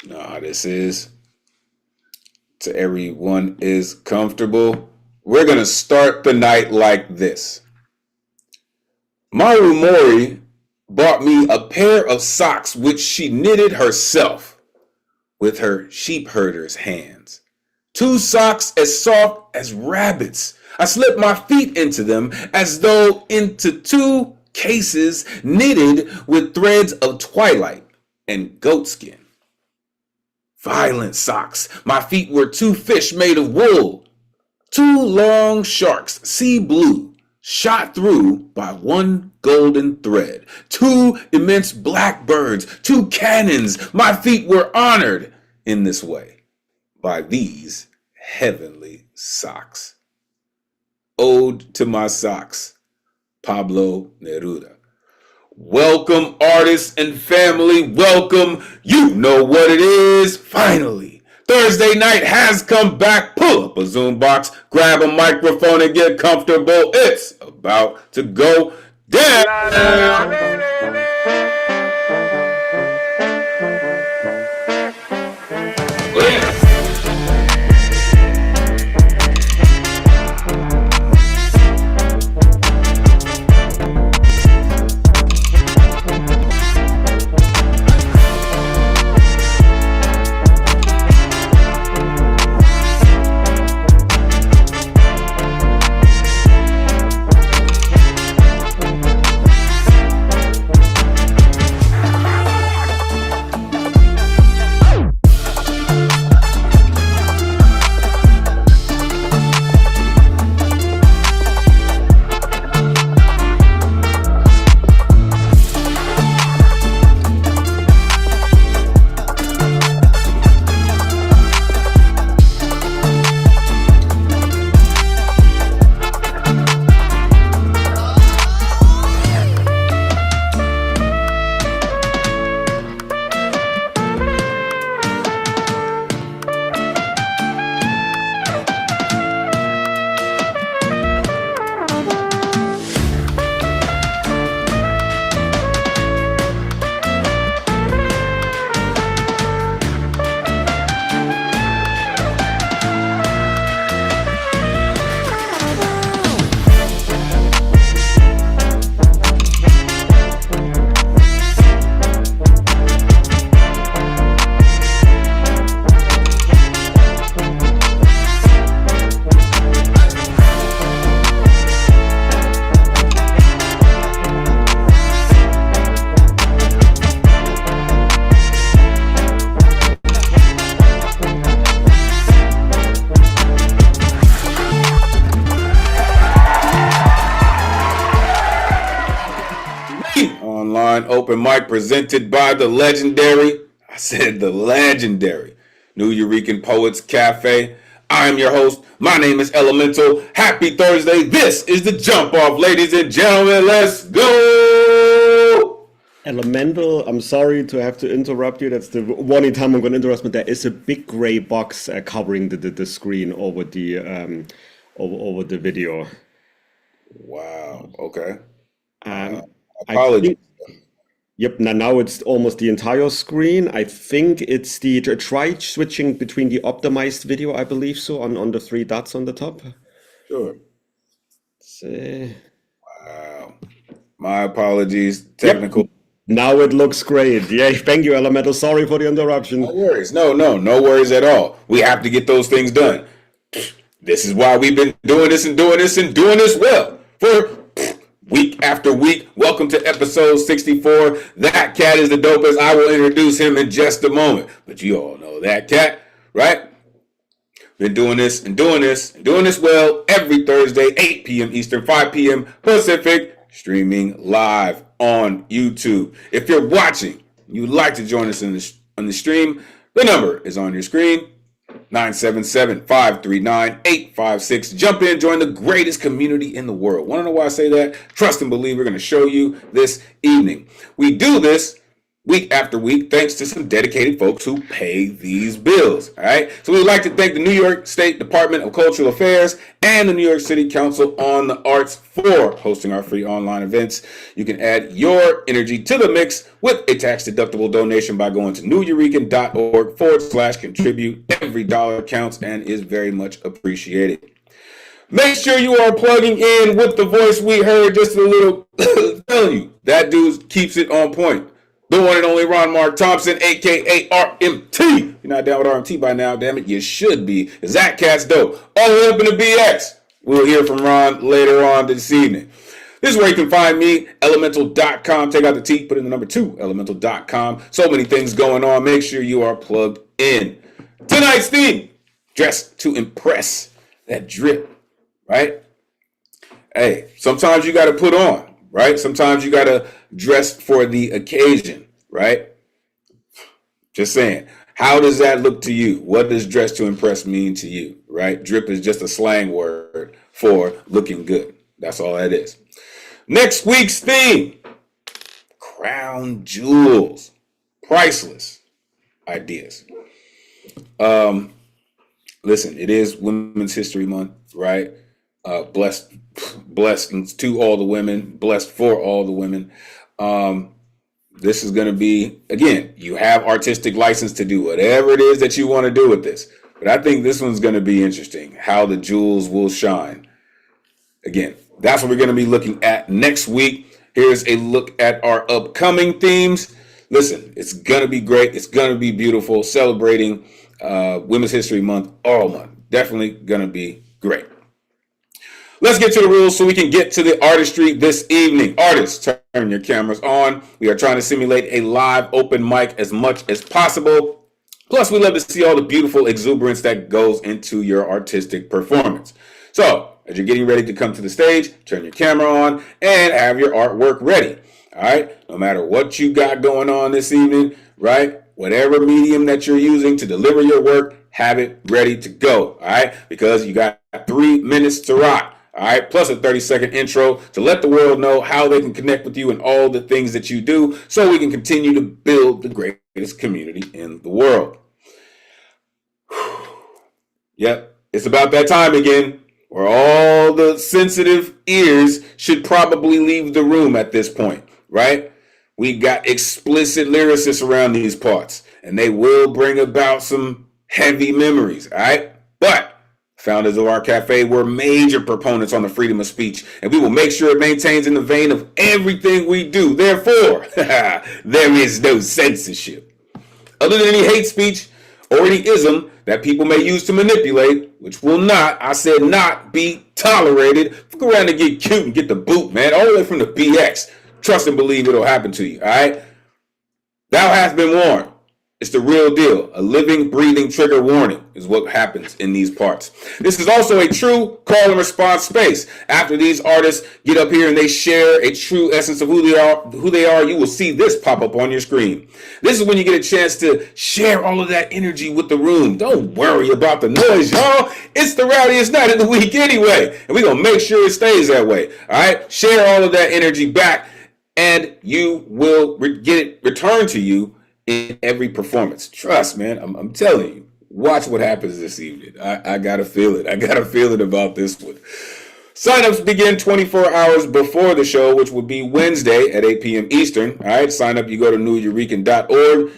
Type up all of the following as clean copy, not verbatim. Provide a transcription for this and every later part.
Know how this is. To everyone is comfortable. We're going to start the night like this. Maru Mori bought me a pair of socks which she knitted herself with her sheep herder's hands. 2 socks as soft as rabbits. I slipped my feet into them as though into 2 cases knitted with threads of twilight and goatskin. Violent socks. My feet were 2 fish made of wool. 2 long sharks, sea blue, shot through by 1 golden thread. 2 immense blackbirds, 2 cannons. My feet were honored in this way by these heavenly socks. Ode to my socks, Pablo Neruda. Welcome, artists and family. Welcome. You know what it is. Finally, Thursday night has come back. Pull up a Zoom box, grab a microphone, and get comfortable. It's about to go down. Open mic presented by the legendary, Nuyorican Poets Cafe. I am your host. My name is Elemen2al. Happy Thursday. This is the jump off, ladies and gentlemen. Let's go. Elemen2al, I'm sorry to have to interrupt you. That's the only time I'm going to interrupt, but there is a big gray box covering the screen over the over the video. Wow. Okay. Apologies. Yep, now it's almost the entire screen. I think it's the try switching between the optimized video, I believe so, on the 3 dots on the top. Sure. Wow. My apologies. Technical. Yep. Now it looks great. Yeah, thank you, Elemen2al. Sorry for the interruption. No worries. No worries at all. We have to get those things done. This is why we've been doing this well for week after week. Welcome to episode 64. That cat is the dopest. I will introduce him in just a moment. But you all know that cat, right? Been doing this well every Thursday, 8 p.m. Eastern, 5 p.m. Pacific, streaming live on YouTube. If you're watching, you'd like to join us on the stream, the number is on your screen. 977-539-856. Jump in, join the greatest community in the world. Want to know why I say that? Trust and believe we're going to show you this evening. We do this week after week, thanks to some dedicated folks who pay these bills. All right. So we'd like to thank the New York State Department of Cultural Affairs and the New York City Council on the Arts for hosting our free online events. You can add your energy to the mix with a tax-deductible donation by going to nuyorican.org/contribute. Every dollar counts and is very much appreciated. Make sure you are plugging in with the voice we heard just a little. Telling you, that dude keeps it on point. The one and only Ron Mark Thompson, a.k.a. RMT. You're not down with RMT by now, damn it. You should be. That cat's dope. All the way up in the BX. We'll hear from Ron later on this evening. This is where you can find me, Elemen2al.com. Take out the T, put in the number 2, Elemen2al.com. So many things going on. Make sure you are plugged in. Tonight's theme, dress to impress. That drip, right? Hey, sometimes you got to put on. Right? Sometimes you got to dress for the occasion, right? Just saying. How does that look to you? What does dress to impress mean to you, right? Drip is just a slang word for looking good. That's all that is. Next week's theme, crown jewels, priceless ideas. Listen, it is Women's History Month, right? Blessed to all the women, blessed for all the women. This is going to be, again, you have artistic license to do whatever it is that you want to do with this. But I think this one's going to be interesting, how the jewels will shine. Again, that's what we're going to be looking at next week. Here's a look at our upcoming themes. Listen, it's going to be great. It's going to be beautiful. Celebrating Women's History Month all month. Definitely going to be great. Let's get to the rules so we can get to the artistry this evening. Artists, turn your cameras on. We are trying to simulate a live open mic as much as possible. Plus, we love to see all the beautiful exuberance that goes into your artistic performance. So, as you're getting ready to come to the stage, turn your camera on and have your artwork ready. All right? No matter what you got going on this evening, right? Whatever medium that you're using to deliver your work, have it ready to go. All right? Because you got 3 minutes to rock. All right, plus a 30-second intro to let the world know how they can connect with you and all the things that you do so we can continue to build the greatest community in the world. Yep, it's about that time again where all the sensitive ears should probably leave the room at this point, right? We got explicit lyricists around these parts, and they will bring about some heavy memories, all right? But founders of our cafe were major proponents on the freedom of speech, and we will make sure it maintains in the vein of everything we do. Therefore, there is no censorship. Other than any hate speech or any ism that people may use to manipulate, which will not, I said not, be tolerated. Go around and get cute and get the boot, man, all the way from the BX. Trust and believe it'll happen to you, all right? Thou hast been warned. It's the real deal. A living, breathing trigger warning is what happens in these parts. This is also a true call and response space. After these artists get up here and they share a true essence of who they are, you will see this pop up on your screen. This is when you get a chance to share all of that energy with the room. Don't worry about the noise, y'all. It's the rowdiest night of the week anyway. And we're going to make sure it stays that way. All right? Share all of that energy back and you will get it returned to you in every performance. Trust, man. I'm telling you. Watch what happens this evening. I gotta feel it. I gotta feel it about this one. Signups begin 24 hours before the show, which will be Wednesday at 8 p.m. Eastern. All right. Sign up. You go to Nuyorican.org.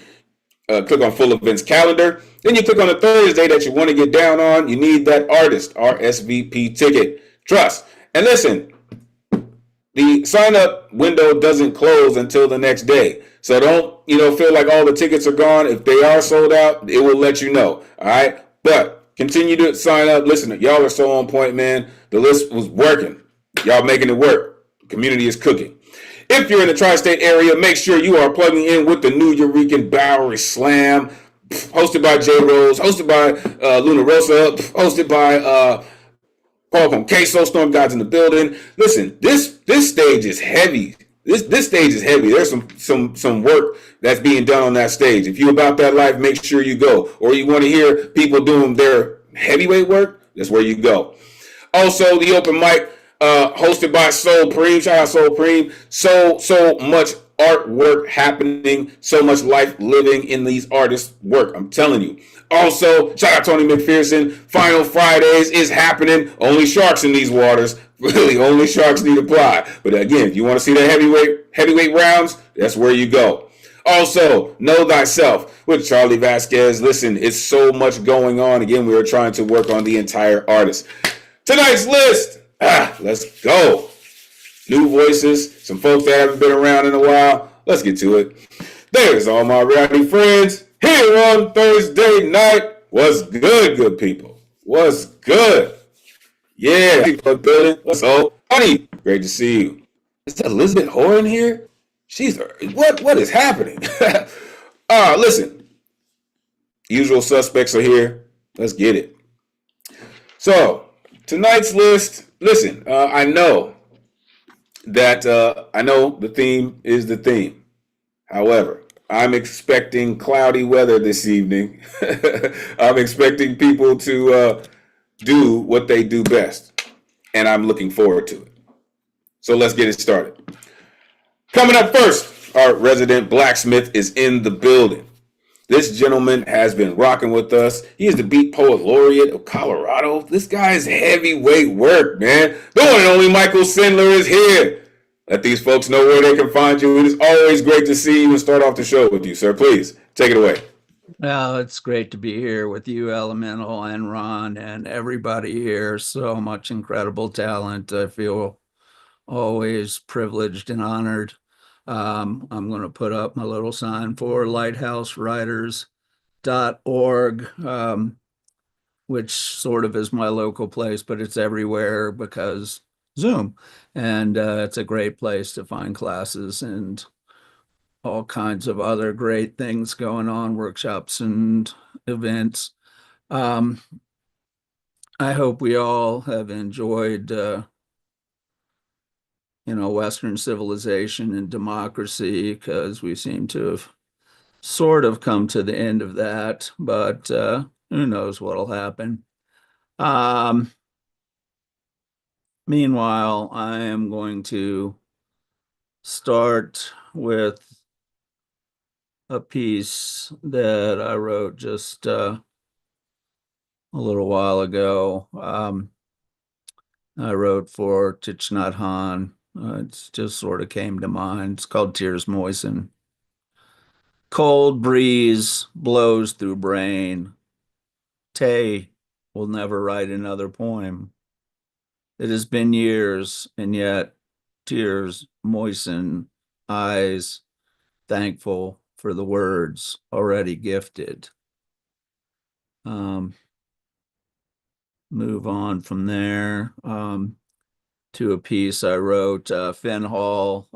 Click on full events calendar. Then you click on the Thursday that you want to get down on. You need that Artist-RSVP ticket. Trust. And listen, the sign up window doesn't close until the next day. So don't, feel like all the tickets are gone. If they are sold out, it will let you know. All right. But continue to sign up. Listen, y'all are so on point, man. The list was working. Y'all making it work. The community is cooking. If you're in the tri-state area, make sure you are plugging in with the Nuyorican Bowery Slam, hosted by J Rose, hosted by Luna Rosa, hosted by Paul from Queso, Storm Gods in the building. Listen, this stage is heavy. This stage is heavy. There's some work that's being done on that stage. If you're about that life, make sure you go. Or you want to hear people doing their heavyweight work, that's where you go. Also, the open mic hosted by Soul Preem. Shout out Soul Preem. So much artwork happening, so much life living in these artists' work. I'm telling you. Also, shout out Tony McPherson. Final Fridays is happening. Only sharks in these waters. Really, only sharks need apply. But again, if you want to see the heavyweight rounds, that's where you go. Also, Know Thyself with Charlie Vasquez. Listen, it's so much going on. Again, we are trying to work on the entire artist. Tonight's list. Let's go. New voices, some folks that haven't been around in a while. Let's get to it. There's all my rowdy friends here on Thursday night. What's good people? What's good? Yeah, people building. What's up, honey? Great to see you. Is that Elizabeth Horan here? She's what is happening? Listen. Usual suspects are here. Let's get it. So tonight's list. Listen, I know the theme is the theme. However, I'm expecting cloudy weather this evening. I'm expecting people to do what they do best, and I'm looking forward to it. So let's get it started. Coming up first, our resident blacksmith is in the building. This gentleman has been rocking with us. He is the Beat Poet Laureate of Colorado. This guy is heavyweight work, man. The one and only Michael Sindler is here. Let these folks know where they can find you. It is always great to see you and start off the show with you, sir. Please, take it away. Well, it's great to be here with you, Elemental, and Ron, and everybody here. So much incredible talent. I feel always privileged and honored. I'm going to put up my little sign for lighthousewriters.org, which sort of is my local place, but it's everywhere because Zoom. And it's a great place to find classes and all kinds of other great things going on, workshops and events. I hope we all have enjoyed Western civilization and democracy, because we seem to have sort of come to the end of that, but who knows what'll happen. Meanwhile, I am going to start with a piece that I wrote just a little while ago. I wrote for Thich Nhat Hanh. It's just sort of came to mind. It's called Tears Moisten. Cold breeze blows through brain. Tay will never write another poem. It has been years, and yet tears moisten eyes, thankful for the words already gifted. Move on from there to a piece I wrote, Finn Hall,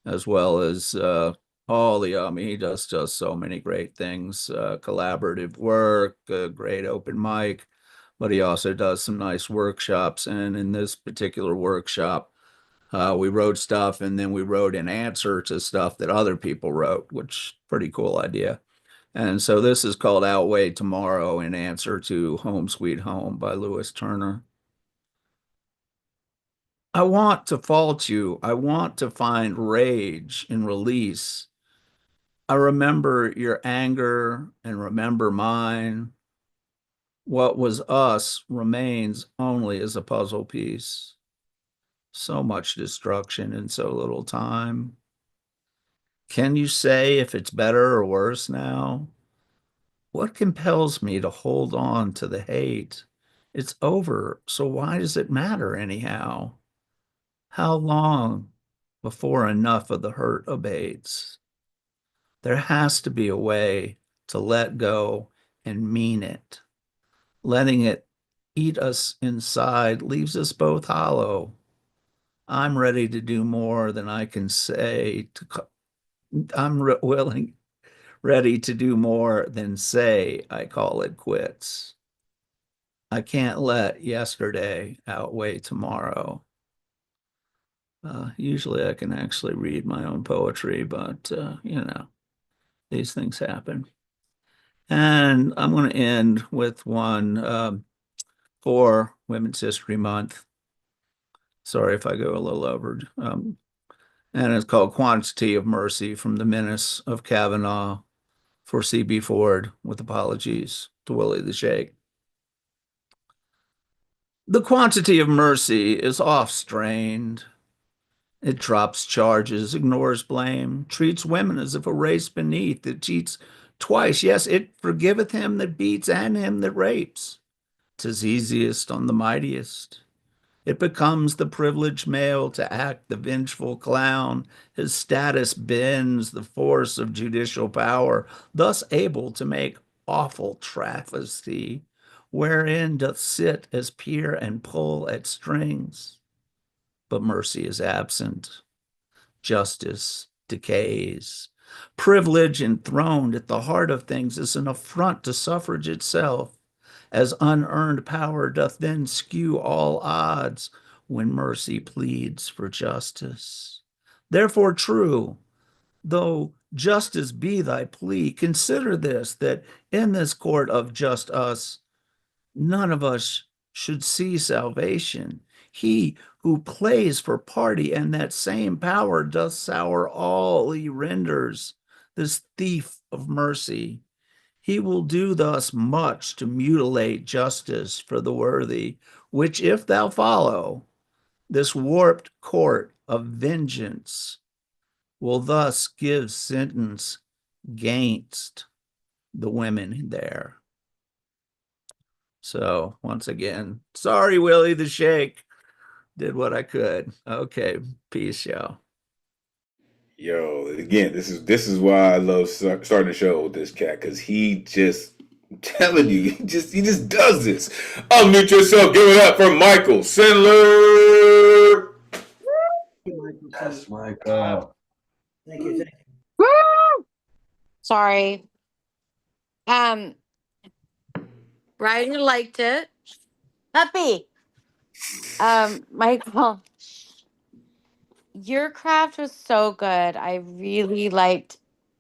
as well as all he does just so many great things, collaborative work, great open mic, but he also does some nice workshops. And in this particular workshop, we wrote stuff and then we wrote an answer to stuff that other people wrote, which pretty cool idea. And so this is called Outweigh Tomorrow, in answer to Home Sweet Home by Lewis Turner. I want to fault you. I want to find rage in release. I remember your anger and remember mine. What was us remains only as a puzzle piece. So much destruction in so little time. Can you say if it's better or worse now? What compels me to hold on to the hate? It's over, so why does it matter anyhow? How long before enough of the hurt abates? There has to be a way to let go and mean it. Letting it eat us inside leaves us both hollow. I'm ready to do more than I can say. Ready to do more than say I call it quits. I can't let yesterday outweigh tomorrow. Usually I can actually read my own poetry, but these things happen. And I'm going to end with one for Women's History Month. Sorry if I go a little over. And And it's called Quantity of Mercy from the Menace of Kavanaugh for C.B. Ford, with apologies to Willie the Shake. The quantity of mercy is off-strained. It drops charges, ignores blame, treats women as if a race beneath. It cheats twice. Yes, it forgiveth him that beats and him that rapes. 'Tis easiest on the mightiest. It becomes the privileged male to act the vengeful clown. His status bends the force of judicial power, thus able to make awful travesty, wherein doth sit as peer and pull at strings. But mercy is absent. Justice decays. Privilege enthroned at the heart of things is an affront to suffrage itself, as unearned power doth then skew all odds when mercy pleads for justice. Therefore, true, though justice be thy plea, consider this, that in this court of just us, none of us should see salvation. He who plays for party and that same power doth sour all he renders, this thief of mercy. He will do thus much to mutilate justice for the worthy, which if thou follow, this warped court of vengeance will thus give sentence gainst the women there. So once again, sorry, Willie the Shake. Did what I could. Okay, peace, y'all. Yo, again, this is why I love starting the show with this cat, because he just, I'm telling you, he just does this. Unmute yourself. Give it up for Michael Sindler. Yes, Michael. Thank you. Woo! Sorry. Ryder liked it. Puppy. Michael, your craft was so good. I really liked,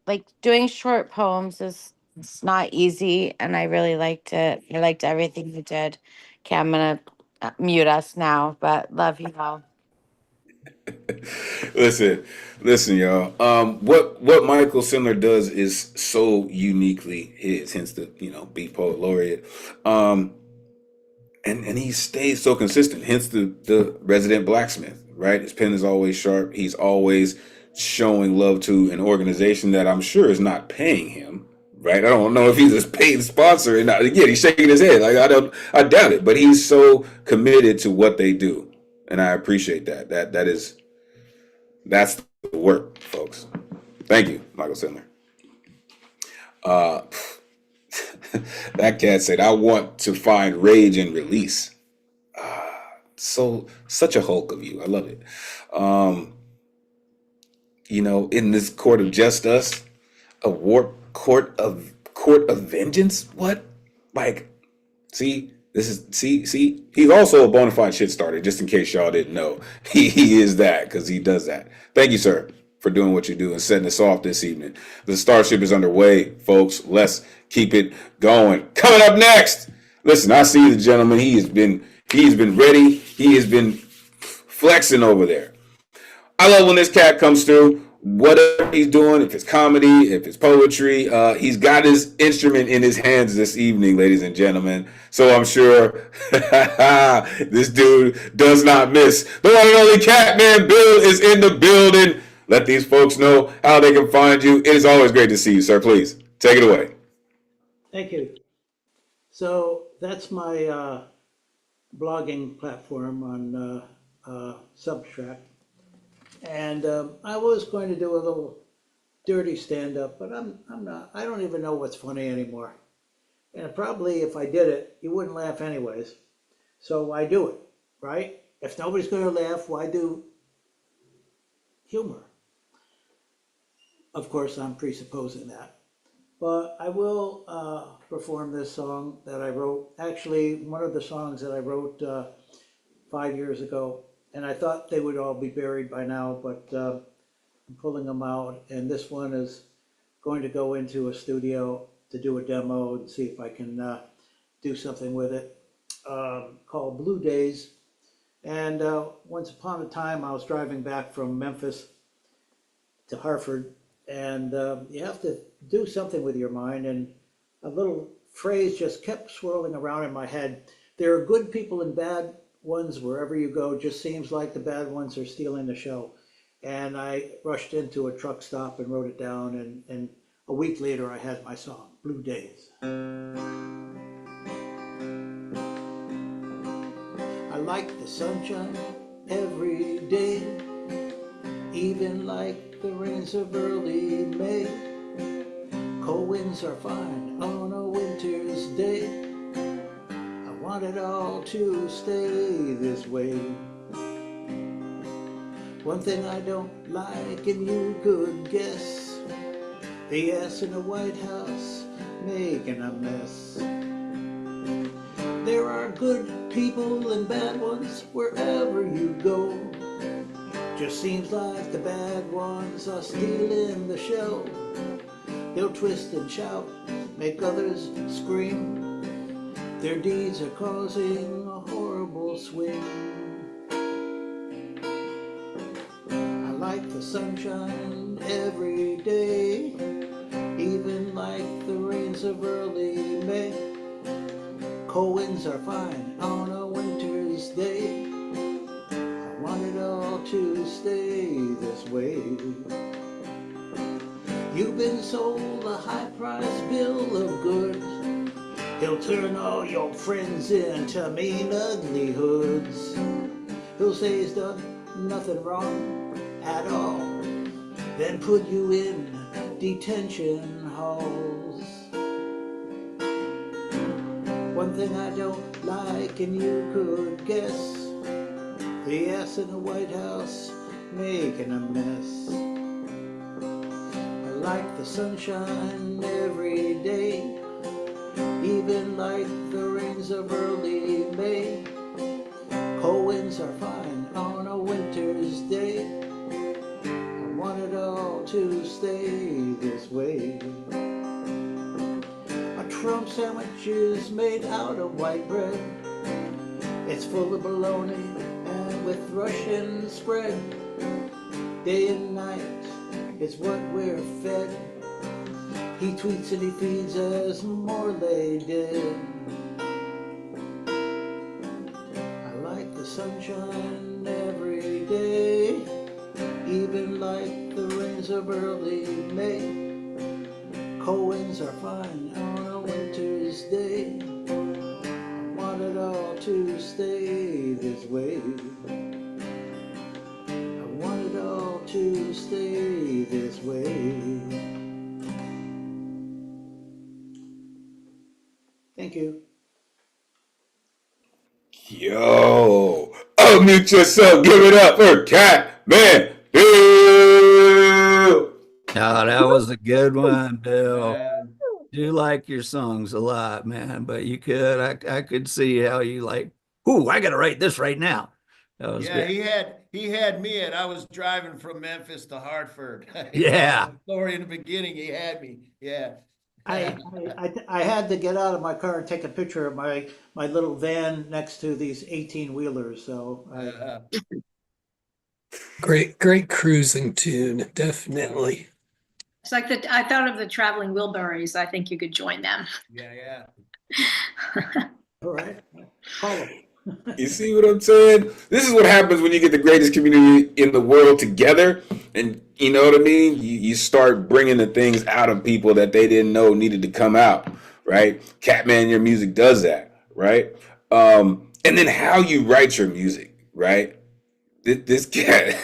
like, doing short poems is, it's not easy, and I really liked it. I liked everything you did. Okay, I'm gonna mute us now, but love you all. Listen, y'all. What Michael Sindler does is so uniquely his, hence the be poet laureate. And he stays so consistent, hence the resident blacksmith, right? His pen is always sharp. He's always showing love to an organization that I'm sure is not paying him, right? I don't know if he's a paid sponsor, and again, he's shaking his head. Like, I doubt it, but he's so committed to what they do, and I appreciate that. That's the work, folks. Thank you, Michael Sindler. That cat said, "I want to find rage and release." Such a Hulk of you. I love it. In this court of just us, a warped court of vengeance. What? Like, see, he's also a bona fide shit starter, just in case y'all didn't know. He is that, because he does that. Thank you, sir, for doing what you do and setting us off this evening. The Starship is underway, folks. Let's keep it going. Coming up next, listen, I see the gentleman. He's been ready. He has been flexing over there. I love when this cat comes through. Whatever he's doing, if it's comedy, if it's poetry, he's got his instrument in his hands this evening, ladies and gentlemen. So I'm sure this dude does not miss. The one and only Catman Bill is in the building. Let these folks know how they can find you. It is always great to see you, sir. Please take it away. Thank you. So that's my blogging platform on Substract. And I was going to do a little dirty stand-up, but I'm not. I don't even know what's funny anymore. And probably if I did it, you wouldn't laugh anyways. So I do it, right? If nobody's going to laugh, why do humor? Of course, I'm presupposing that. But I will perform this song that I wrote. Actually, one of the songs that I wrote 5 years ago. And I thought they would all be buried by now, but I'm pulling them out. And this one is going to go into a studio to do a demo and see if I can do something with it, called Blue Days. And once upon a time, I was driving back from Memphis, to Hartford, and you have to do something with your mind. And a little phrase just kept swirling around in my head. There are good people and bad ones wherever you go. Just seems like the bad ones are stealing the show. And I rushed into a truck stop and wrote it down. And a week later, I had my song, Blue Days. I like the sunshine every day, even like the rains of early May. Cold winds are fine on a winter's day. I want it all to stay this way. One thing I don't like, and you could guess, the ass in the White House making a mess. There are good people and bad ones wherever you go. Just seems like the bad ones are stealing the show. They'll twist and shout, make others scream. Their deeds are causing a horrible swing. I like the sunshine every day, even like the rains of early May. Cold winds are fine on a winter's day. I want it all to stay this way. You've been sold a high-price bill of goods. He'll turn all your friends into mean, ugly hoods. He'll say he's done nothing wrong at all, then put you in detention halls. One thing I don't like, and you could guess, the ass in the White House making a mess. I like the sunshine every day, even like the rains of early May. Cold winds are fine on a winter's day. I want it all to stay this way. Trump sandwich is made out of white bread. It's full of bologna and with Russian spread. Day and night is what we're fed. He tweets and he feeds us more they did. I like the sunshine every day, even like the rains of early May. Cold winds are fine on a winter's day. I want it all to stay this way. I want it all to stay this way. Thank you. Yo, unmute yourself. Give it up for Catman Bill. Oh, that was a good one, Bill. Do like your songs a lot, man, but you could, I could see how you like, ooh, I got to write this right now. That was good. He had me, and I was driving from Memphis to Hartford. Yeah. Story in the beginning, he had me. Yeah. I had to get out of my car and take a picture of my little van next to these 18-wheelers. So Great cruising tune, definitely. It's like I thought of the Traveling Wilburys. I think you could join them. Yeah. all right, follow. You see what I'm saying? This is what happens when you get the greatest community in the world together. And you know what I mean? You start bringing the things out of people that they didn't know needed to come out, right? Catman, your music does that, right? And then how you write your music, right? This cat,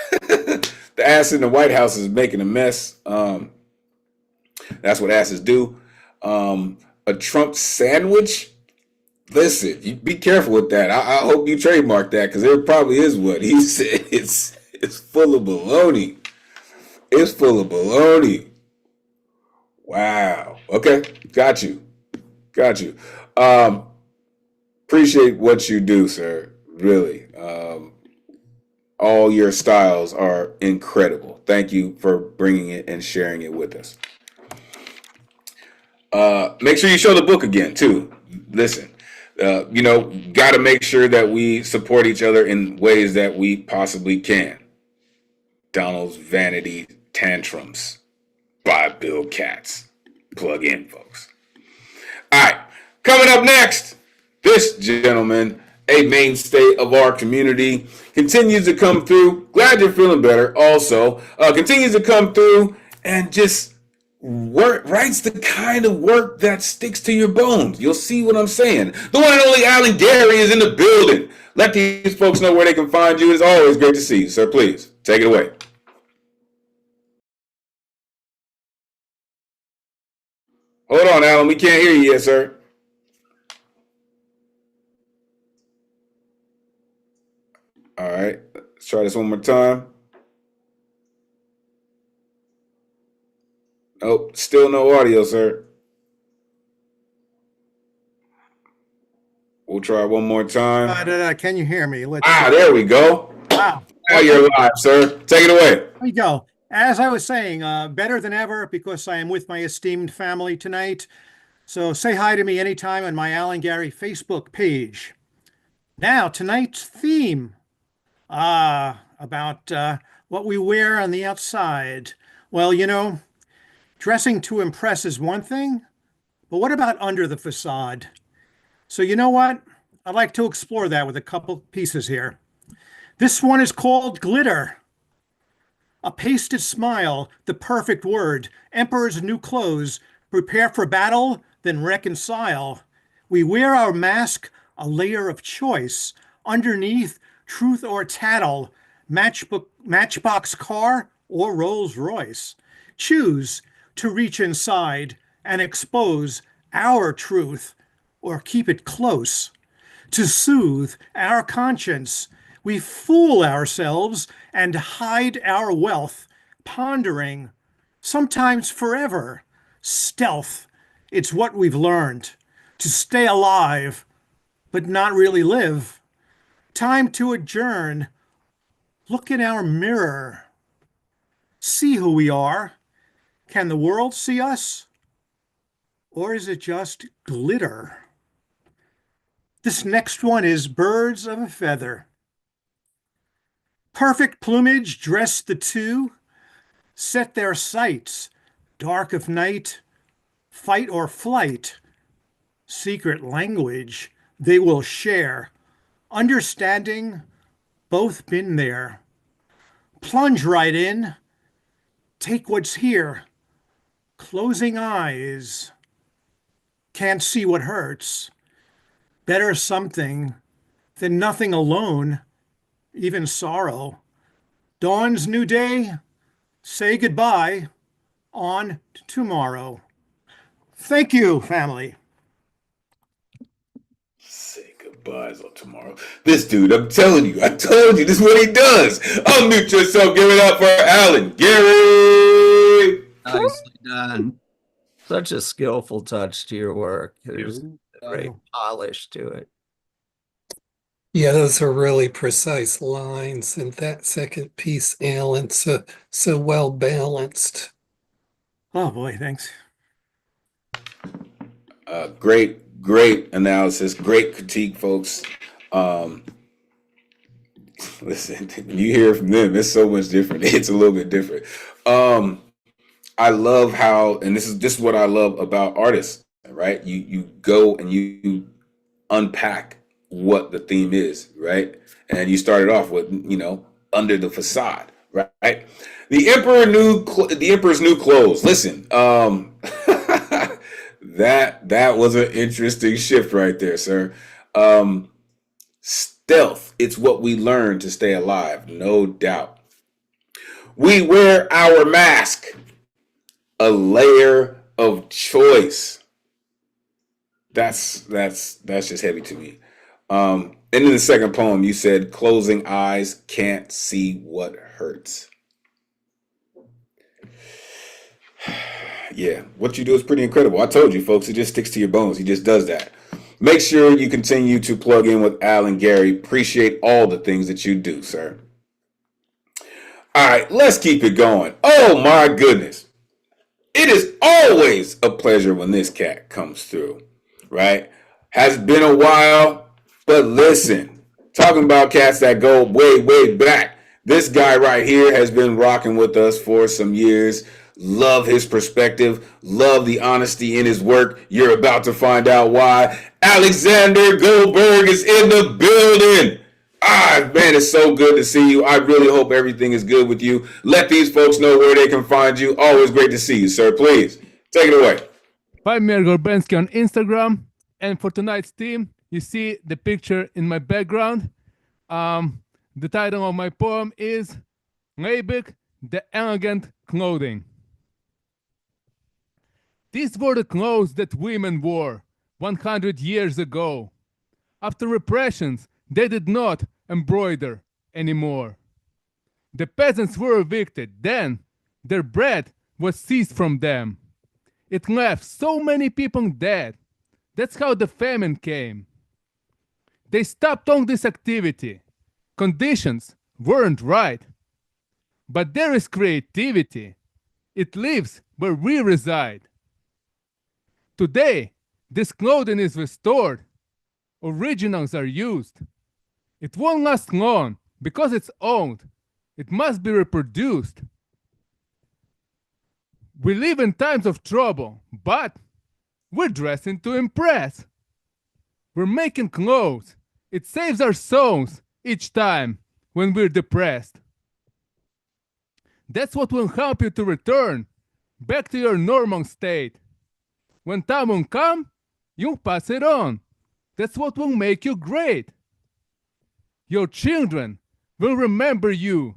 the ass in the White House is making a mess. That's what asses do. A Trump sandwich. Listen, you be careful with that. I hope you trademark that, because it probably is what he said. It's full of baloney. It's full of baloney. Wow. Okay, got you. Appreciate what you do, sir. Really. All your styles are incredible. Thank you for bringing it and sharing it with us. Make sure you show the book again, too. Listen. Got to make sure that we support each other in ways that we possibly can. Donald's Vanity Tantrums by Bill Katz. Plug in, folks. All right, coming up next, this gentleman, a mainstay of our community, continues to come through. Glad you're feeling better. Also, continues to come through and just writes the kind of work that sticks to your bones. You'll see what I'm saying. The one and only Alan Gary is in the building. Let these folks know where they can find you. It's always great to see you, sir. Please take it away. Hold on, Alan. We can't hear you yet, sir. All right. Let's try this one more time. Nope. Still no audio, sir. We'll try one more time. Can you hear me? There we go. Wow. Now you're live, sir. Take it away. There we go. As I was saying, better than ever because I am with my esteemed family tonight. So say hi to me anytime on my Alan Gary Facebook page. Now, tonight's theme, about what we wear on the outside. Well, you know, dressing to impress is one thing, but what about under the facade? So you know what? I'd like to explore that with a couple pieces here. This one is called glitter. A pasted smile, the perfect word. Emperor's new clothes. Prepare for battle, then reconcile. We wear our mask, a layer of choice. Underneath, truth or tattle. Matchbox car or Rolls Royce. Choose to reach inside and expose our truth or keep it close. To soothe our conscience, we fool ourselves and hide our wealth, pondering, sometimes forever. Stealth, it's what we've learned. To stay alive, but not really live. Time to adjourn. Look in our mirror. See who we are. Can the world see us? Or is it just glitter? This next one is birds of a feather. Perfect plumage dress the two, set their sights, dark of night, fight or flight, secret language they will share, understanding both been there. Plunge right in, take what's here, closing eyes, can't see what hurts. Better something than nothing alone, even sorrow. Dawn's new day, say goodbye, on to tomorrow. Thank you, family. Say goodbyes on tomorrow. This dude, I told you, this is what he does. Unmute yourself, give it up for Alan Gary. Nicely done. Such a skillful touch to your work. There's a great polish to it. Yeah, those are really precise lines. And that second piece, Alan, so well balanced. Oh boy, thanks. Great analysis, great critique, folks. Listen, you hear from them, it's so much different. It's a little bit different. I love how, and this is what I love about artists, right? You go and you unpack what the theme is, right? And you started off with, under the facade, right? The Emperor's new clothes. Listen, that was an interesting shift right there, sir. Stealth, it's what we learn to stay alive, no doubt. We wear our mask, a layer of choice. That's just heavy to me. And in the second poem, you said, closing eyes, can't see what hurts. Yeah, what you do is pretty incredible. I told you, folks, it just sticks to your bones. He just does that. Make sure you continue to plug in with Alan Gary. Appreciate all the things that you do, sir. All right, let's keep it going. Oh, my goodness. It is always a pleasure when this cat comes through, right? Has been a while, but listen, talking about cats that go way, way back. This guy right here has been rocking with us for some years. Love his perspective. Love the honesty in his work. You're about to find out why. Alexander Goldberg is in the building. Ah, man, it's so good to see you. I really hope everything is good with you. Let these folks know where they can find you. Always great to see you, sir. Please, take it away. Find me at Gorbensky on Instagram. And for tonight's theme, you see the picture in my background. The title of my poem is Liebig, the Elegant Clothing. These were the clothes that women wore 100 years ago. After repressions, they did not embroider anymore. The peasants were evicted. Then their bread was seized from them. It left so many people dead. That's how the famine came. They stopped all this activity. Conditions weren't right. But there is creativity. It lives where we reside. Today, this clothing is restored. Originals are used. It won't last long because it's old. It must be reproduced. We live in times of trouble, but we're dressing to impress. We're making clothes. It saves our souls each time when we're depressed. That's what will help you to return back to your normal state. When time will come, you'll pass it on. That's what will make you great. Your children will remember you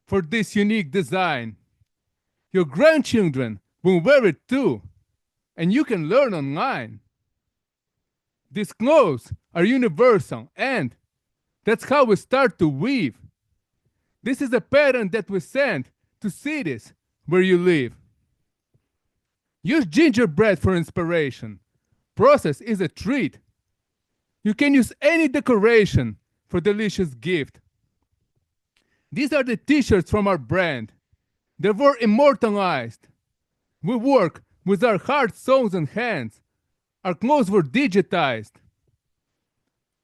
for this unique design. Your grandchildren will wear it too, and you can learn online. These clothes are universal, and that's how we start to weave. This is a pattern that we send to cities where you live. Use gingerbread for inspiration. Process is a treat. You can use any decoration for delicious gift. These are the t-shirts from our brand. They were immortalized. We work with our hearts, souls, and hands. Our clothes were digitized.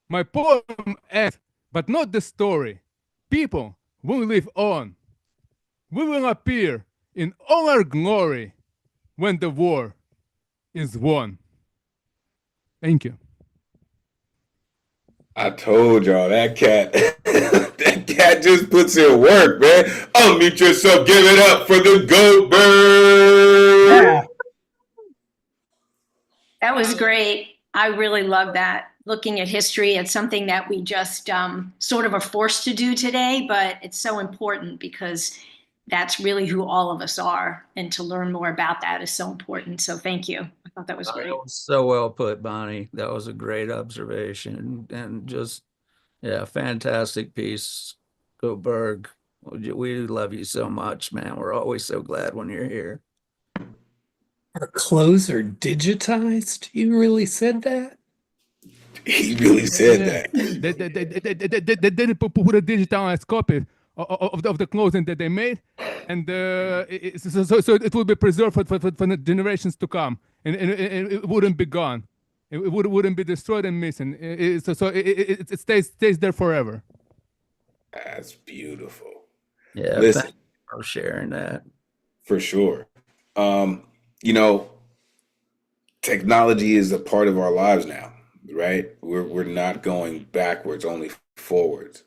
My poem ends, but not the story. People will live on. We will appear in all our glory when the war is won. Thank you. I told y'all that cat, that cat just puts in work, man. Unmute yourself, give it up for the Goldberg. Yeah. That was great. I really love that. Looking at history, it's something that we just sort of are forced to do today, but it's so important because that's really who all of us are. And to learn more about that is so important. So thank you. I thought that was great. That was so well put, Bonnie. That was a great observation and just, yeah, fantastic piece. Goldberg, we love you so much, man. We're always so glad when you're here. Our clothes are digitized? You really said that? He really said that. They didn't put a digitalized copy of the clothing that they made, and so it will be preserved for the generations to come, and it wouldn't be gone. It wouldn't be destroyed and missing. It stays there forever. That's beautiful. Yeah, listen, thank you for sharing that. For sure. You know, technology is a part of our lives now, right? We're not going backwards, only forwards.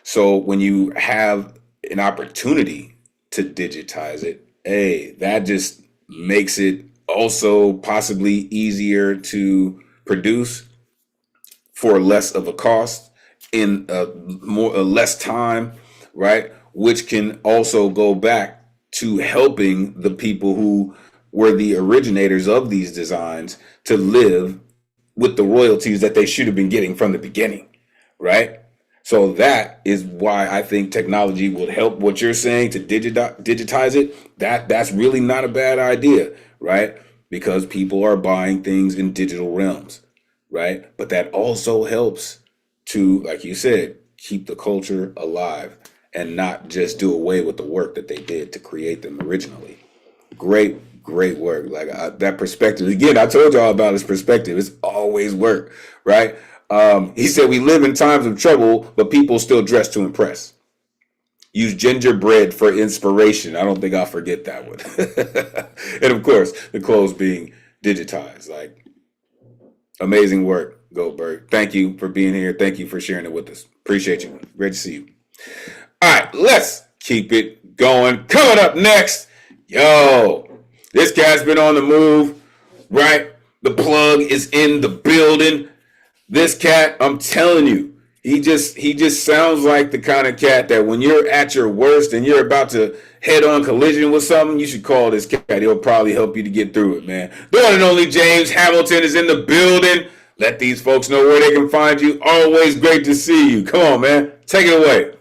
So when you have an opportunity to digitize it, hey, that just makes it also possibly easier to produce for less of a cost in less time, right? Which can also go back to helping the people who were the originators of these designs to live with the royalties that they should have been getting from the beginning, right? So that is why I think technology will help what you're saying to digitize it. That's really not a bad idea, right? Because people are buying things in digital realms, right? But that also helps to, like you said, keep the culture alive and not just do away with the work that they did to create them originally. Great work. Like that perspective. Again, I told y'all about his perspective. It's always work, right? He said we live in times of trouble, but people still dress to impress. Use gingerbread for inspiration. I don't think I'll forget that one. And of course, the clothes being digitized. Like, amazing work, Goldberg. Thank you for being here. Thank you for sharing it with us. Appreciate you. Great to see you. All right, let's keep it going. Coming up next, this guy's been on the move, right? The plug is in the building. This cat, I'm telling you, he just sounds like the kind of cat that when you're at your worst and you're about to head on collision with something, you should call this cat. He'll probably help you to get through it, man. The one and only James Hamilton is in the building. Let these folks know where they can find you. Always great to see you. Come on, man. Take it away.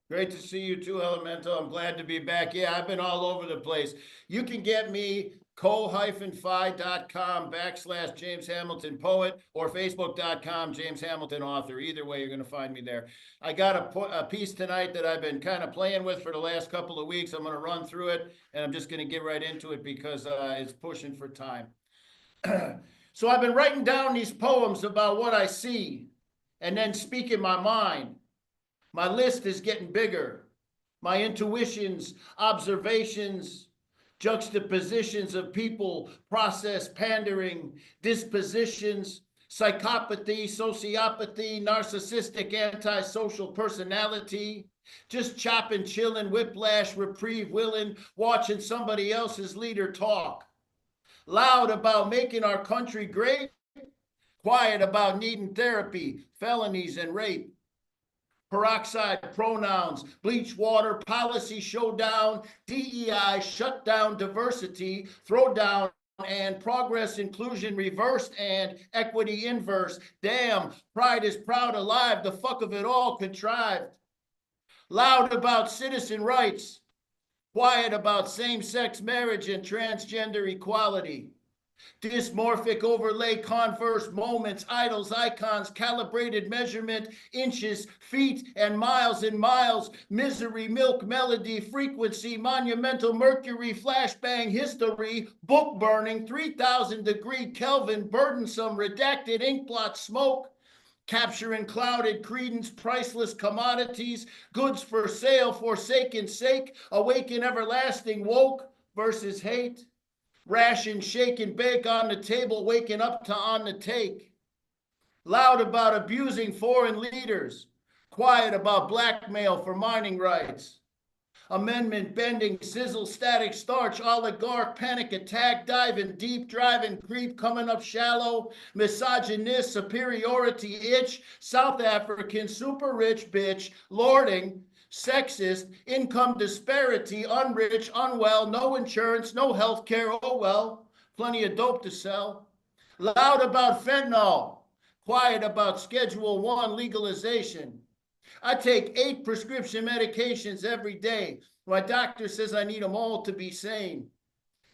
Great to see you too, Elemental. I'm glad to be back. Yeah, I've been all over the place. You can get me co-fi.com/James Hamilton Poet or Facebook.com James Hamilton Author. Either way, you're going to find me there. I got a piece tonight that I've been kind of playing with for the last couple of weeks. I'm going to run through it, and I'm just going to get right into it because it's pushing for time. So I've been writing down these poems about what I see and then speak in my mind. My list is getting bigger. My intuitions, observations, juxtapositions of people, process, pandering, dispositions, psychopathy, sociopathy, narcissistic, antisocial personality, just chopping, chilling, whiplash, reprieve, willing, watching somebody else's leader talk. Loud about making our country great, quiet about needing therapy, felonies, and rape. Peroxide pronouns, bleach water, policy showdown, DEI, shut down diversity, throw down, and progress inclusion reversed and equity inverse. Damn, pride is proud alive, the fuck of it all contrived. Loud about citizen rights, quiet about same-sex marriage and transgender equality. Dysmorphic overlay, converse moments, idols, icons, calibrated measurement, inches, feet, and miles and miles, misery, milk, melody, frequency, monumental mercury, flashbang, history, book burning, 3,000 degree Kelvin, burdensome, redacted, inkblot, smoke, capturing clouded credence, priceless commodities, goods for sale, forsaken sake, awaken everlasting, woke versus hate. Ration, shake, and bake on the table, waking up to on the take. Loud about abusing foreign leaders. Quiet about blackmail for mining rights. Amendment bending, sizzle, static starch, oligarch, panic attack, diving deep, driving creep, coming up shallow, misogynist, superiority itch, South African, super rich bitch, lording, sexist, income disparity, unrich, unwell, no insurance, no health care, oh well, plenty of dope to sell. Loud about fentanyl, quiet about Schedule 1 legalization. I take 8 prescription medications every day. My doctor says I need them all to be sane.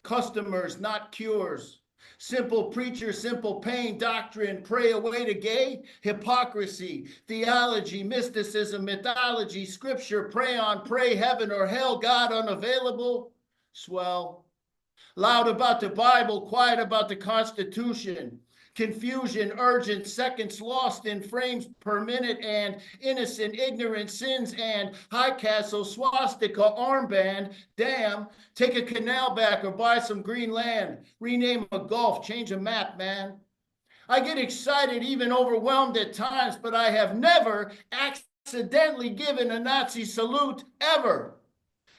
Customers, not cures. Simple preacher, simple pain, doctrine, pray away to gay, hypocrisy, theology, mysticism, mythology, scripture, pray on, pray heaven or hell, God unavailable, swell. Loud about the Bible, quiet about the Constitution. Confusion, urgent, seconds lost in frames per minute, and innocent, ignorant sins, and high castle, swastika, armband. Damn, take a canal back or buy some green land. Rename a Gulf, change a map, man. I get excited, even overwhelmed at times, but I have never accidentally given a Nazi salute, ever.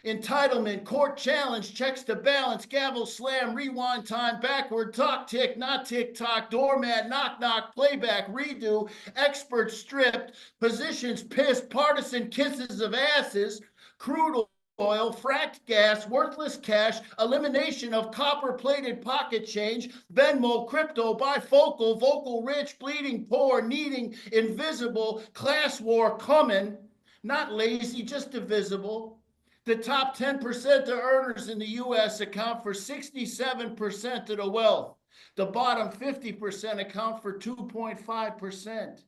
Entitlement, court challenge, checks to balance, gavel slam, rewind time, backward, talk tick, not tick tock, doormat, knock knock, playback, redo, expert stripped, positions pissed, partisan kisses of asses, crude oil, fracked gas, worthless cash, elimination of copper-plated pocket change, Venmo, crypto, bifocal, vocal rich, bleeding poor, needing invisible, class war coming, not lazy, just divisible. The top 10% of earners in the U.S. account for 67% of the wealth. The bottom 50% account for 2.5%.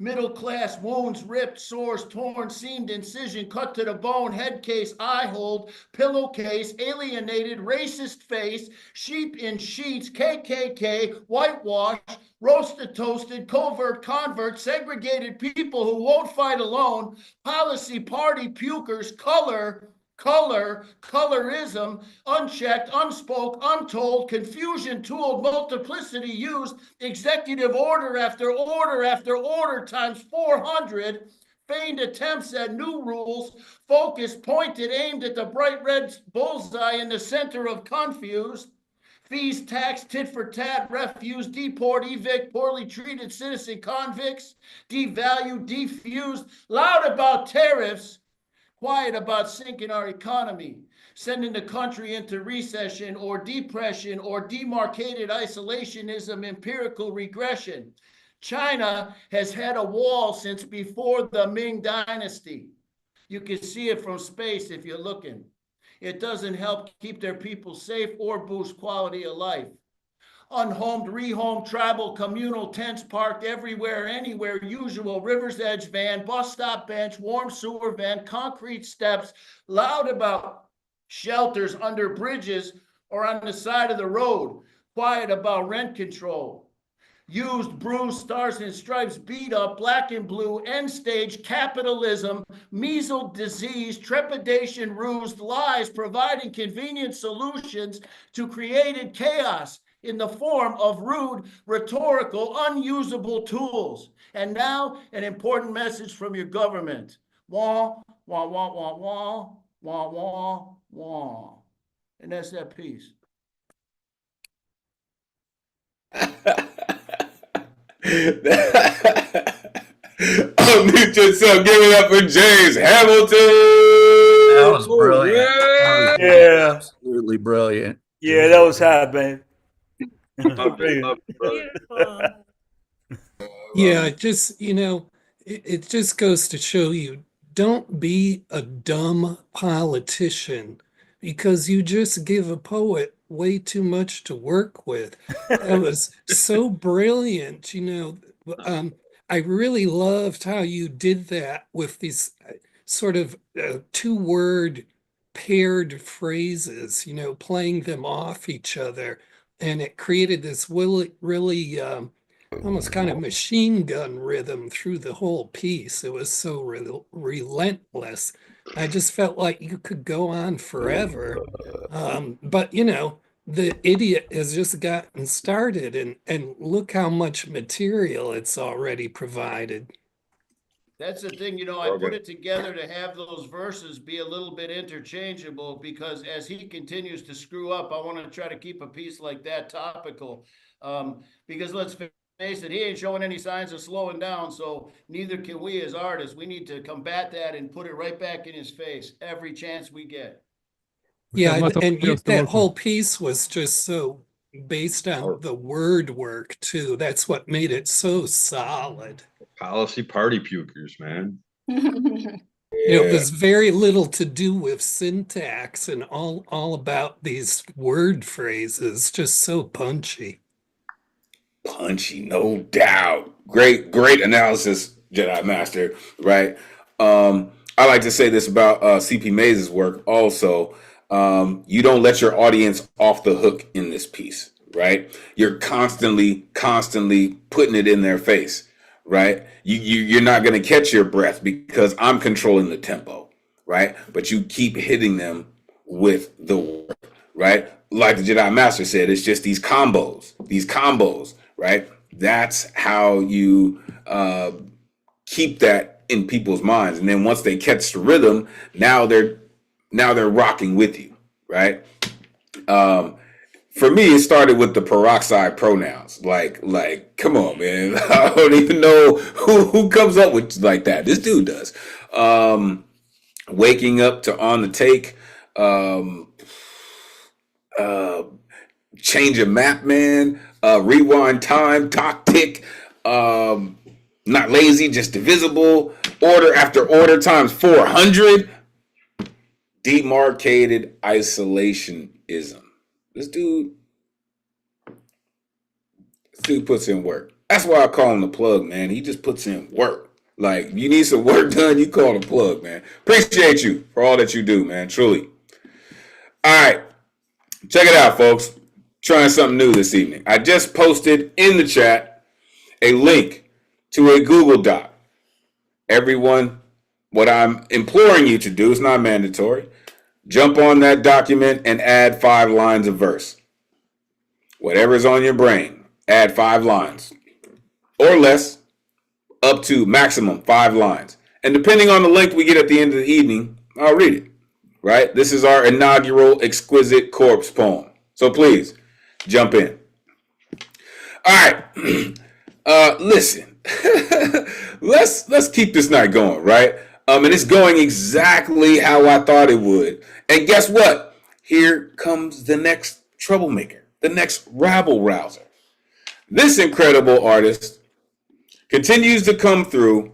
Middle class wounds, ripped, sores, torn, seamed, incision, cut to the bone, head case, eye hold, pillowcase, alienated, racist face, sheep in sheets, KKK, whitewash, roasted, toasted, covert, convert, segregated people who won't fight alone, policy, party, pukers, colorism, unchecked, unspoke, untold, confusion tooled, multiplicity used, executive order after order after order times 400, feigned attempts at new rules, focused, pointed, aimed at the bright red bullseye in the center of confused, fees, tax, tit for tat, refuse, deport, evict, poorly treated citizen convicts, devalue, defused, loud about tariffs, quiet about sinking our economy, sending the country into recession or depression or demarcated isolationism, empirical regression. China has had a wall since before the Ming Dynasty. You can see it from space if you're looking. It doesn't help keep their people safe or boost quality of life. Unhomed, rehomed, tribal, communal, tents parked everywhere, anywhere, usual, river's edge van, bus stop bench, warm sewer vent, concrete steps, loud about shelters under bridges or on the side of the road, quiet about rent control. Used, bruised, stars and stripes, beat up, black and blue, end stage, capitalism, measles disease, trepidation, ruse, lies, providing convenient solutions to created chaos in the form of rude, rhetorical, unusable tools. And now, an important message from your government. Wah, wah, wah, wah, wah, wah, wah, wah. And that's that piece. Unmute yourself. Give it up for James Hamilton. That was brilliant. That was Yeah. absolutely brilliant. Yeah, that was hot, man. Yeah, just, it just goes to show you, don't be a dumb politician because you just give a poet way too much to work with. That was so brilliant, I really loved how you did that with these sort of two-word paired phrases, playing them off each other. And it created this really almost kind of machine gun rhythm through the whole piece. It was so relentless. I just felt like you could go on forever. But the idiot has just gotten started, and look how much material it's already provided. That's the thing, I put it together to have those verses be a little bit interchangeable because as he continues to screw up, I want to try to keep a piece like that topical. Because let's face it, he ain't showing any signs of slowing down, so neither can we as artists. We need to combat that and put it right back in his face every chance we get. Yeah, and that whole piece was just so based on the word work too. That's what made it so solid. Policy party pukers, man. It was very little to do with syntax and all about these word phrases, just so punchy. Punchy, no doubt. Great analysis, Jedi Master, right? I like to say this about C.P. Mays' work also. You don't let your audience off the hook in this piece, right? You're constantly putting it in their face, right? You're not going to catch your breath because I'm controlling the tempo, right? But you keep hitting them with the word, right? Like the Jedi Master said, it's just these combos, right? That's how you keep that in people's minds. And then once they catch the rhythm, now they're rocking with you, right? For me, it started with the peroxide pronouns. Like, come on, man. I don't even know who comes up with like that. This dude does. Waking up to on the take. Change a map, man. Rewind time, talk tick. Not lazy, just divisible. Order after order times 400. Demarcated isolationism. This dude puts in work. That's why I call him the plug, man. He just puts in work. Like, you need some work done, you call the plug, man. Appreciate you for all that you do, man. Truly. All right. Check it out, folks. Trying something new this evening. I just posted in the chat a link to a Google Doc. Everyone, what I'm imploring you to do, is not mandatory. Jump on that document and add 5 lines of verse. Whatever's on your brain, add 5 lines or less, up to maximum 5 lines. And depending on the length we get at the end of the evening, I'll read it. Right? This is our inaugural Exquisite Corpse poem. So please, jump in. All right. Listen. let's keep this night going, right? And it's going exactly how I thought it would. And guess what? Here comes the next troublemaker, the next rabble rouser. This incredible artist continues to come through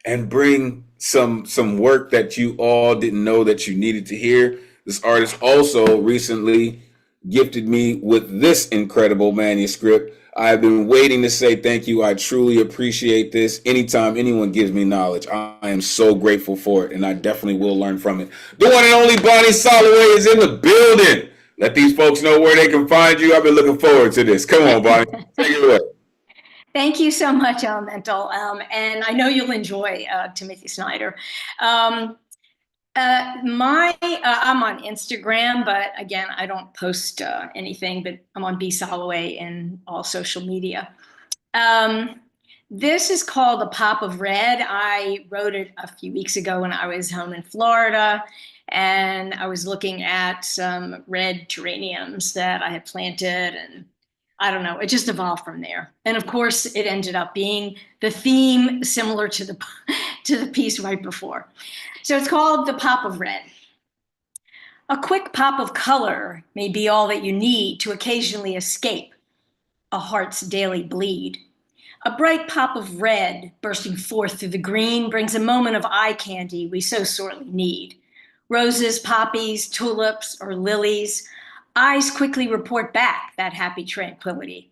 and bring some work that you all didn't know that you needed to hear. This artist also recently gifted me with this incredible manuscript. I've been waiting to say thank you. I truly appreciate this. Anytime anyone gives me knowledge, I am so grateful for it, and I definitely will learn from it. The one and only Bonnie Soloway is in the building. Let these folks know where they can find you. I've been looking forward to this. Come on, Bonnie. Take it away. Thank you so much, Elemental. And I know you'll enjoy Timothy Snyder. I'm on Instagram, but again, I don't post anything, but I'm on B Soloway in all social media. This is called A Pop of Red. I wrote it a few weeks ago when I was home in Florida, and I was looking at some red geraniums that I had planted, and I don't know, it just evolved from there. And of course, it ended up being the theme similar to the piece right before. So it's called The Pop of Red. A quick pop of color may be all that you need to occasionally escape a heart's daily bleed. A bright pop of red bursting forth through the green brings a moment of eye candy we so sorely need. Roses, poppies, tulips, or lilies, eyes quickly report back that happy tranquility.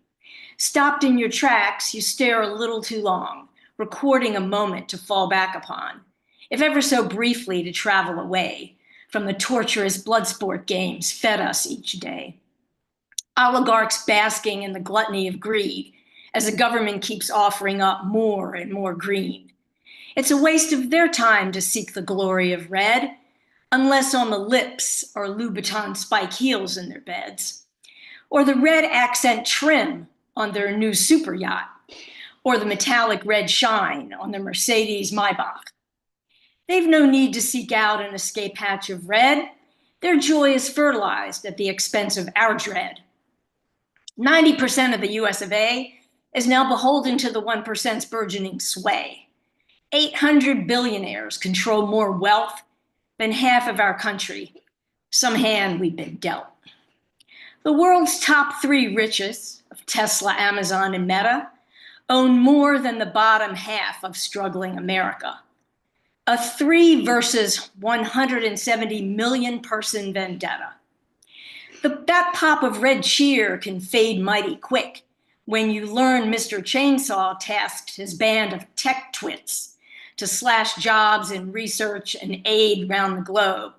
Stopped in your tracks, you stare a little too long, recording a moment to fall back upon, if ever so briefly to travel away from the torturous blood sport games fed us each day. Oligarchs basking in the gluttony of greed as the government keeps offering up more and more green. It's a waste of their time to seek the glory of red, unless on the lips are Louboutin spike heels in their beds, or the red accent trim on their new super yacht, or the metallic red shine on their Mercedes Maybach. They've no need to seek out an escape hatch of red. Their joy is fertilized at the expense of our dread. 90% of the US of A is now beholden to the 1%'s burgeoning sway. 800 billionaires control more wealth than half of our country. Some hand we've been dealt. The world's top 3 richest, of Tesla, Amazon, and Meta, own more than the bottom half of struggling America. A 3 versus 170 million person vendetta. That pop of red cheer can fade mighty quick when you learn Mr. Chainsaw tasked his band of tech twits to slash jobs and research and aid round the globe,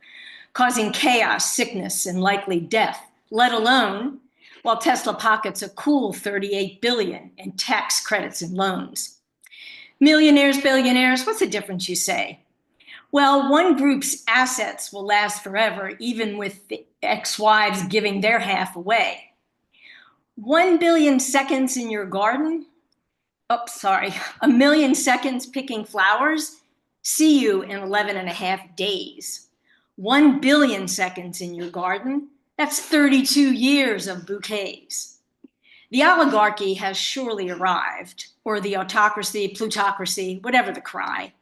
causing chaos, sickness, and likely death, let alone while Tesla pockets a cool $38 billion in tax credits and loans. Millionaires, billionaires, what's the difference, you say? Well, one group's assets will last forever, even with the ex-wives giving their half away. 1 billion seconds in your garden? Oh, sorry, 1 million seconds picking flowers? See you in 11.5 days. 1 billion seconds in your garden? That's 32 years of bouquets. The oligarchy has surely arrived, or the autocracy, plutocracy, whatever the cry.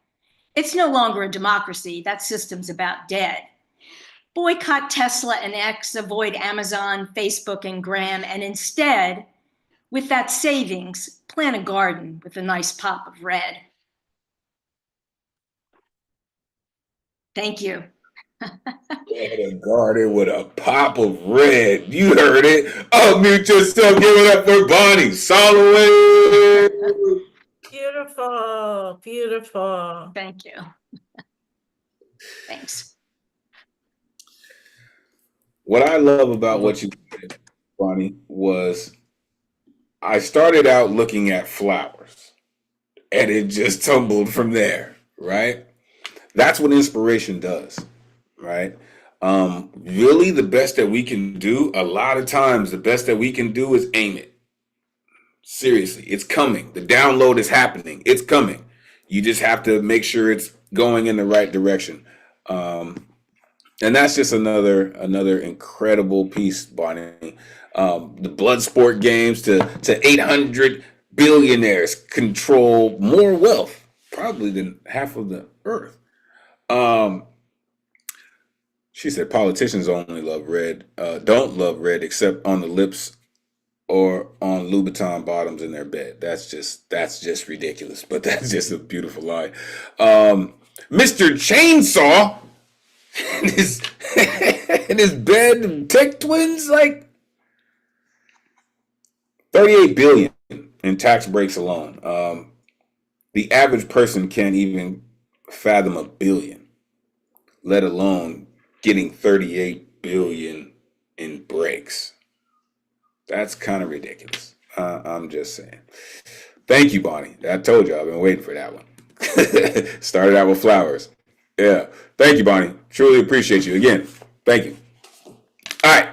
It's no longer a democracy. That system's about dead. Boycott Tesla and X, avoid Amazon, Facebook, and Graham, and instead, with that savings, plant a garden with a nice pop of red. Thank you. And a garden with a pop of red. You heard it. Unmute yourself. Give it up for Bonnie Soloway. Beautiful, beautiful. Thank you. Thanks. What I love about what you did, Bonnie, was I started out looking at flowers and it just tumbled from there, right? That's what inspiration does, right? Really, the best that we can do, a lot of times, the best that we can do is aim it. Seriously, it's coming. The download is happening. It's coming. You just have to make sure it's going in the right direction. And that's just another incredible piece, Bonnie. The blood sport games to 800 billionaires control more wealth, probably than half of the earth. She said politicians only love red, don't love red except on the lips or on Louboutin bottoms in their bed. That's just ridiculous, but that's just a beautiful line. Mr. Chainsaw and his bed tech twins, like 38 billion in tax breaks alone. The average person can't even fathom a billion, let alone getting 38 billion in breaks. That's kind of ridiculous. I'm just saying. Thank you, Bonnie. I told you I've been waiting for that one. Started out with flowers. Yeah. Thank you, Bonnie. Truly appreciate you. Again, thank you. All right.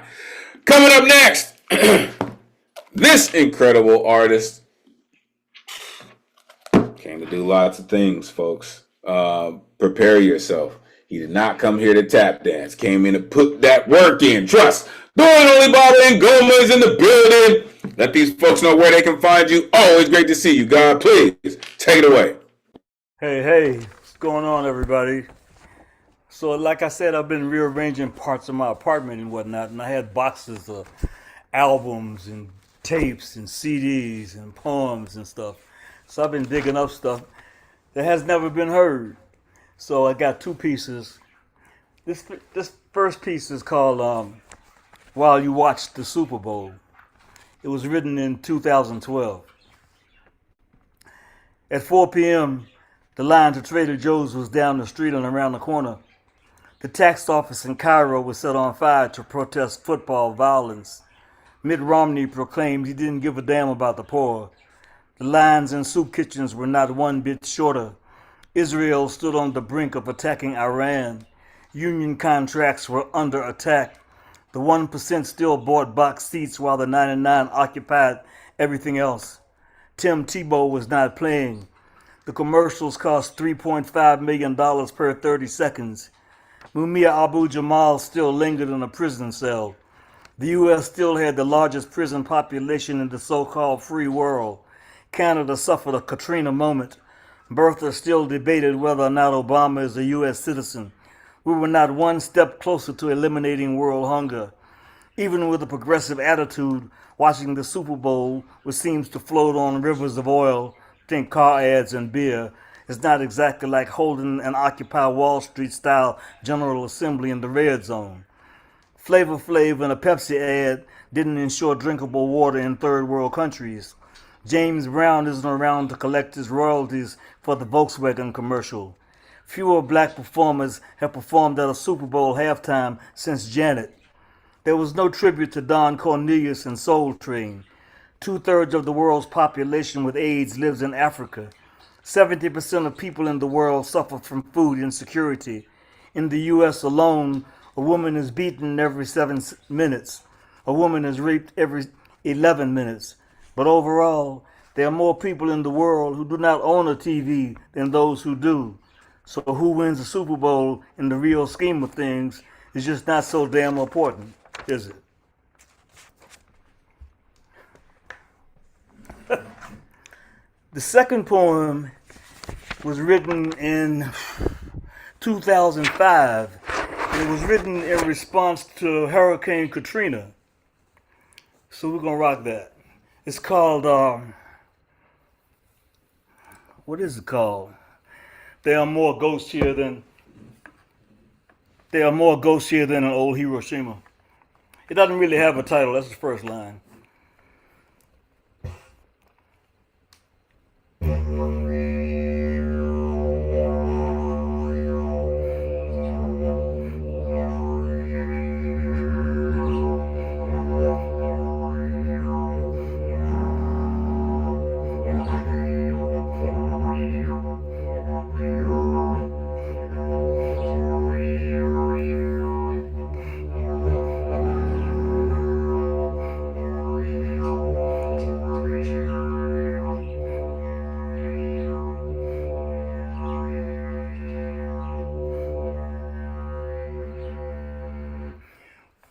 Coming up next, this incredible artist came to do lots of things, folks. Prepare yourself. He did not come here to tap dance. Came in to put that work in. Trust. Doing only Baba and Gomez in the building. Let these folks know where they can find you. Always great to see you. God, please take it away. Hey, what's going on, everybody? So, like I said, I've been rearranging parts of my apartment and whatnot, and I had boxes of albums and tapes and CDs and poems and stuff. So I've been digging up stuff that has never been heard. So I got two pieces. This first piece is called While You Watched the Super Bowl. It was written in 2012. At 4 p.m., the line to Trader Joe's was down the street and around the corner. The tax office in Cairo was set on fire to protest football violence. Mitt Romney proclaimed he didn't give a damn about the poor. The lines in soup kitchens were not one bit shorter. Israel stood on the brink of attacking Iran. Union contracts were under attack. The 1% still bought box seats while the 99 occupied everything else. Tim Tebow was not playing. The commercials cost $3.5 million per 30 seconds. Mumia Abu-Jamal still lingered in a prison cell. The U.S. still had the largest prison population in the so-called free world. Canada suffered a Katrina moment. Bertha still debated whether or not Obama is a U.S. citizen. We were not one step closer to eliminating world hunger. Even with a progressive attitude, watching the Super Bowl, which seems to float on rivers of oil, think car ads and beer, is not exactly like holding an Occupy Wall Street style General Assembly in the red zone. Flavor Flav and a Pepsi ad didn't ensure drinkable water in third world countries. James Brown isn't around to collect his royalties for the Volkswagen commercial. Fewer black performers have performed at a Super Bowl halftime since Janet. There was no tribute to Don Cornelius and Soul Train. 2/3 of the world's population with AIDS lives in Africa. 70% of people in the world suffer from food insecurity. In the U.S. alone, a woman is beaten every 7 minutes. A woman is raped every 11 minutes. But overall, there are more people in the world who do not own a TV than those who do. So who wins the Super Bowl in the real scheme of things is just not so damn important, is it? The second poem was written in 2005. It was written in response to Hurricane Katrina. So we're going to rock that. It's called, what is it called? There are more ghosts here than There are more ghosts here than in old Hiroshima. It doesn't really have a title. That's the first line.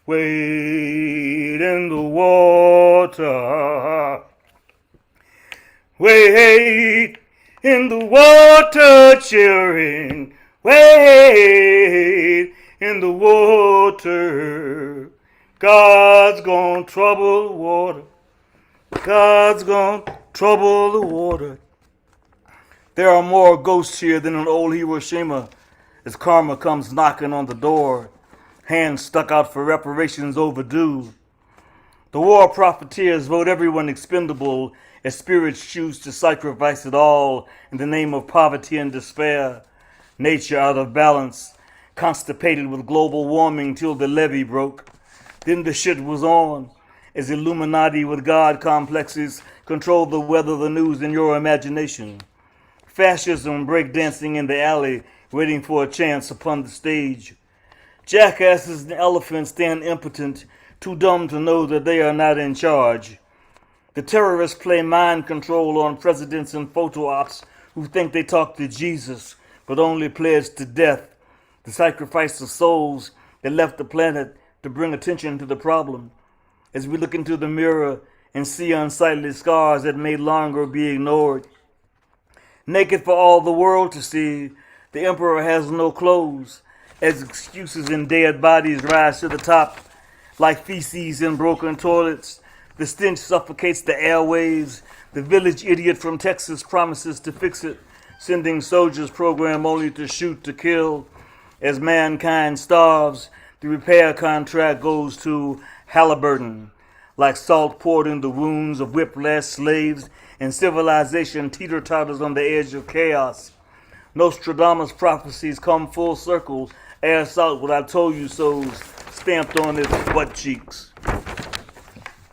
Wade in the water. Wade in the water, children. Wade in the water. God's gonna trouble the water. God's gonna trouble the water. There are more ghosts here than in old Hiroshima as karma comes knocking on the door. Hands stuck out for reparations overdue. The war profiteers vote everyone expendable as spirits choose to sacrifice it all in the name of poverty and despair. Nature out of balance, constipated with global warming till the levee broke. Then the shit was on as Illuminati with God complexes control the weather, the news, and your imagination. Fascism breakdancing in the alley, waiting for a chance upon the stage. Jackasses and elephants stand impotent, too dumb to know that they are not in charge. The terrorists play mind control on presidents and photo ops who think they talk to Jesus, but only pledge to death, the sacrifice of souls that left the planet to bring attention to the problem. As we look into the mirror and see unsightly scars that may longer be ignored. Naked for all the world to see, the emperor has no clothes, as excuses and dead bodies rise to the top. Like feces in broken toilets, the stench suffocates the airwaves. The village idiot from Texas promises to fix it, sending soldiers program only to shoot to kill. As mankind starves, the repair contract goes to Halliburton. Like salt poured in the wounds of whiplash slaves, and civilization teeter-totters on the edge of chaos. Nostradamus' prophecies come full circle, air salt what I told you so's stamped on its butt cheeks.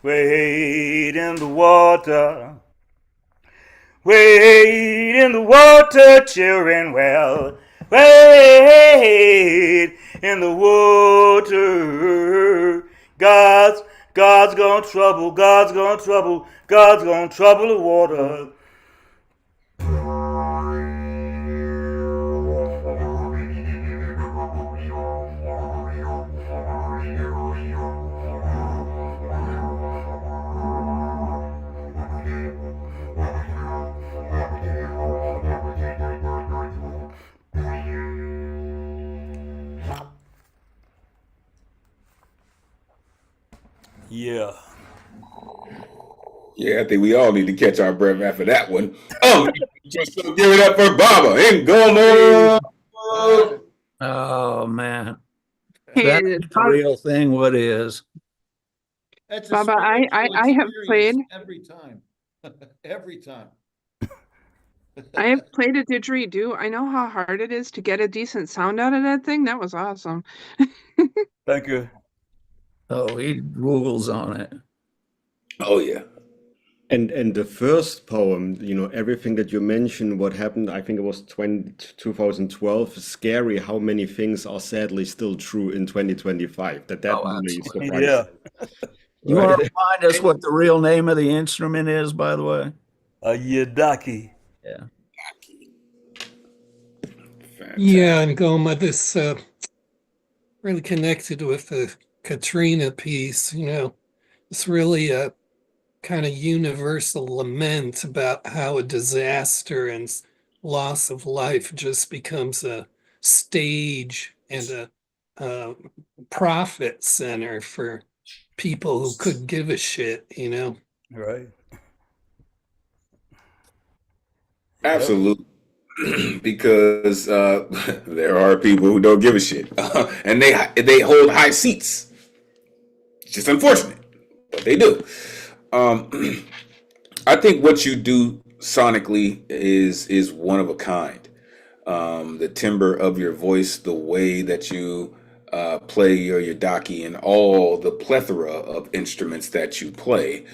Wade in the water. Wade in the water, children, well. Wade in the water. God's gonna trouble, God's gonna trouble, God's gonna trouble the water. Yeah. Yeah, I think we all need to catch our breath after that one. Just give it up for Baba and Goma. Oh man, Hey, that's the real thing. What is? That's a Baba, I spiritual have played. experience every time. Every time. I have played a didgeridoo. I know how hard it is to get a decent sound out of that thing. That was awesome. Thank you. Oh, he rules on it. Oh yeah. And the first poem, you know, everything that you mentioned, what happened, I think it was 2012, scary how many things are sadly still true in 2025. That really surprised Yeah. You want to remind us what the real name of the instrument is, by the way? A yidaki. Yeah. Yeah, and Goma, this really connected with the Katrina piece, you know, it's really a kind of universal lament about how a disaster and loss of life just becomes a stage and a profit center for people who couldn't give a shit, you know? Right. Absolutely. because there are people who don't give a shit, and they hold high seats. It's just unfortunate, but they do. I think what you do sonically is one of a kind. The timbre of your voice, the way that you play your yadaki, and all the plethora of instruments that you play.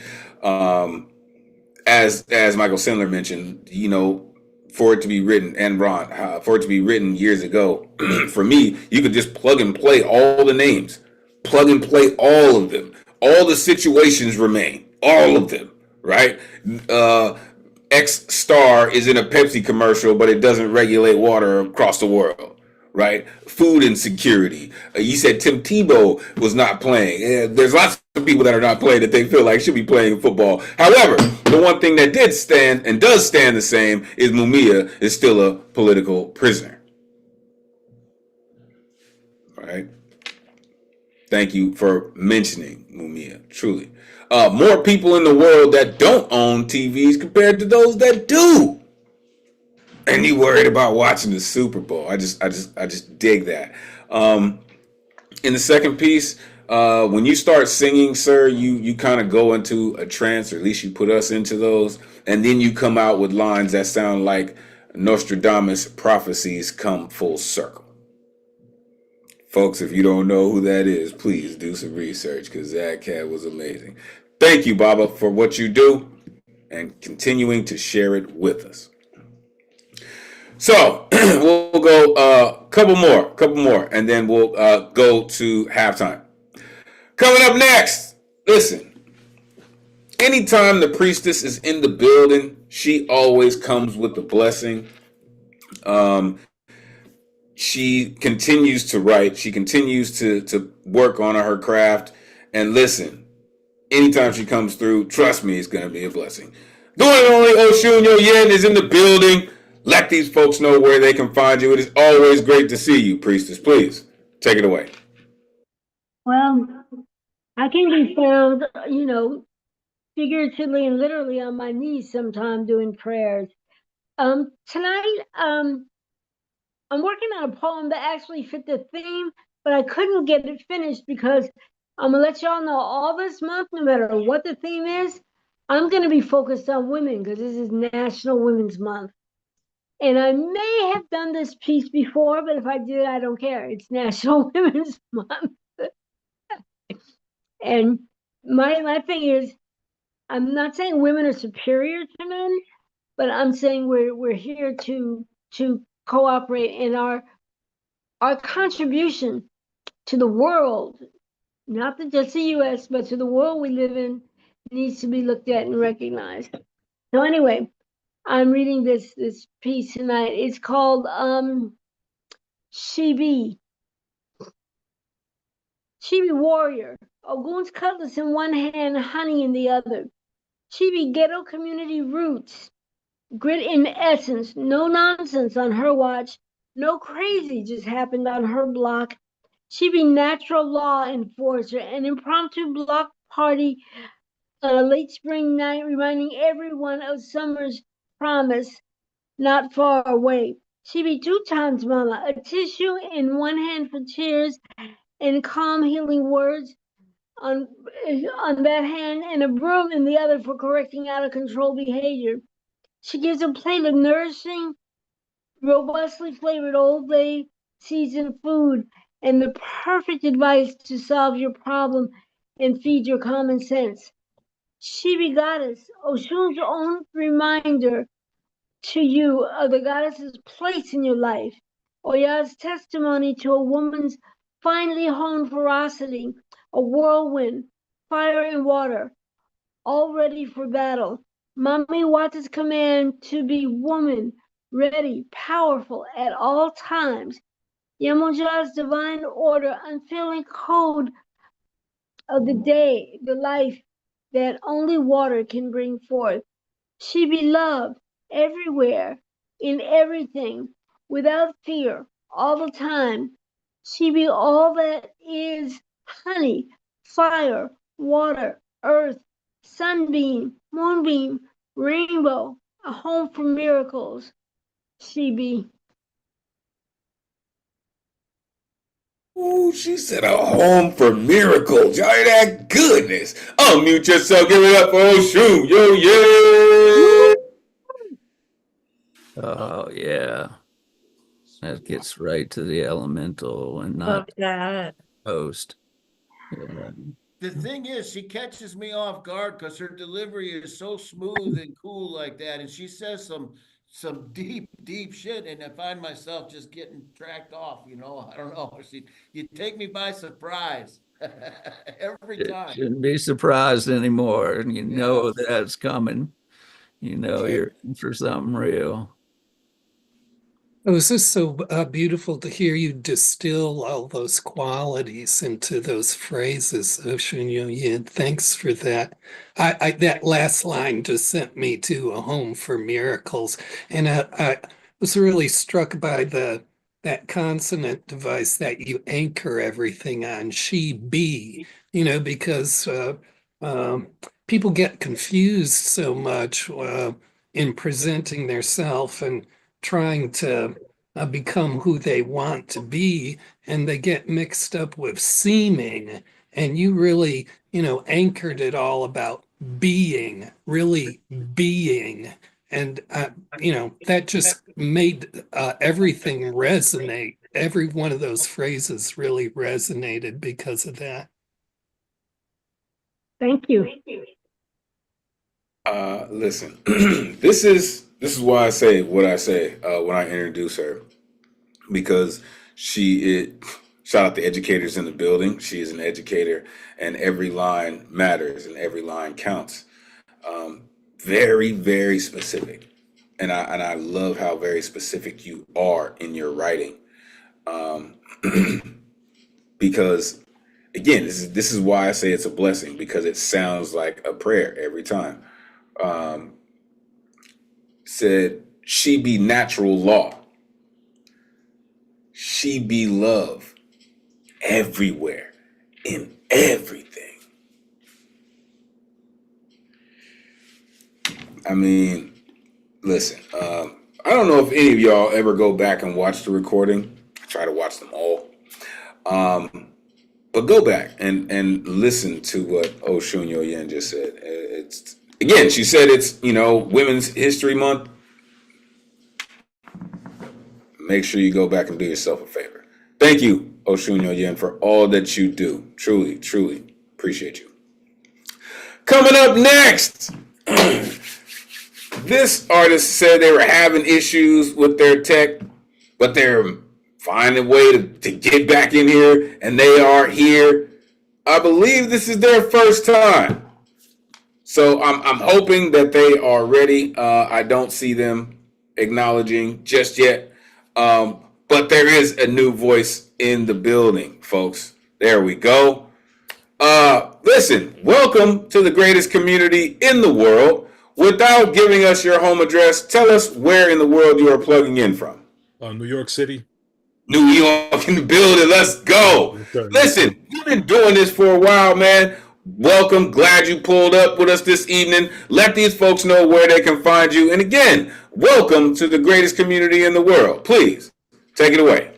As Michael Sandler mentioned, for it to be written, and Ron, for it to be written years ago, for me, you could just plug and play all the names, plug and play all of them. All the situations remain, all of them, right? X star is in a Pepsi commercial, but it doesn't regulate water across the world, right? Food insecurity. You said Tim Tebow was not playing. There's lots of people that are not playing that they feel like should be playing football. However, the one thing that did stand and does stand the same is Mumia is still a political prisoner. All right. Thank you for mentioning Mumia, truly. More people in the world that don't own TVs compared to those that do. And you worried about watching the Super Bowl. I just dig that. In the second piece, when you start singing, sir, you kind of go into a trance, or at least you put us into those, and then you come out with lines that sound like Nostradamus prophecies come full circle. Folks, if you don't know who that is, please do some research, because that cat was amazing. Thank you, Baba, for what you do and continuing to share it with us. So we'll go a couple more, and then we'll go to halftime. Coming up next, listen. Anytime the priestess is in the building, she always comes with the blessing. She continues to write. She continues to work on her craft. And listen, anytime she comes through, trust me, it's going to be a blessing. The one and only Oshun Yen is in the building. Let these folks know where they can find you. It is always great to see you, priestess. Please, take it away. Well, I can be found, figuratively and literally on my knees sometime doing prayers. Tonight, I'm working on a poem that actually fit the theme, but I couldn't get it finished because I'm gonna let y'all know all this month, no matter what the theme is, I'm gonna be focused on women because this is National Women's Month. And I may have done this piece before, but if I did, I don't care. It's National Women's Month. And my thing is, I'm not saying women are superior to men, but I'm saying we're here to cooperate, in our contribution to the world, not just the US, but to the world we live in, needs to be looked at and recognized. So anyway, I'm reading this piece tonight. It's called Chibi Warrior. Ogun's cutlass in one hand, honey in the other. Chibi ghetto community roots. Grit in essence, no nonsense on her watch. No crazy just happened on her block. Chibi natural law enforcer, an impromptu block party on a late spring night, reminding everyone of summer's promise not far away. Chibi 2 times mama, a tissue in one hand for tears and calm healing words on that hand, and a broom in the other for correcting out of control behavior. She gives a plate of nourishing, robustly flavored Old Bay seasoned food and the perfect advice to solve your problem and feed your common sense. Chibi Goddess, Oshun's own reminder to you of the goddess's place in your life. Oya's testimony to a woman's finely honed ferocity, a whirlwind, fire and water, all ready for battle. Mami Wata's command to be woman, ready, powerful at all times. Yemoja's divine order, unfailing code of the day, the life that only water can bring forth. She be loved everywhere, in everything, without fear, all the time. She be all that is honey, fire, water, earth, sunbeam, moonbeam, rainbow, a home for miracles. CB. Ooh, she said a home for miracles. Y'all hear that? Goodness. Unmute yourself. Give it up for Oshun. Yo, yeah. Oh yeah, that gets right to the elemental and Love not that. post. Yeah. The thing is, she catches me off guard because her delivery is so smooth and cool like that, and she says some deep shit, and I find myself just getting tracked off. You know, I don't know. You take me by surprise every time. Shouldn't be surprised anymore, and you know Yes. that's coming. You know you're in for something real. It was just so beautiful to hear you distill all those qualities into those phrases, Ocean. Yeah, thanks for that. That last line just sent me to a home for miracles, and I was really struck by that consonant device that you anchor everything on, she be. Because people get confused so much in presenting their self and trying to become who they want to be, and they get mixed up with seeming. And you really, anchored it all about being, really being. And, that just made everything resonate. Every one of those phrases really resonated because of that. Thank you. Listen, this is why I say what I say when I introduce her, because shout out the educators in the building. She is an educator, and every line matters and every line counts. Very, very specific, and I love how very specific you are in your writing, because again, this is why I say it's a blessing, because it sounds like a prayer every time. Said she be natural law, she be love everywhere, in everything. I mean, listen, I don't know if any of y'all ever go back and watch the recording. I try to watch them all. But go back and listen to what Oshun Yen just said. It's again, she said it's, Women's History Month. Make sure you go back and do yourself a favor. Thank you, Oshun Yen, for all that you do. Truly, truly appreciate you. Coming up next, this artist said they were having issues with their tech, but they're finding a way to get back in here, and they are here. I believe this is their first time. So I'm hoping that they are ready. I don't see them acknowledging just yet. But there is a new voice in the building, folks. There we go. Listen, welcome to the greatest community in the world. Without giving us your home address, tell us where in the world you are plugging in from. New York City. New York in the building. Let's go. Listen, you've been doing this for a while, man. Welcome. Glad you pulled up with us this evening. Let these folks know where they can find you. And again, welcome to the greatest community in the world. Please take it away.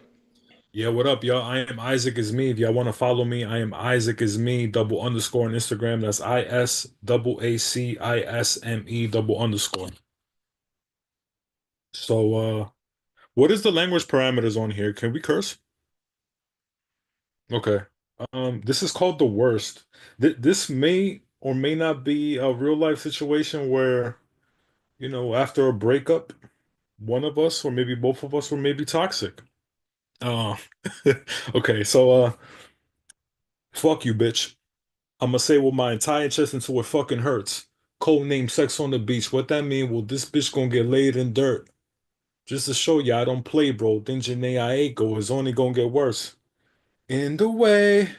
Yeah, what up, y'all? I am Isaac is me. If y'all want to follow me, I am Isaac is me __ on Instagram. That's ISAACISME _. So, what is the language parameters on here? Can we curse? Okay. This is called the worst. This may or may not be a real life situation where, after a breakup, one of us or maybe both of us were maybe toxic. Okay, so fuck you, bitch. I'ma say with my entire chest until it fucking hurts. Code name sex on the beach. What that mean? Well, this bitch gonna get laid in dirt. Just to show ya I don't play, bro. Then I go is only gonna get worse. In the way.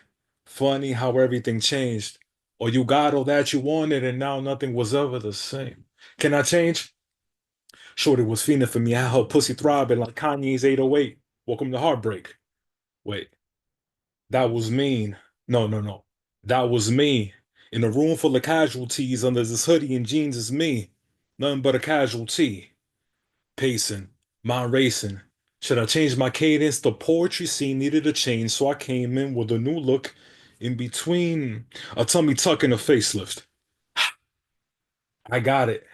Funny how everything changed. Or you got all that you wanted and now nothing was ever the same. Can I change? Shorty was fiending for me. I had her pussy throbbing like Kanye's 808. Welcome to Heartbreak. Wait. That was mean. No. That was me. In a room full of casualties under this hoodie and jeans is me. Nothing but a casualty. Pacing. Mind racing. Should I change my cadence? The poetry scene needed a change, so I came in with a new look in between a tummy tuck and a facelift. I got it.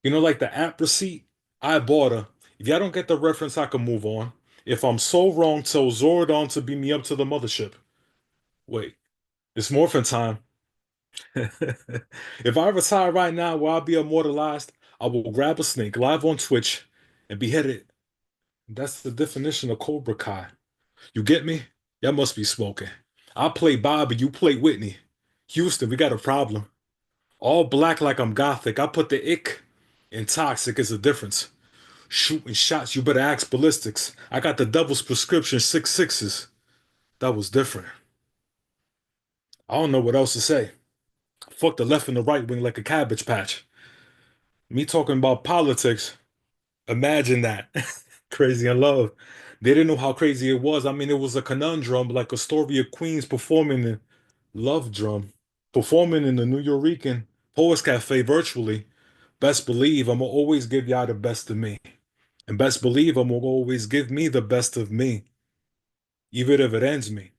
You know, like the app receipt? I bought her. If y'all don't get the reference, I can move on. If I'm so wrong, tell Zordon to beam me up to the mothership. Wait, it's morphin time. If I retire right now where I'll be immortalized, I will grab a snake live on Twitch and behead it. That's the definition of Cobra Kai. You get me? Y'all must be smoking. I play Bobby, you play Whitney. Houston, we got a problem. All black like I'm gothic. I put the ick in toxic is the difference. Shooting shots, you better ask ballistics. I got the devil's prescription, 6 6s. That was different. I don't know what else to say. Fuck the left and the right wing like a cabbage patch. Me talking about politics. Imagine that. Crazy in love. They didn't know how crazy it was. I mean, it was a conundrum, like Astoria Queens performing the Love Drum, performing in the Nuyorican Poets Cafe virtually. Best believe I'm gonna always give y'all the best of me. And best believe I'm gonna always give me the best of me. Even if it ends me.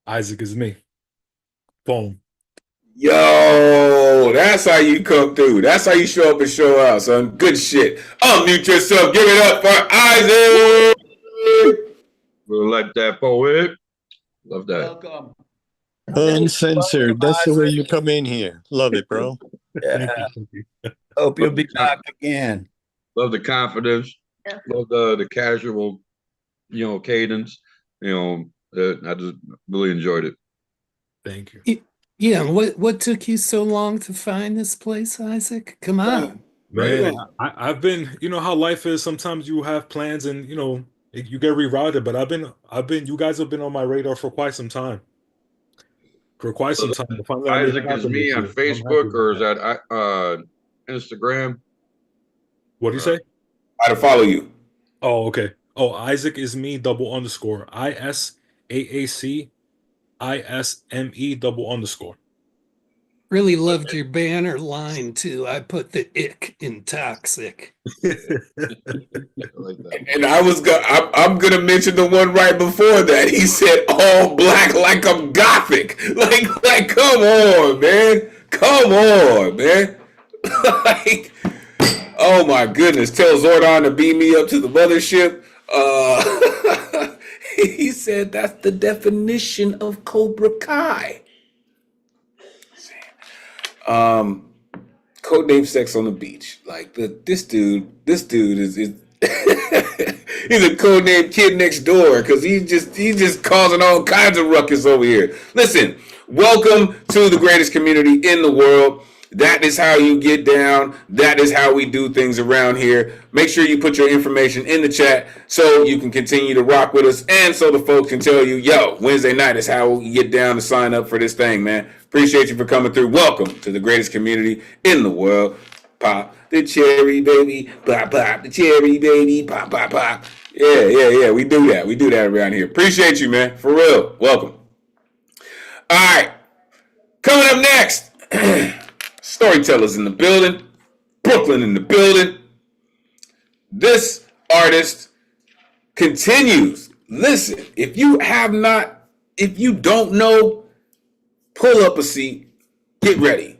Isaac is me. Boom. Yo, that's how you come through. That's how you show up and show out, son. Good shit. Unmute yourself. Give it up for Isaac. We'll let that poet. Love that. Welcome. Uncensored. That's the way you come in here. Love it, bro. Yeah. Hope you'll be back again. Love the confidence. Yeah. Love the casual, cadence. I just really enjoyed it. Thank you. Yeah, what took you so long to find this place, Isaac? Come on. Man, I've been, you know how life is. Sometimes you have plans and, you get rerouted, but you guys have been on my radar for quite some time. Isaac is me on Facebook or is that Instagram? What do you say? How to follow you. Oh, okay. Oh, Isaac is me _. ISAACISME _. Really loved your banner line too. I put the ick in toxic. And I'm gonna mention the one right before that. He said all black like I'm gothic. Like come on, man. Come on, man. Like, oh my goodness. Tell Zordon to beam me up to the mothership. He said that's the definition of Cobra Kai. Codename Sex on the Beach. Like this dude is he's a codename kid next door because he's just causing all kinds of ruckus over here. Listen, welcome to the greatest community in the world. That is how you get down. That is how we do things around here. Make sure you put your information in the chat so you can continue to rock with us and so the folks can tell you, yo, Wednesday night is how we get down to sign up for this thing, man. Appreciate you for coming through. Welcome to the greatest community in the world. Pop the cherry, baby. Pop the cherry, baby. Pop, pop, pop. Yeah. We do that. We do that around here. Appreciate you, man. For real. Welcome. All right. Coming up next. Storytellers in the building. Brooklyn in the building. This artist continues. Listen, if you don't know, pull up a seat. Get ready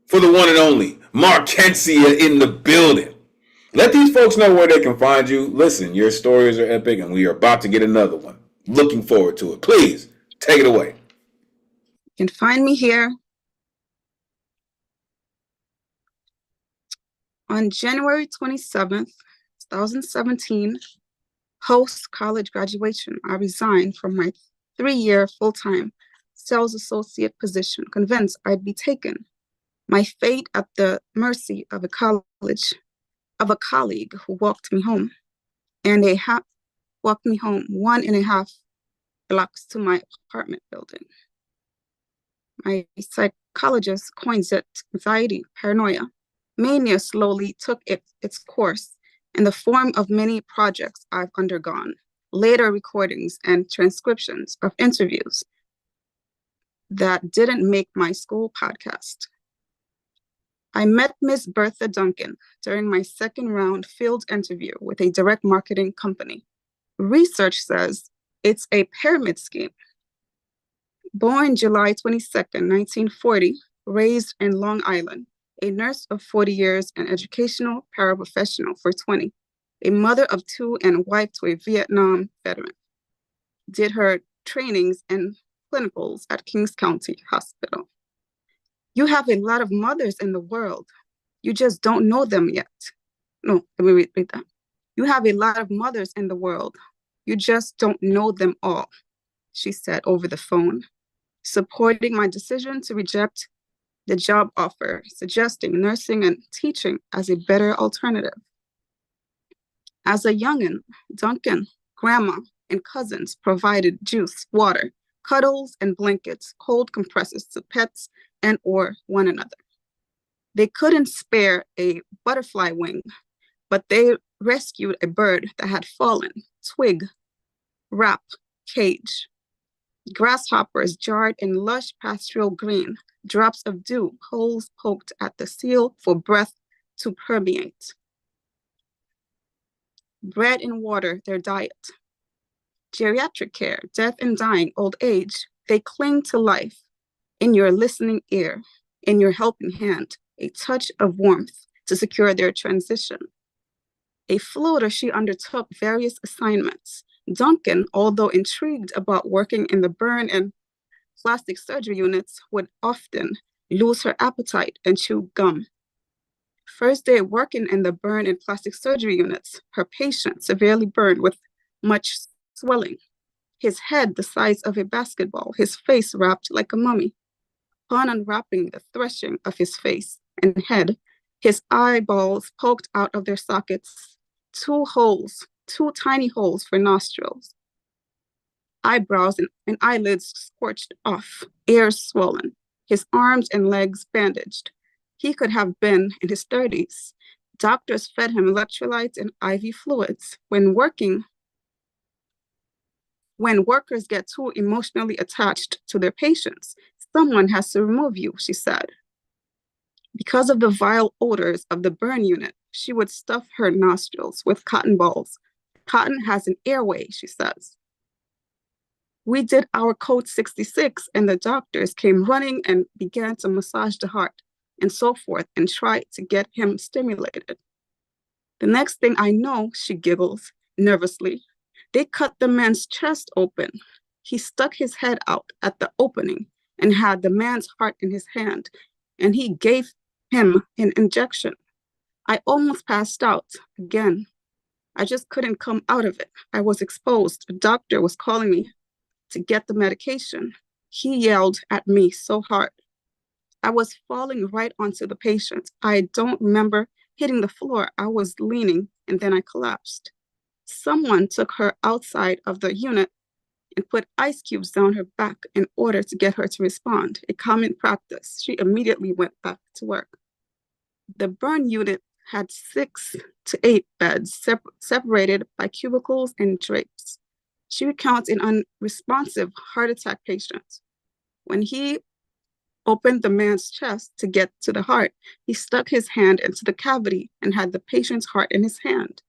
for the one and only Markencia in the building. Let these folks know where they can find you. Listen, your stories are epic, and we are about to get another one. Looking forward to it. Please, take it away. You can find me here on January 27th, 2017, post-college graduation. I resigned from my 3-year full-time sales associate position, convinced I'd be taken. My fate at the mercy of a colleague who walked me home 1.5 blocks to my apartment building. My psychologist coins it anxiety, paranoia. Mania slowly took its course in the form of many projects I've undergone, later recordings and transcriptions of interviews that didn't make my school podcast. I met Miss Bertha Duncan during my second round field interview with a direct marketing company. Research says it's a pyramid scheme. Born July 22nd, 1940, raised in Long Island, a nurse of 40 years and educational paraprofessional for 20, a mother of 2 and wife to a Vietnam veteran. Did her trainings and clinicals at Kings County Hospital. You have a lot of mothers in the world. You just don't know them yet. No, let me read that. You have a lot of mothers in the world. You just don't know them all, she said over the phone, supporting my decision to reject the job offer, suggesting nursing and teaching as a better alternative. As a youngin', Duncan, grandma, and cousins provided juice, water, cuddles, and blankets, cold compresses to pets and or one another. They couldn't spare a butterfly wing, but they rescued a bird that had fallen, twig, wrap, cage. Grasshoppers jarred in lush pastoral green, drops of dew, holes poked at the seal for breath to permeate. Bread and water, their diet. Geriatric care, death and dying, old age, they cling to life. In your listening ear, in your helping hand, a touch of warmth to secure their transition. A floater, she undertook various assignments. Duncan, although intrigued about working in the burn and plastic surgery units, would often lose her appetite and chew gum. First day working in the burn and plastic surgery units, her patient severely burned with much swelling. His head the size of a basketball, his face wrapped like a mummy. Upon unwrapping the threshing of his face and head, his eyeballs poked out of their sockets, 2 holes, 2 tiny holes for nostrils. Eyebrows and eyelids scorched off, ears swollen, his arms and legs bandaged. He could have been in his 30s. Doctors fed him electrolytes and IV fluids. When workers get too emotionally attached to their patients, someone has to remove you, she said. Because of the vile odors of the burn unit, she would stuff her nostrils with cotton balls. Cotton has an airway, she says. We did our code 66 and the doctors came running and began to massage the heart and so forth and tried to get him stimulated. The next thing I know, she giggles nervously, they cut the man's chest open. He stuck his head out at the opening and had the man's heart in his hand, and he gave him an injection. I almost passed out again. I just couldn't come out of it. I was exposed. The doctor was calling me to get the medication. He yelled at me so hard. I was falling right onto the patient. I don't remember hitting the floor. I was leaning and then I collapsed. Someone took her outside of the unit and put ice cubes down her back in order to get her to respond, a common practice. She immediately went back to work. The burn unit had 6 to 8 beds separated by cubicles and drapes. She recounts an unresponsive heart attack patient. When he opened the man's chest to get to the heart, he stuck his hand into the cavity and had the patient's heart in his hand.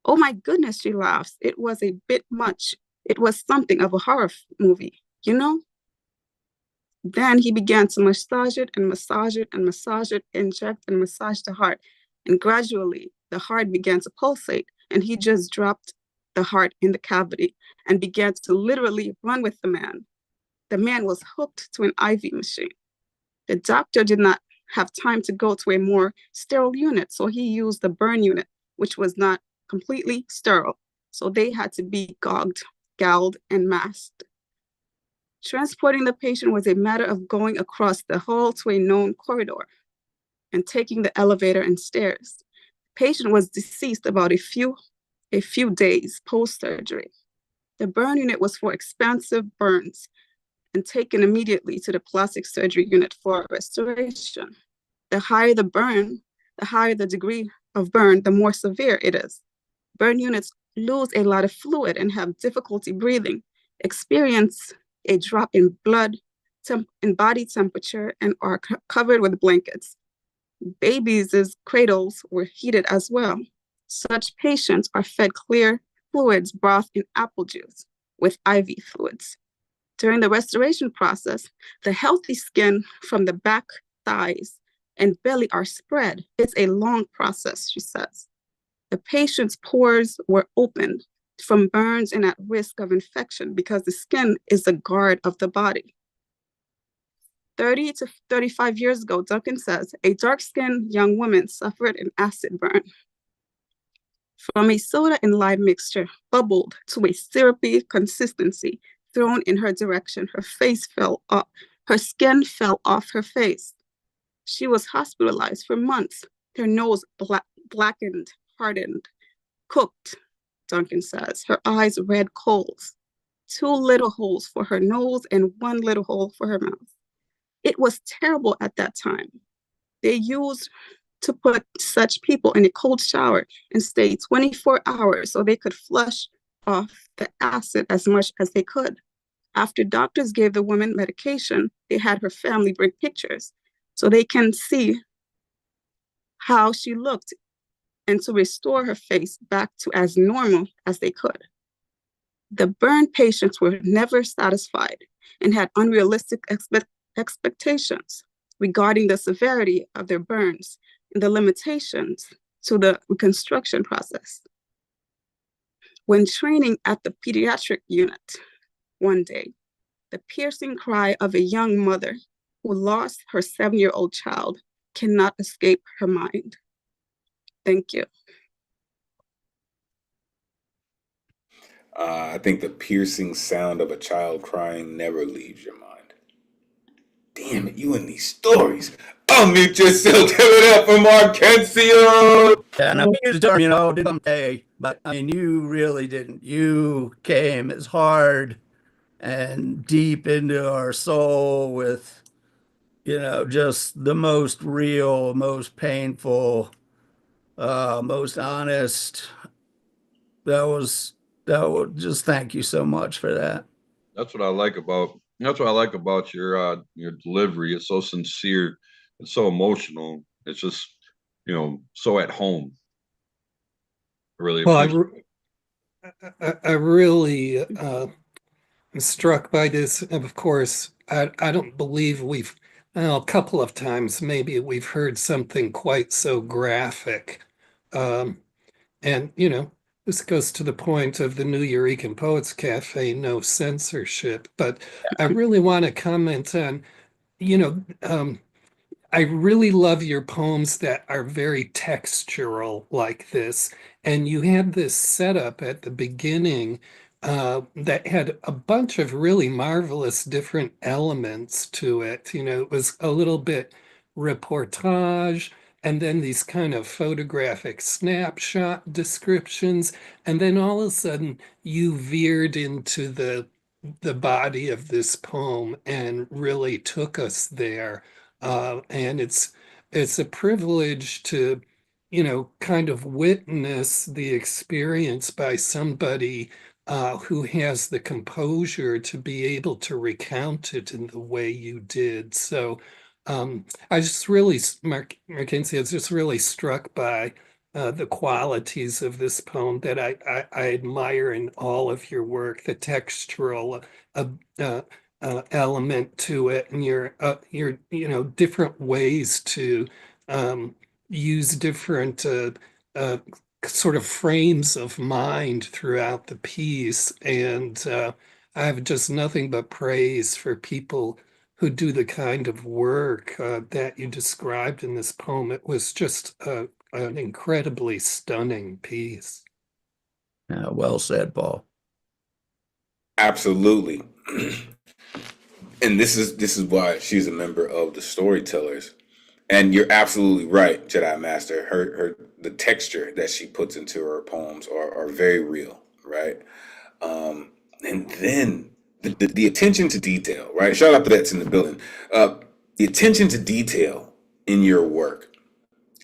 Oh my goodness, she laughs. It was a bit much. It was something of a horror movie, you know? Then he began to massage it and massage it and massage it, inject and massage the heart. And gradually the heart began to pulsate and he just dropped the heart in the cavity and began to literally run with the man. The man was hooked to an IV machine. The doctor did not have time to go to a more sterile unit, so he used the burn unit, which was not completely sterile. So they had to be galled, and masked. Transporting the patient was a matter of going across the hall to a known corridor and taking the elevator and stairs. The patient was deceased about a few days post-surgery. The burn unit was for expansive burns and taken immediately to the plastic surgery unit for restoration. The higher the burn, the higher the degree of burn, the more severe it is. Burn units lose a lot of fluid and have difficulty breathing, experience a drop in blood, in body temperature, and are covered with blankets. Babies' cradles were heated as well. Such patients are fed clear fluids, broth, and apple juice with IV fluids. During the restoration process, the healthy skin from the back, thighs, and belly are spread. It's a long process, she says. The patient's pores were opened from burns and at risk of infection because the skin is the guard of the body. 30 to 35 years ago, Duncan says, a dark-skinned young woman suffered an acid burn. From a soda and lime mixture bubbled to a syrupy consistency thrown in her direction, her face fell off, her skin fell off her face. She was hospitalized for months. Her nose blackened, hardened, cooked, Duncan says. Her eyes red coals, 2 little holes for her nose and 1 little hole for her mouth. It was terrible at that time. They used to put such people in a cold shower and stay 24 hours so they could flush off the acid as much as they could. After doctors gave the woman medication, they had her family bring pictures so they can see how she looked and to restore her face back to as normal as they could. The burn patients were never satisfied and had unrealistic expectations regarding the severity of their burns and the limitations to the reconstruction process. When training at the pediatric unit one day, the piercing cry of a young mother who lost her 7-year-old child cannot escape her mind. Thank you. I think the piercing sound of a child crying never leaves your mind. Damn it, you and these stories. Unmute yourself. Give it up for Markencio. Yeah, and I used the term, you know, didn't say, but I mean, you really didn't. You came as hard and deep into our soul with, you know, just the most real, most painful, most honest. That was just thank you so much for that. That's what I like about your delivery. It's so sincere. It's so emotional. It's just, so at home. I really appreciate it. I really am struck by this. And of course, I don't believe a couple of times maybe we've heard something quite so graphic. And, you know, this goes to the point of the Nuyorican Poets Cafe, no censorship. But I really want to comment on, you know, I really love your poems that are very textural like this. And you had this setup at the beginning that had a bunch of really marvelous different elements to it. You know, it was a little bit reportage, and then these kind of photographic snapshot descriptions. And then all of a sudden you veered into the body of this poem and really took us there. And it's a privilege to, you know, kind of witness the experience by somebody who has the composure to be able to recount it in the way you did. So I just really, Mackenzie, I was just really struck by the qualities of this poem that I admire in all of your work, the textural element to it, and your you know, different ways to use different sort of frames of mind throughout the piece. And I have just nothing but praise for people who do the kind of work that you described in this poem. It was just an incredibly stunning piece. Well said, Paul. Absolutely. And this is why she's a member of the Storytellers. And you're absolutely right, Jedi Master. The texture that she puts into her poems are very real, right? And then the attention to detail, right? Shout out to Vets in the building. The attention to detail in your work,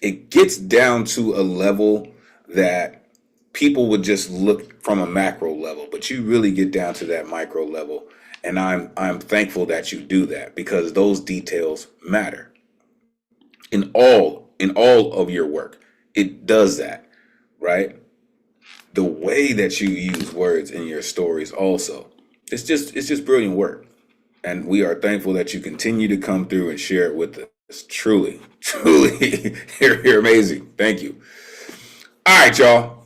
it gets down to a level that people would just look from a macro level, but you really get down to that micro level. And I'm thankful that you do that, because those details matter in all in all of your work. It does that, right? The way that you use words in your stories also. It's just brilliant work. And we are thankful that you continue to come through and share it with us. Truly, you're amazing. Thank you. All right, y'all.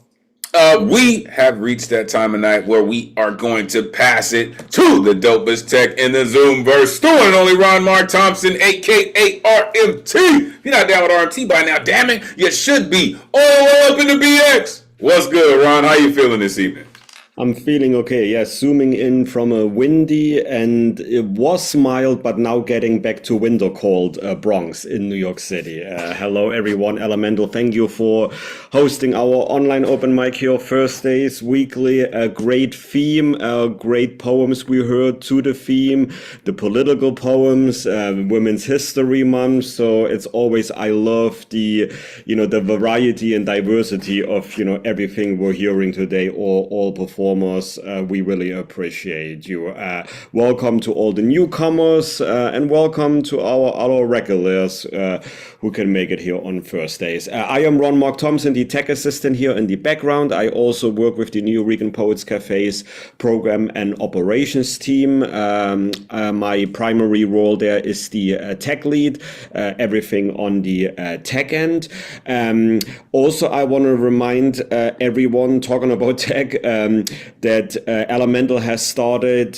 We have reached that time of night where we are going to pass it to the dopest tech in the Zoomverse, the one and only Ron Mark Thompson, aka RMT. If you're not down with RMT by now, damn it, you should be all the way up in the BX. What's good, Ron? How you feeling this evening? I'm feeling okay. Yeah, zooming in from a windy and it was mild, but now getting back to winter cold Bronx in New York City. Hello, everyone. Elemental, thank you for hosting our online open mic here Thursdays weekly. A great theme, great poems we heard to the theme, the political poems, Women's History Month. So it's always, I love the variety and diversity of, everything we're hearing today, all performers. We really appreciate you. Welcome to all the newcomers and welcome to our other regulars who can make it here on Thursdays. I am Ron Mark Thompson, the tech assistant here in the background. I also work with the Nuyorican Poets Cafe's program and operations team. My primary role there is the tech lead, everything on the tech end. Also, I want to remind everyone talking about tech that Elemental has started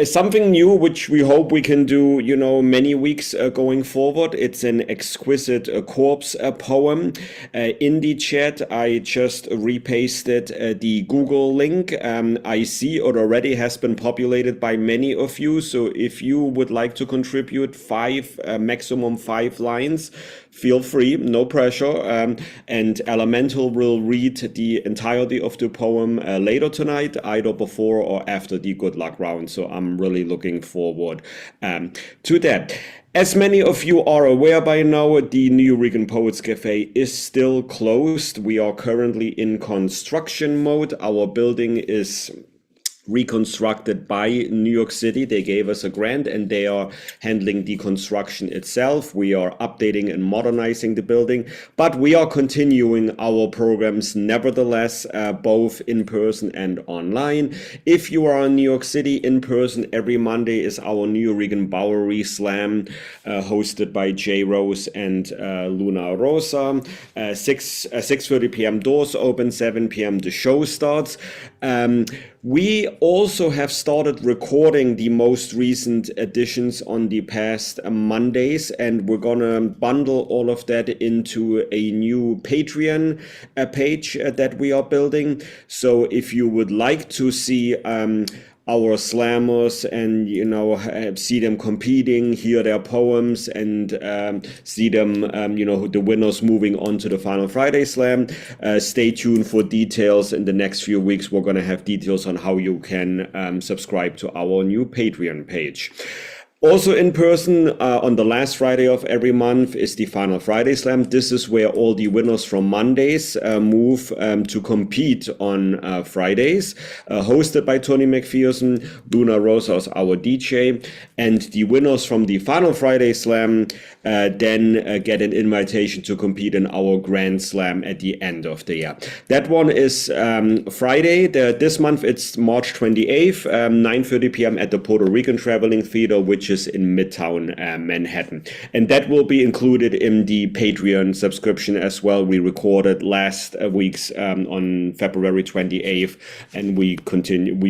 something new, which we hope we can do, many weeks going forward. It's an exquisite corpse poem. In the chat, I just repasted the Google link. I see it already has been populated by many of you. So if you would like to contribute maximum 5 lines, feel free, no pressure. And Elemental will read the entirety of the poem later tonight, either before or after the good luck round. So I'm really looking forward to that. As many of you are aware by now, the Nuyorican Poets Cafe is still closed. We are currently in construction mode. Our building is reconstructed by New York City. They gave us a grant and they are handling the construction itself. We are updating and modernizing the building, but we are continuing our programs nevertheless, both in person and online. If you are in New York City, in person, every Monday is our Nuyorican Bowery Slam, hosted by Jay Rose and Luna Rosa. 6:30 p.m. doors open, 7 p.m. the show starts. We also have started recording the most recent editions on the past Mondays, and we're gonna bundle all of that into a new Patreon page that we are building. So if you would like to see our slammers and see them competing, hear their poems, and see them the winners moving on to the final Friday Slam, stay tuned for details. In the next few weeks we're going to have details on how you can subscribe to our new Patreon page. Also in person, on the last Friday of every month is the Final Friday Slam. This is where all the winners from Mondays move to compete on Fridays. Hosted by Tony McPherson, Luna Rosa is our DJ, and the winners from the Final Friday Slam then get an invitation to compete in our Grand Slam at the end of the year. That one is Friday. This month it's March 28th, 9:30 p.m. at the Puerto Rican Traveling Theater, which is in Midtown Manhattan. And that will be included in the Patreon subscription as well. We recorded last week's on February 28th, and we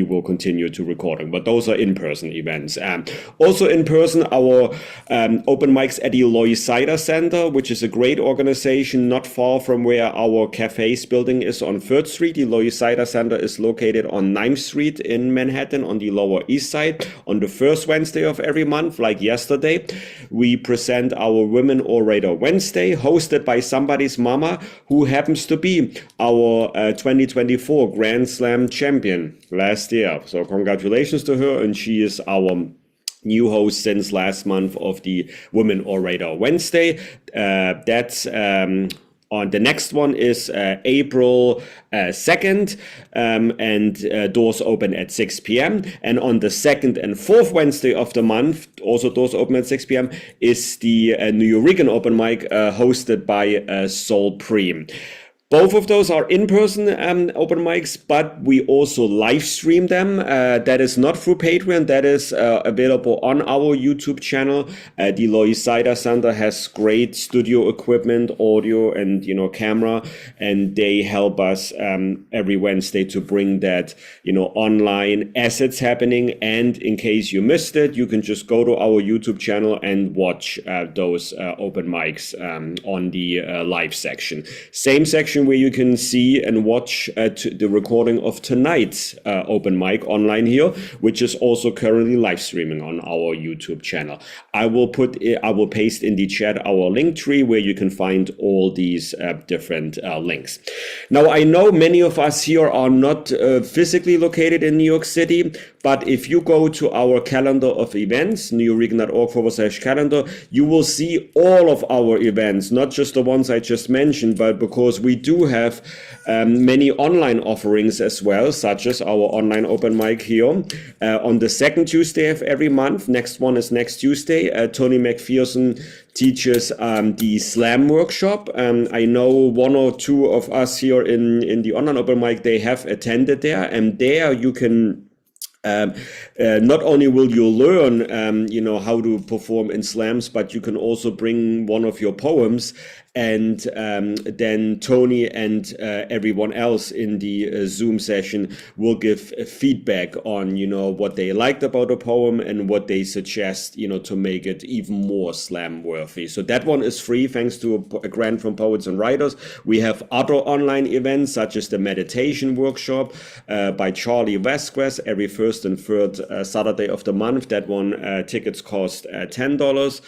will continue to recording. But those are in-person events. Also in person, our open mics at the Loy Cider Center, which is a great organization not far from where our cafe's building is on 3rd Street. The Loy Cider Center is located on 9th Street in Manhattan on the Lower East Side. On the first Wednesday of every month, like yesterday, we present our Women Orator Wednesday, hosted by somebody's mama who happens to be our 2024 Grand Slam champion last year. So congratulations to her, and she is our new host since last month of the Women Orator Wednesday. That's On the next one is April 2nd, and doors open at 6 p.m. And on the 2nd and 4th Wednesday of the month, also doors open at 6 p.m., is the Nuyorican open mic hosted by Sol Preem. Both of those are in-person open mics, but we also live stream them. That is not through Patreon. That is available on our YouTube channel. The Loisaida Center has great studio equipment, audio, and camera, and they help us every Wednesday to bring that online as it's happening. And in case you missed it, you can just go to our YouTube channel and watch those open mics on the live section. Same section where you can see and watch the recording of tonight's open mic online here, which is also currently live streaming on our YouTube channel. I will paste in the chat our link tree where you can find all these different links. Now, I know many of us here are not physically located in New York City, but if you go to our calendar of events, nuyorican.org/calendar, you will see all of our events, not just the ones I just mentioned, but because we do have many online offerings as well, such as our online open mic here on the second Tuesday of every month. Next one is next Tuesday. Tony McPherson teaches the slam workshop. I know one or two of us here in the online open mic, they have attended there, and there you can not only will you learn, how to perform in slams, but you can also bring one of your poems, and then Tony and everyone else in the Zoom session will give feedback on, what they liked about a poem and what they suggest, to make it even more slam worthy. So that one is free thanks to a grant from Poets and Writers. We have other online events such as the meditation workshop by Charlie Vasquez every first and third Saturday of the month. That one tickets cost $10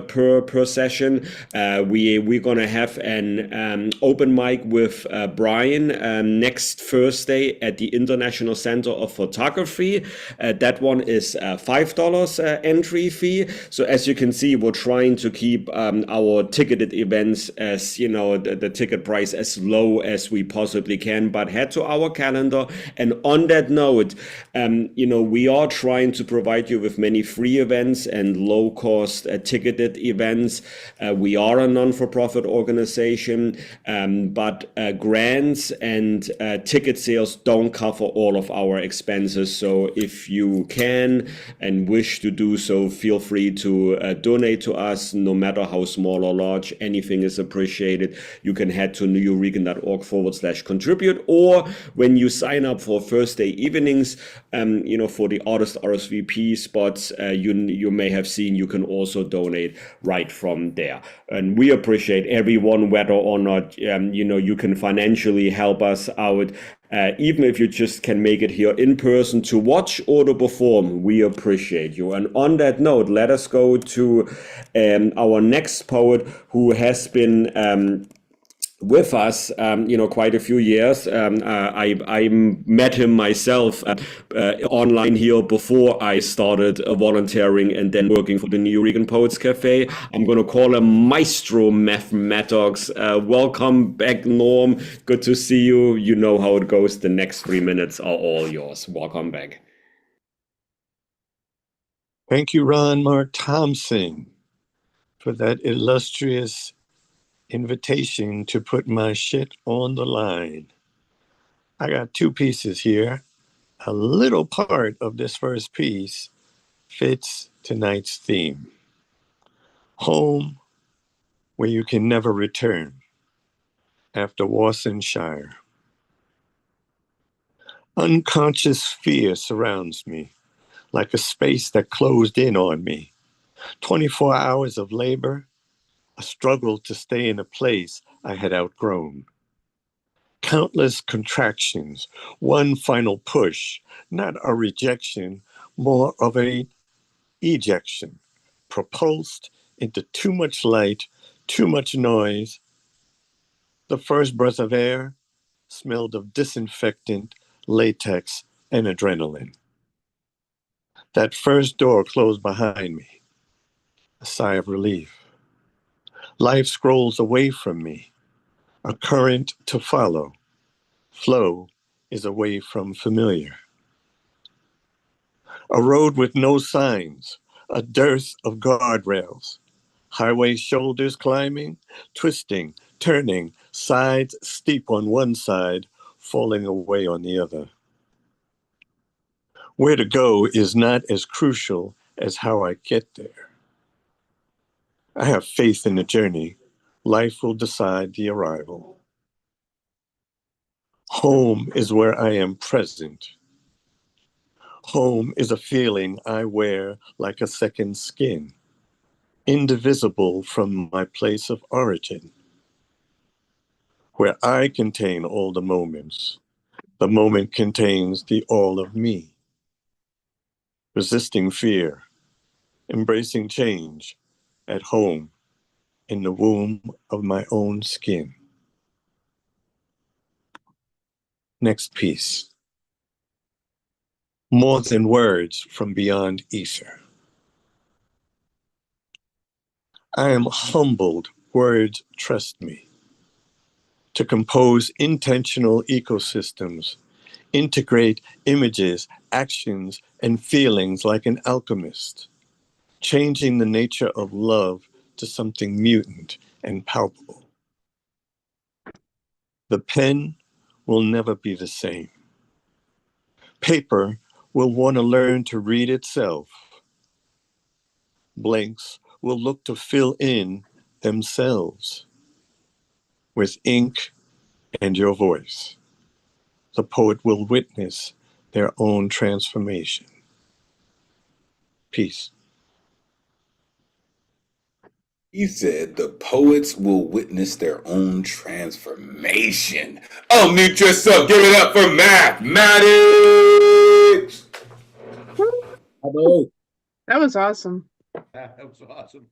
per session. We're gonna have an open mic with Brian next Thursday at the International Center of Photography. That one is $5 entry fee. So as you can see, we're trying to keep our ticketed events as the ticket price as low as we possibly can. But head to our calendar. And on that note, we are trying to provide you with many free events and low-cost ticketed events. We are a non-for-profit organization, but grants and ticket sales don't cover all of our expenses. So if you can and wish to do so, feel free to donate to us, no matter how small or large. Anything is appreciated. You can head to nuyorican.org/contribute, or when you sign up for Thursday evenings, for the Artist-RSVP spots, you may have seen you can also donate right from there. And we appreciate everyone, whether or not you can financially help us out. Even if you just can make it here in person to watch or to perform, we appreciate you. And on that note, let us go to our next poet, who has been with us, quite a few years. I met him myself online here before I started volunteering and then working for the Nuyorican Poets Cafe. I'm going to call him Maestro Mathematics. Welcome back, Norm. Good to see you. You know how it goes. The next 3 minutes are all yours. Welcome back. Thank you, Ron Mark Thompson, for that illustrious invitation to put my shit on the line. I got two pieces here. A little part of this first piece fits tonight's theme. Home where you can never return, after Worcestershire. Unconscious fear surrounds me, like a space that closed in on me. 24 hours of labor, a struggle to stay in a place I had outgrown. Countless contractions, one final push, not a rejection, more of an ejection, propulsed into too much light, too much noise. The first breath of air smelled of disinfectant, latex, and adrenaline. That first door closed behind me. A sigh of relief. Life scrolls away from me. a current to follow. Flow is away from familiar. A road with no signs, a dearth of guardrails. Highway shoulders climbing, twisting, turning, sides steep on one side, falling away on the other. Where to go is not as crucial as how I get there. I have faith in the journey. Life will decide the arrival. Home is where I am present. Home is a feeling I wear like a second skin, indivisible from my place of origin, where I contain all the moments. The moment contains the all of me. Resisting fear, embracing change, at home, in the womb of my own skin. Next piece. More than words from beyond ether. I am humbled, words trust me, to compose intentional ecosystems, integrate images, actions, and feelings like an alchemist, changing the nature of love to something mutant and palpable. The pen will never be the same. Paper will want to learn to read itself. Blanks will look to fill in themselves with ink and your voice. The poet will witness their own transformation. Peace. He said the poets will witness their own transformation. Unmute yourself. Give it up for Mathematics. That was awesome. That was awesome.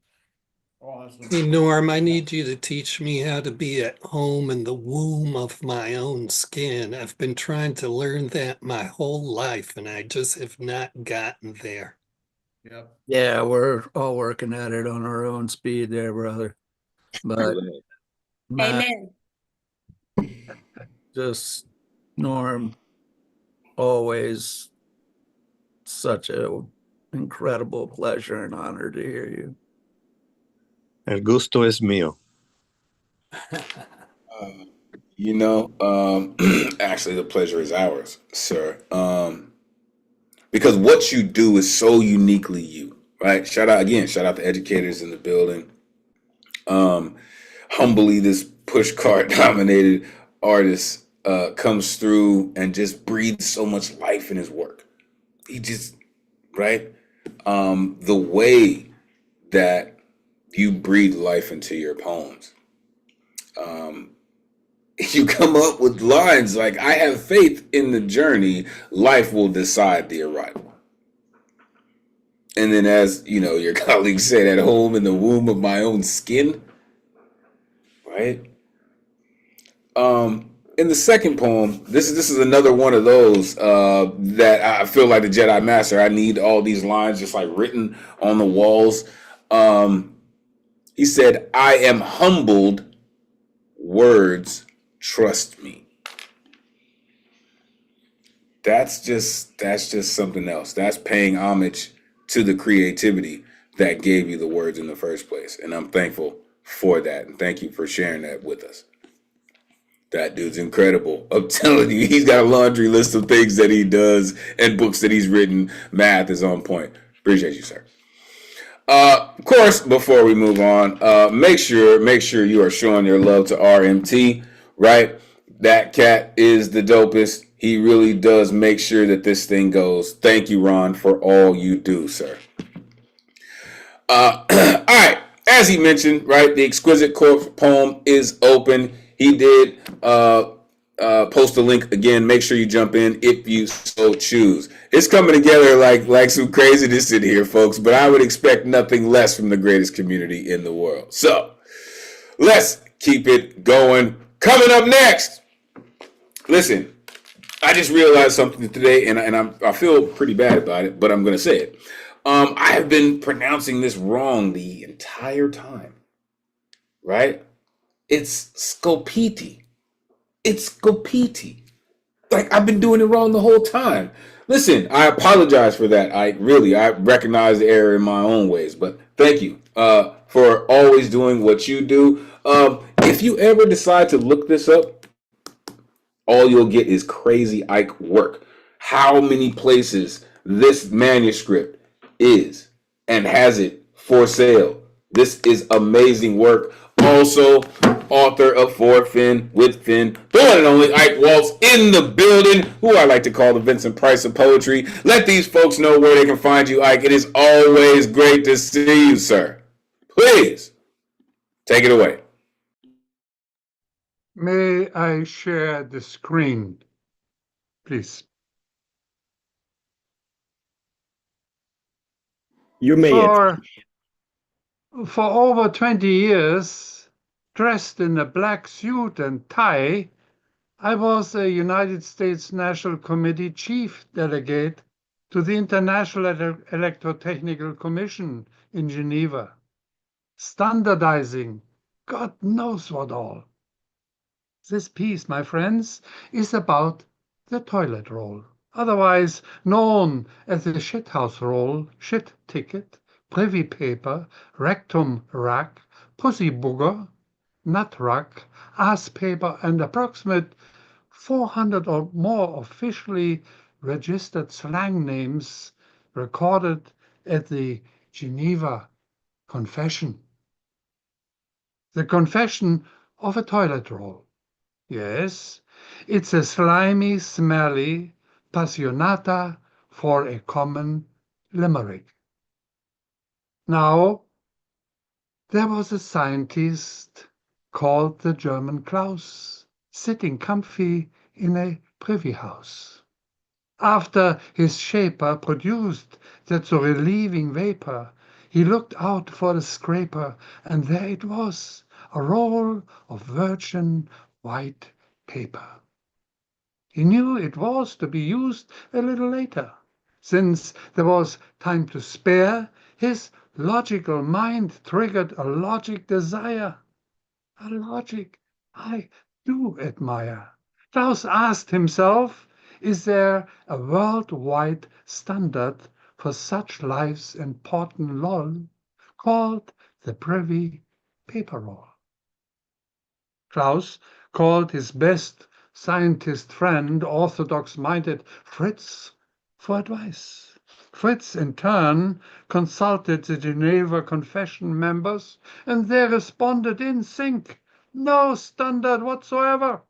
Awesome. Hey, Norm, I need you to teach me how to be at home in the womb of my own skin. I've been trying to learn that my whole life, and I just have not gotten there. Yep. Yeah, we're all working at it on our own speed there, brother. But Matt, Amen. just Norm, always such a incredible pleasure and honor to hear you. El gusto es mío. Actually, the pleasure is ours, sir. Because what you do is so uniquely you, right? Shout out to educators in the building. Humbly, this pushcart dominated artist comes through and just breathes so much life in his work. He just, right? The way that you breathe life into your poems. You come up with lines like, I have faith in the journey, life will decide the arrival. And then, as you know, your colleague said, at home in the womb of my own skin, right? In the second poem, this is another one of those that I feel like the Jedi Master. I need all these lines just like written on the walls. He said, I am humbled, words trust me. That's just something else. That's paying homage to the creativity that gave you the words in the first place. And I'm thankful for that. And thank you for sharing that with us. That dude's incredible. I'm telling you, he's got a laundry list of things that he does and books that he's written. Math is on point. Appreciate you, sir. Of course, before we move on, make sure you are showing your love to RMT, right? That cat is the dopest. He really does make sure that this thing goes. Thank you, Ron, for all you do, sir. All right. As he mentioned, right, the Exquisite Corpse poem is open. He did post a link again. Make sure you jump in if you so choose. It's coming together like some craziness in here, folks, but I would expect nothing less from the greatest community in the world. So let's keep it going. Coming up next, listen, I just realized something today, and I feel pretty bad about it, but I'm going to say it. I have been pronouncing this wrong the entire time, right? It's scopiti. It's scopiti. Like, I've been doing it wrong the whole time. Listen, I apologize for that. I recognize the error in my own ways, but thank you for always doing what you do. If you ever decide to look this up, all you'll get is Crazy Ike work. How many places this manuscript is and has it for sale. This is amazing work. Also, author of Four Fin with Fin, the one and only Ike Waltz in the building, who I like to call the Vincent Price of poetry. Let these folks know where they can find you, Ike. It is always great to see you, sir. Please, take it away. May I share the screen, please? You may. For over 20 years, dressed in a black suit and tie, I was a United States National Committee chief delegate to the International Electrotechnical Commission in Geneva, standardizing God knows what all. This piece, my friends, is about the toilet roll, otherwise known as the shithouse roll, shit ticket, privy paper, rectum rack, pussy booger, nut rack, ass paper, and approximate 400 or more officially registered slang names recorded at the Geneva Confession. The confession of a toilet roll. Yes, it's a slimy, smelly passionata for a common limerick. Now, there was a scientist called the German Klaus, sitting comfy in a privy house. After his shaper produced that so relieving vapor, he looked out for the scraper, and there it was, a roll of virgin white paper. He knew it was to be used a little later. Since there was time to spare, his logical mind triggered a logic desire. A logic I do admire. Klaus asked himself, is there a worldwide standard for such life's important law called the privy paper roll? Klaus called his best scientist friend, orthodox-minded Fritz, for advice. Fritz, in turn, consulted the Geneva Confession members, and they responded in sync. No standard whatsoever.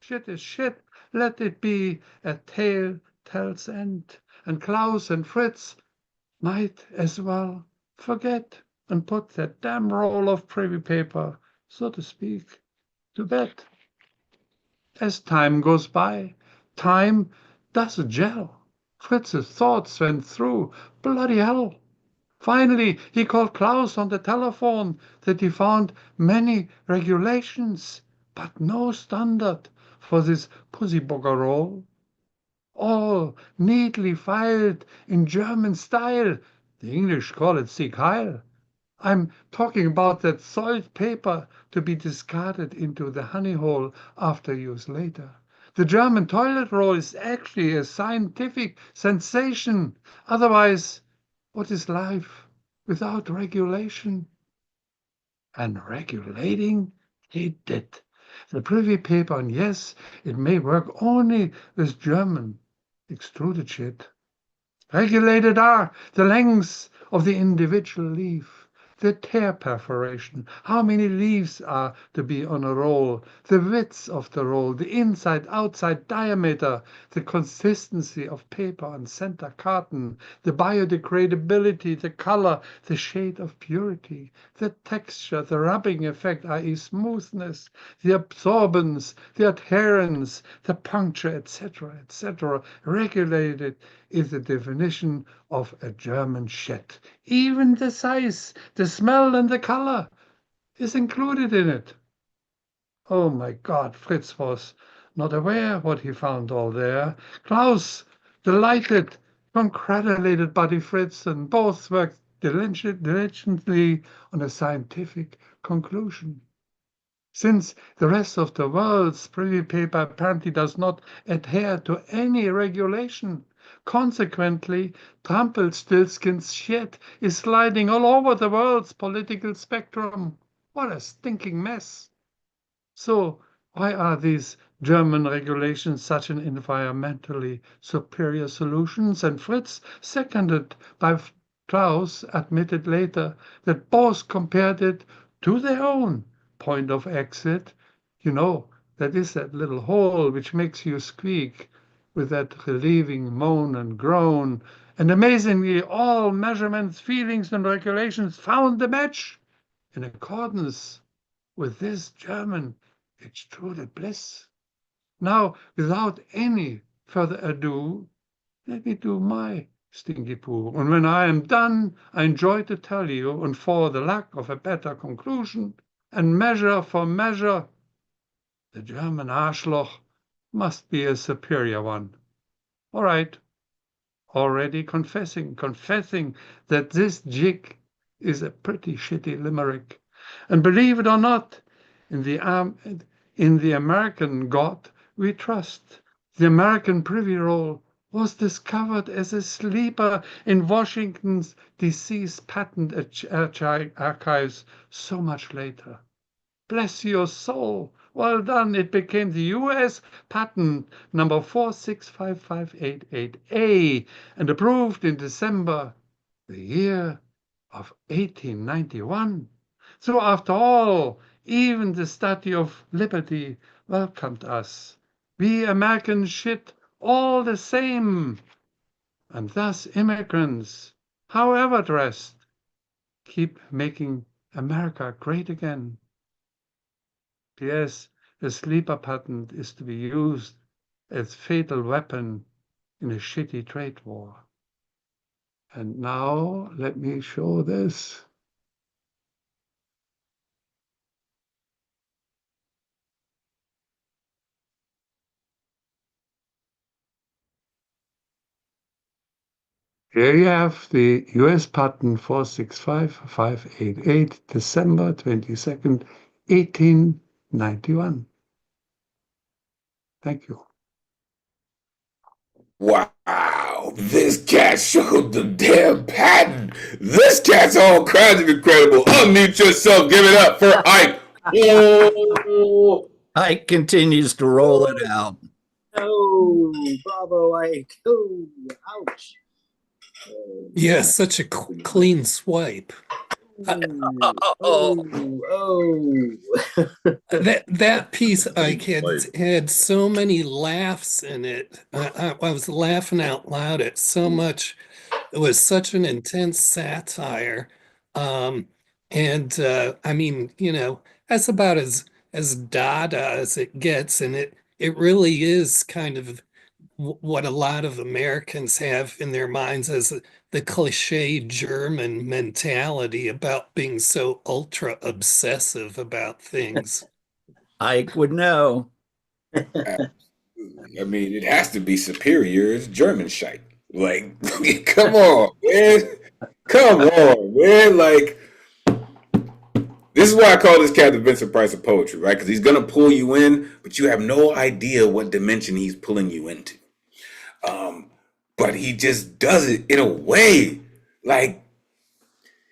Shit is shit. Let it be a tale tell's end. And Klaus and Fritz might as well forget and put that damn roll of privy paper, so to speak, to bed. As time goes by, time does gel. Fritz's thoughts went through bloody hell. Finally, he called Klaus on the telephone that he found many regulations, but no standard for this pussy booger roll. All neatly filed in German style. The English call it Sieg Heil. I'm talking about that soiled paper to be discarded into the honey hole after use later. The German toilet roll is actually a scientific sensation. Otherwise, what is life without regulation? And regulating he did. The privy paper, and yes, it may work only with German extruded shit. Regulated are the lengths of the individual leaf, the tear perforation, how many leaves are to be on a roll, the width of the roll, the inside-outside diameter, the consistency of paper on center carton, the biodegradability, the color, the shade of purity, the texture, the rubbing effect, i.e. smoothness, the absorbance, the adherence, the puncture, etc., etc. Regulated is the definition of a German shit. Even the size, the smell, and the color is included in it. Oh my God, Fritz was not aware what he found all there. Klaus, delighted, congratulated Buddy Fritz, and both worked diligently on a scientific conclusion. since the rest of the world's privy paper apparently does not adhere to any regulation. Consequently, Rumpelstiltskin's shit is sliding all over the world's political spectrum. What a stinking mess. So, why are these German regulations such an environmentally superior solutions? And Fritz, seconded by Klaus, admitted later that both compared it to their own point of exit. You know, that is that little hole which makes you squeak with that relieving moan and groan. And amazingly, all measurements, feelings, and regulations found the match in accordance with this German extruded bliss. Now, without any further ado, let me do my stinky poo. And when I am done, I enjoy to tell you, and for the lack of a better conclusion, and measure for measure, the German Arschloch must be a superior one. All right, already confessing that this jig is a pretty shitty limerick. And believe it or not, in the American God we trust. The American Privy Roll was discovered as a sleeper in Washington's deceased patent archives so much later. Bless your soul. Well done. It became the U.S. patent number 4655888A and approved in December, the year of 1891. So after all, even the Statue of Liberty welcomed us. We Americans shit all the same. And thus immigrants, however dressed, keep making America great again. P.S. The sleeper patent is to be used as fatal weapon in a shitty trade war. And now let me show this. Here you have the US patent 4655888, December 22nd, 1891. Thank you. Wow, this cat showed the damn patent. This cat's all kinds of incredible. Unmute yourself. Give it up for Ike. Oh. Ike continues to roll it out. Oh, bravo, Ike. Oh, ouch. Yeah, such a clean swipe. That piece, Ike, had so many laughs in it. I was laughing out loud at so much. It was such an intense satire. I mean, you know, that's about as Dada as it gets, and it really is kind of what a lot of Americans have in their minds as the cliche German mentality about being so ultra obsessive about things. Ike would know. I mean, it has to be superior. It's German shite. Like, come on, man. Come on, man. Like, this is why I call this cat the Vincent Price of poetry, right? Because he's going to pull you in, but you have no idea what dimension he's pulling you into. But he just does it in a way. Like,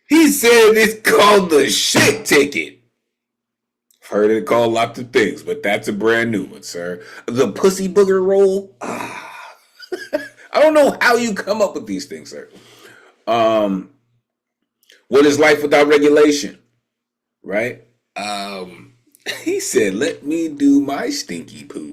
he said it's called the shit ticket. Heard it called lots of things, but that's a brand new one, sir. The pussy booger roll. I don't know how you come up with these things, sir. What is life without regulation? Right? He said, let me do my stinky poo.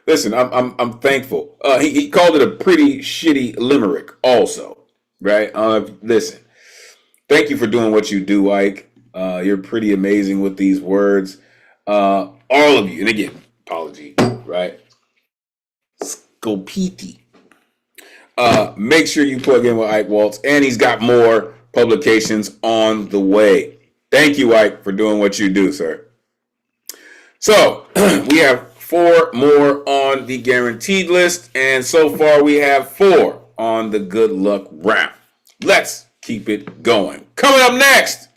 Listen, I'm thankful. He called it a pretty shitty limerick also, right? Listen, thank you for doing what you do, Ike. You're pretty amazing with these words. All of you, and again, apology, right? Scopiti. Make sure you plug in with Ike Waltz, and he's got more publications on the way. Thank you, Ike, for doing what you do, sir. So we have 4 more on the guaranteed list, and so far we have 4 on the good luck round. Let's keep it going. Coming up next,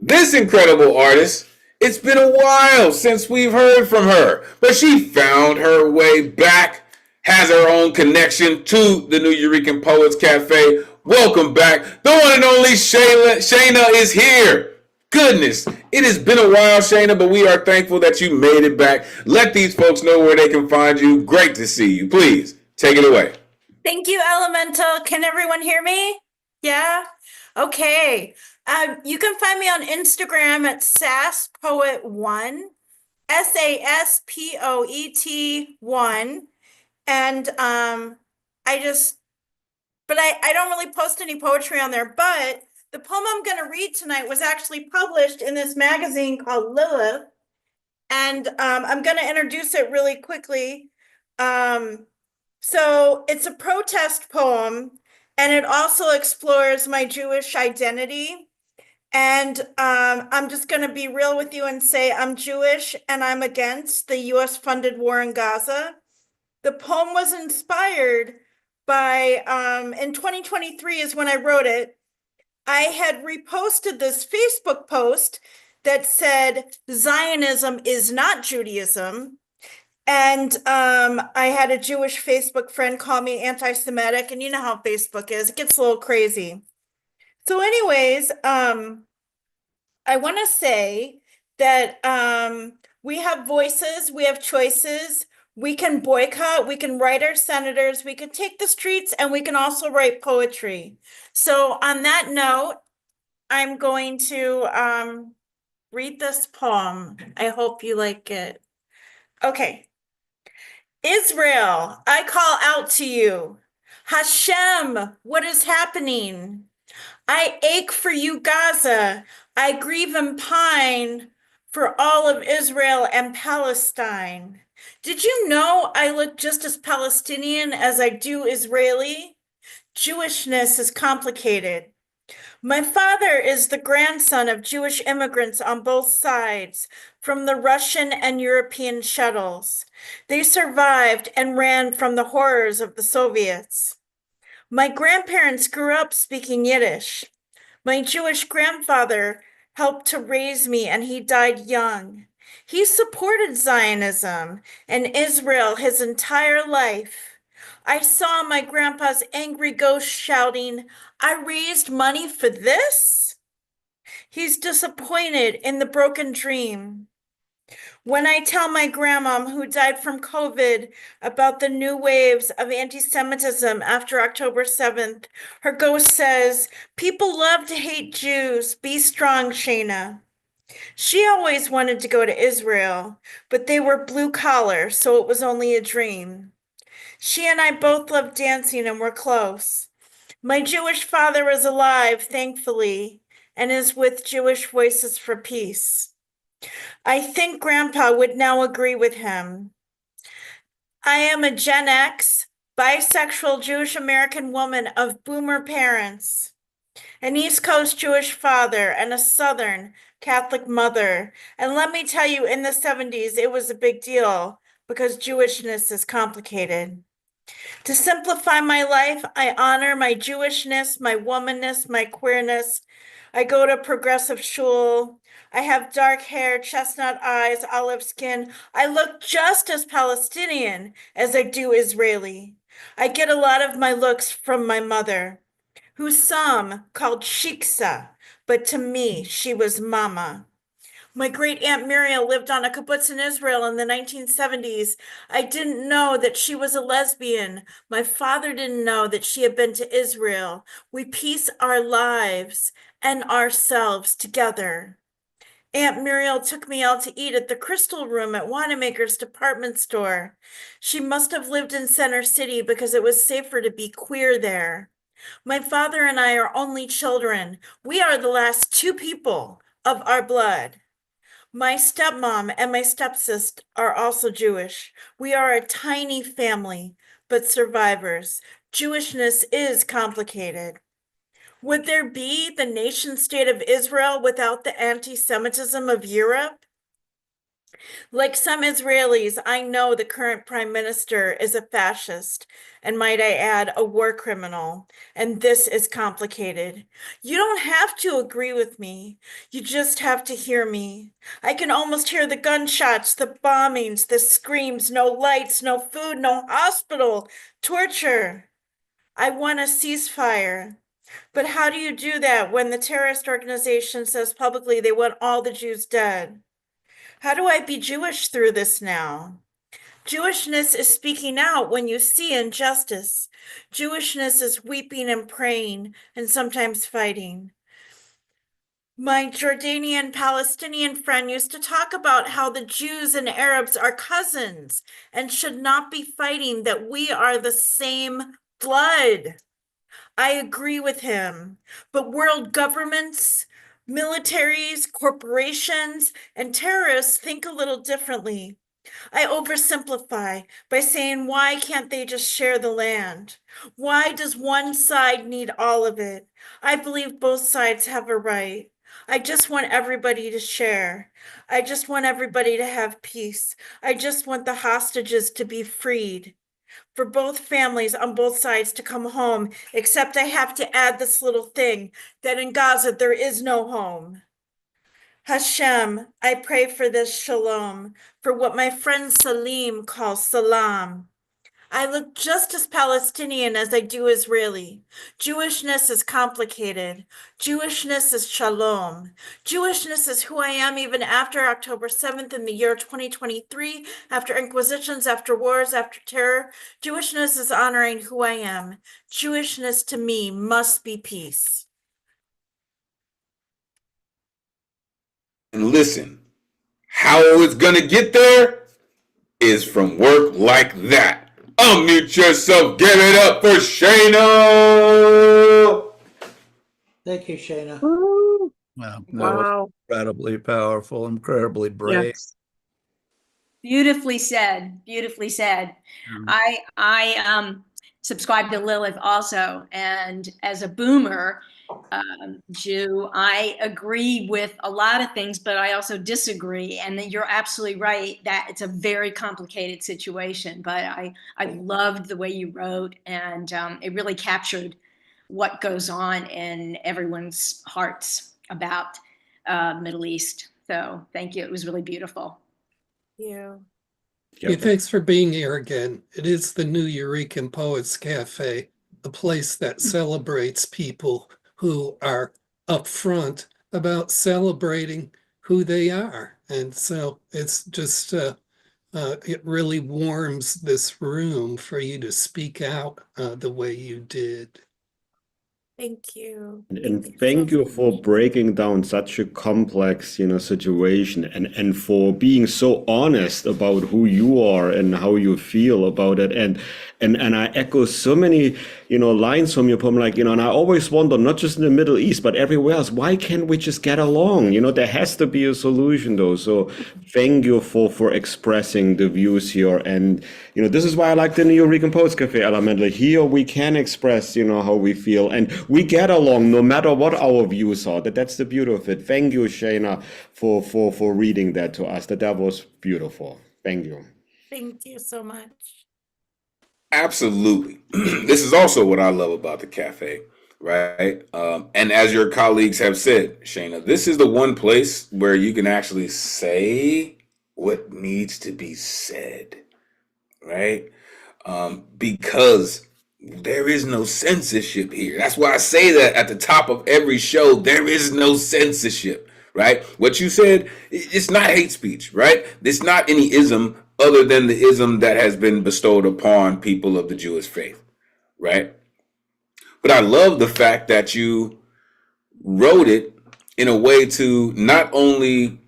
This incredible artist, it's been a while since we've heard from her, but she found her way back, has her own connection to the Nuyorican Poets Cafe. Welcome back. The one and only Shayna is here. Goodness, it has been a while, Shayna, but we are thankful that you made it back. Let these folks know where they can find you. Great to see you. Please, take it away. Thank you, Elemental. Can everyone hear me? Yeah? Okay. You can find me on Instagram at saspoet1, SASPOET1. And I don't really post any poetry on there, but the poem I'm going to read tonight was actually published in this magazine called Lilith. And I'm going to introduce it really quickly. So it's a protest poem, and it also explores my Jewish identity. And I'm just going to be real with you and say I'm Jewish and I'm against the US funded war in Gaza. The poem was inspired by, in 2023 is when I wrote it. I had reposted this Facebook post that said Zionism is not Judaism. And I had a Jewish Facebook friend call me anti-Semitic, and you know how Facebook is, it gets a little crazy. So anyways, I want to say that we have voices, we have choices, we can boycott, we can write our senators, we can take the streets, and we can also write poetry. So on that note, I'm going to read this poem. I hope you like it. Okay. Israel, I call out to you. Hashem, what is happening? I ache for you, Gaza. I grieve and pine for all of Israel and Palestine. Did you know I look just as Palestinian as I do Israeli? Jewishness is complicated. My father is the grandson of Jewish immigrants on both sides, from the Russian and European shuttles. They survived and ran from the horrors of the Soviets. My grandparents grew up speaking Yiddish. My Jewish grandfather helped to raise me, and he died young. He supported Zionism and Israel his entire life. I saw my grandpa's angry ghost shouting, I raised money for this? He's disappointed in the broken dream. When I tell my grandma, who died from COVID, about the new waves of anti-Semitism after October 7th, her ghost says, people love to hate Jews. Be strong, Shayna. She always wanted to go to Israel, but they were blue collar, so it was only a dream. She and I both loved dancing and were close. My Jewish father is alive, thankfully, and is with Jewish Voices for Peace. I think Grandpa would now agree with him. I am a Gen X, bisexual Jewish American woman of boomer parents, an East Coast Jewish father, and a Southern Catholic mother. And let me tell you, in the 70s, it was a big deal because Jewishness is complicated. To simplify my life, I honor my Jewishness, my womanness, my queerness. I go to progressive shul. I have dark hair, chestnut eyes, olive skin. I look just as Palestinian as I do Israeli. I get a lot of my looks from my mother, who some called Shiksa, but to me, she was Mama. My great Aunt Muriel lived on a kibbutz in Israel in the 1970s. I didn't know that she was a lesbian. My father didn't know that she had been to Israel. We piece our lives and ourselves together. Aunt Muriel took me out to eat at the Crystal Room at Wanamaker's department store. She must have lived in Center City because it was safer to be queer there. My father and I are only children. We are the last two people of our blood. My stepmom and my stepsister are also Jewish. We are a tiny family, but survivors. Jewishness is complicated. Would there be the nation state of Israel without the anti-Semitism of Europe? Like some Israelis, I know the current prime minister is a fascist, and might I add, a war criminal. And this is complicated. You don't have to agree with me. You just have to hear me. I can almost hear the gunshots, the bombings, the screams, no lights, no food, no hospital, torture. I want a ceasefire. But how do you do that when the terrorist organization says publicly they want all the Jews dead? How do I be Jewish through this now? Jewishness is speaking out when you see injustice. Jewishness is weeping and praying and sometimes fighting. My Jordanian Palestinian friend used to talk about how the Jews and Arabs are cousins and should not be fighting, that we are the same blood. I agree with him, but world governments, militaries, corporations, and terrorists think a little differently. I oversimplify by saying, why can't they just share the land? Why does one side need all of it? I believe both sides have a right. I just want everybody to share. I just want everybody to have peace. I just want the hostages to be freed, for both families on both sides to come home, except I have to add this little thing, that in Gaza there is no home. Hashem, I pray for this shalom, for what my friend Salim calls salam. I look just as Palestinian as I do Israeli. Jewishness is complicated. Jewishness is shalom. Jewishness is who I am even after October 7th in the year 2023, after inquisitions, after wars, after terror. Jewishness is honoring who I am. Jewishness to me must be peace. And listen, how it's gonna get there is from work like that. Unmute yourself, give it up for Shayna! Thank you, Shayna. Wow, that Wow. was incredibly powerful, incredibly brave. Yes. Beautifully said. Beautifully said. I subscribe to Lilith also, and as a boomer Jew, I agree with a lot of things, but I also disagree. And that you're absolutely right that it's a very complicated situation. But I loved the way you wrote, and it really captured what goes on in everyone's hearts about Middle East. So thank you. It was really beautiful. Yeah. Hey, thanks for being here again. It is the Nuyorican Poets Cafe, a place that celebrates people who are upfront about celebrating who they are. And so it's just, it really warms this room for you to speak out the way you did. Thank you. And thank you for breaking down such a complex, situation, and for being so honest about who you are and how you feel about it. And I echo so many, lines from your poem, and I always wonder, not just in the Middle East, but everywhere else, why can't we just get along? There has to be a solution though. So thank you for expressing the views here. And, this is why I like the Nuyorican Poets Cafe, Elemen2al. Here we can express, how we feel, and we get along no matter what our views are. That's the beauty of it. Thank you, Shayna, for reading that to us. That was beautiful. Thank you. Thank you so much. Absolutely. This is also what I love about the cafe, right? And as your colleagues have said, Shayna, this is the one place where you can actually say what needs to be said, right? Because there is no censorship here. That's why I say that at the top of every show. There is no censorship, right? What you said, it's not hate speech, right? It's not any ism other than the ism that has been bestowed upon people of the Jewish faith, right? But I love the fact that you wrote it in a way to not only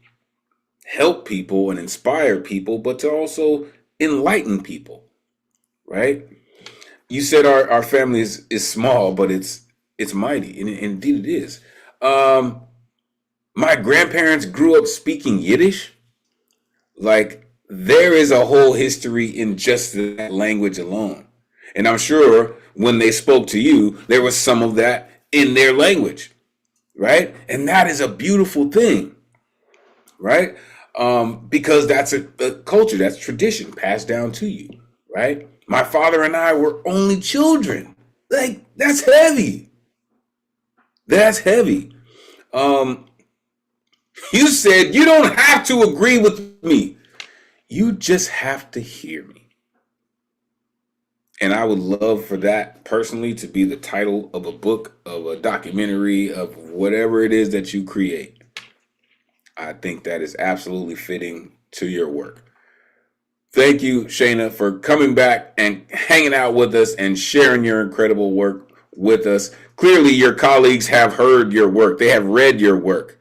help people and inspire people, but to also enlighten people, right? You said our family is small, but it's mighty, and indeed it is. My grandparents grew up speaking Yiddish. Like, there is a whole history in just that language alone. And I'm sure when they spoke to you, there was some of that in their language, right? And that is a beautiful thing, right? because that's a culture, that's tradition passed down to you, right? My father and I were only children. Like, that's heavy. That's heavy. You said you don't have to agree with me. You just have to hear me. And I would love for that personally to be the title of a book, of a documentary, of whatever it is that you create. I think that is absolutely fitting to your work. Thank you, Shayna, for coming back and hanging out with us and sharing your incredible work with us. Clearly, your colleagues have heard your work. They have read your work.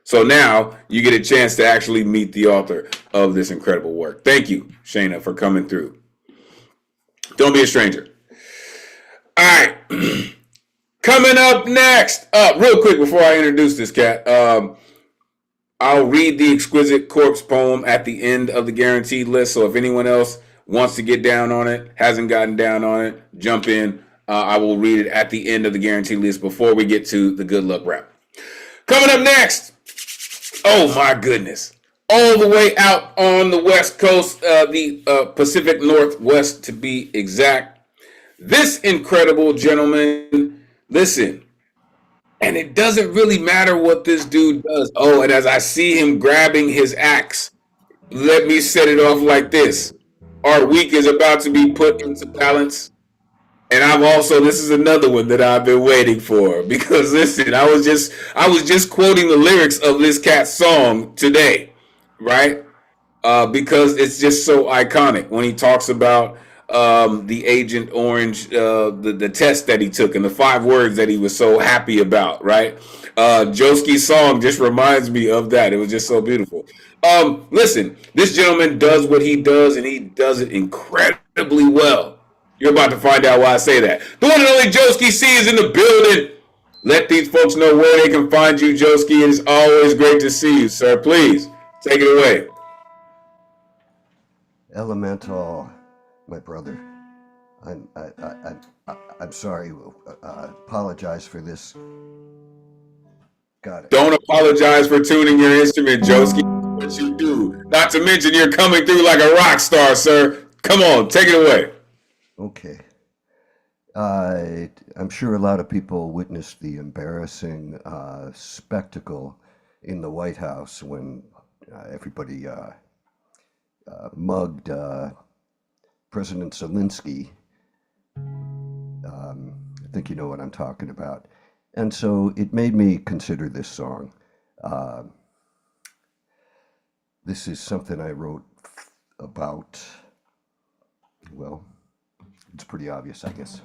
So now you get a chance to actually meet the author of this incredible work. Thank you, Shayna, for coming through. Don't be a stranger. All right. Coming up next, real quick before I introduce this cat, I'll read the Exquisite Corpse poem at the end of the guaranteed list. So if anyone else wants to get down on it, hasn't gotten down on it, jump in. I will read it at the end of the guaranteed list before we get to the good luck rap. Coming up next, oh my goodness, all the way out on the West Coast, the Pacific Northwest to be exact, this incredible gentleman, listen, and it doesn't really matter what this dude does. Oh, and as I see him grabbing his axe, let me set it off like this. Our week is about to be put into balance. And this is another one that I've been waiting for, because listen, I was just quoting the lyrics of this cat's song today, right? Because it's just so iconic when he talks about the Agent Orange, the test that he took, and the 5 words that he was so happy about, right? Joski's song just reminds me of that. It was just so beautiful. Listen, this gentleman does what he does, and he does it incredibly well. You're about to find out why I say that. The one and only Joski C is in the building. Let these folks know where they can find you, Joski. It is always great to see you, sir. Please take it away. Elemen2al, my brother. I'm sorry. Apologize for this. Got it. Don't apologize for tuning your instrument, Joski. What you do. Not to mention you're coming through like a rock star, sir. Come on, take it away. Okay. I'm sure a lot of people witnessed the embarrassing spectacle in the White House when everybody mugged President Zelensky. I think you know what I'm talking about. And so it made me consider this song. This is something I wrote about, well, it's pretty obvious, I guess.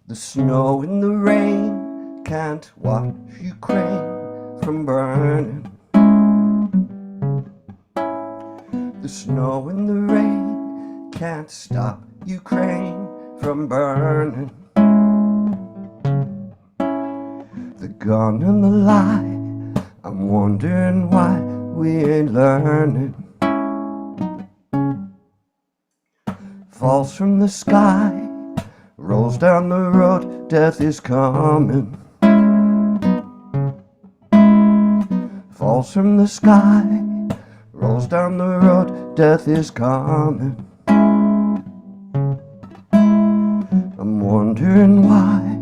The snow and the rain can't wash Ukraine from burning. The snow and the rain can't stop Ukraine from burning. The gun and the lie, I'm wondering why we ain't learning. Falls from the sky, rolls down the road, death is coming. Falls from the sky, rolls down the road, death is coming. I'm wondering why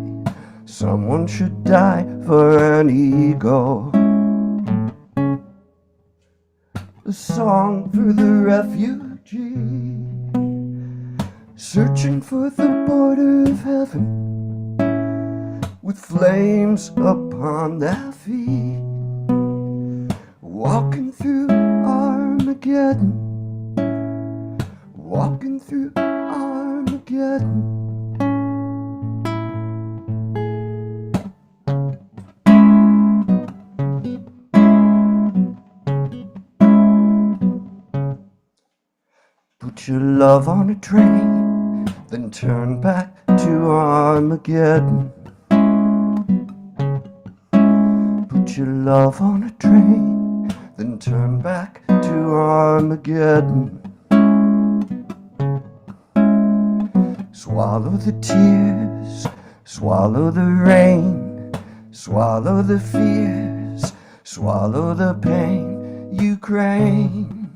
someone should die for an ego. A song for the refugee, searching for the border of heaven, with flames upon their feet, walking through Armageddon, walking through Armageddon. Put your love on a train, then turn back to Armageddon. Put your love on a train, then turn back to Armageddon. Swallow the tears, Swallow the rain, swallow the fears, swallow the pain, Ukraine.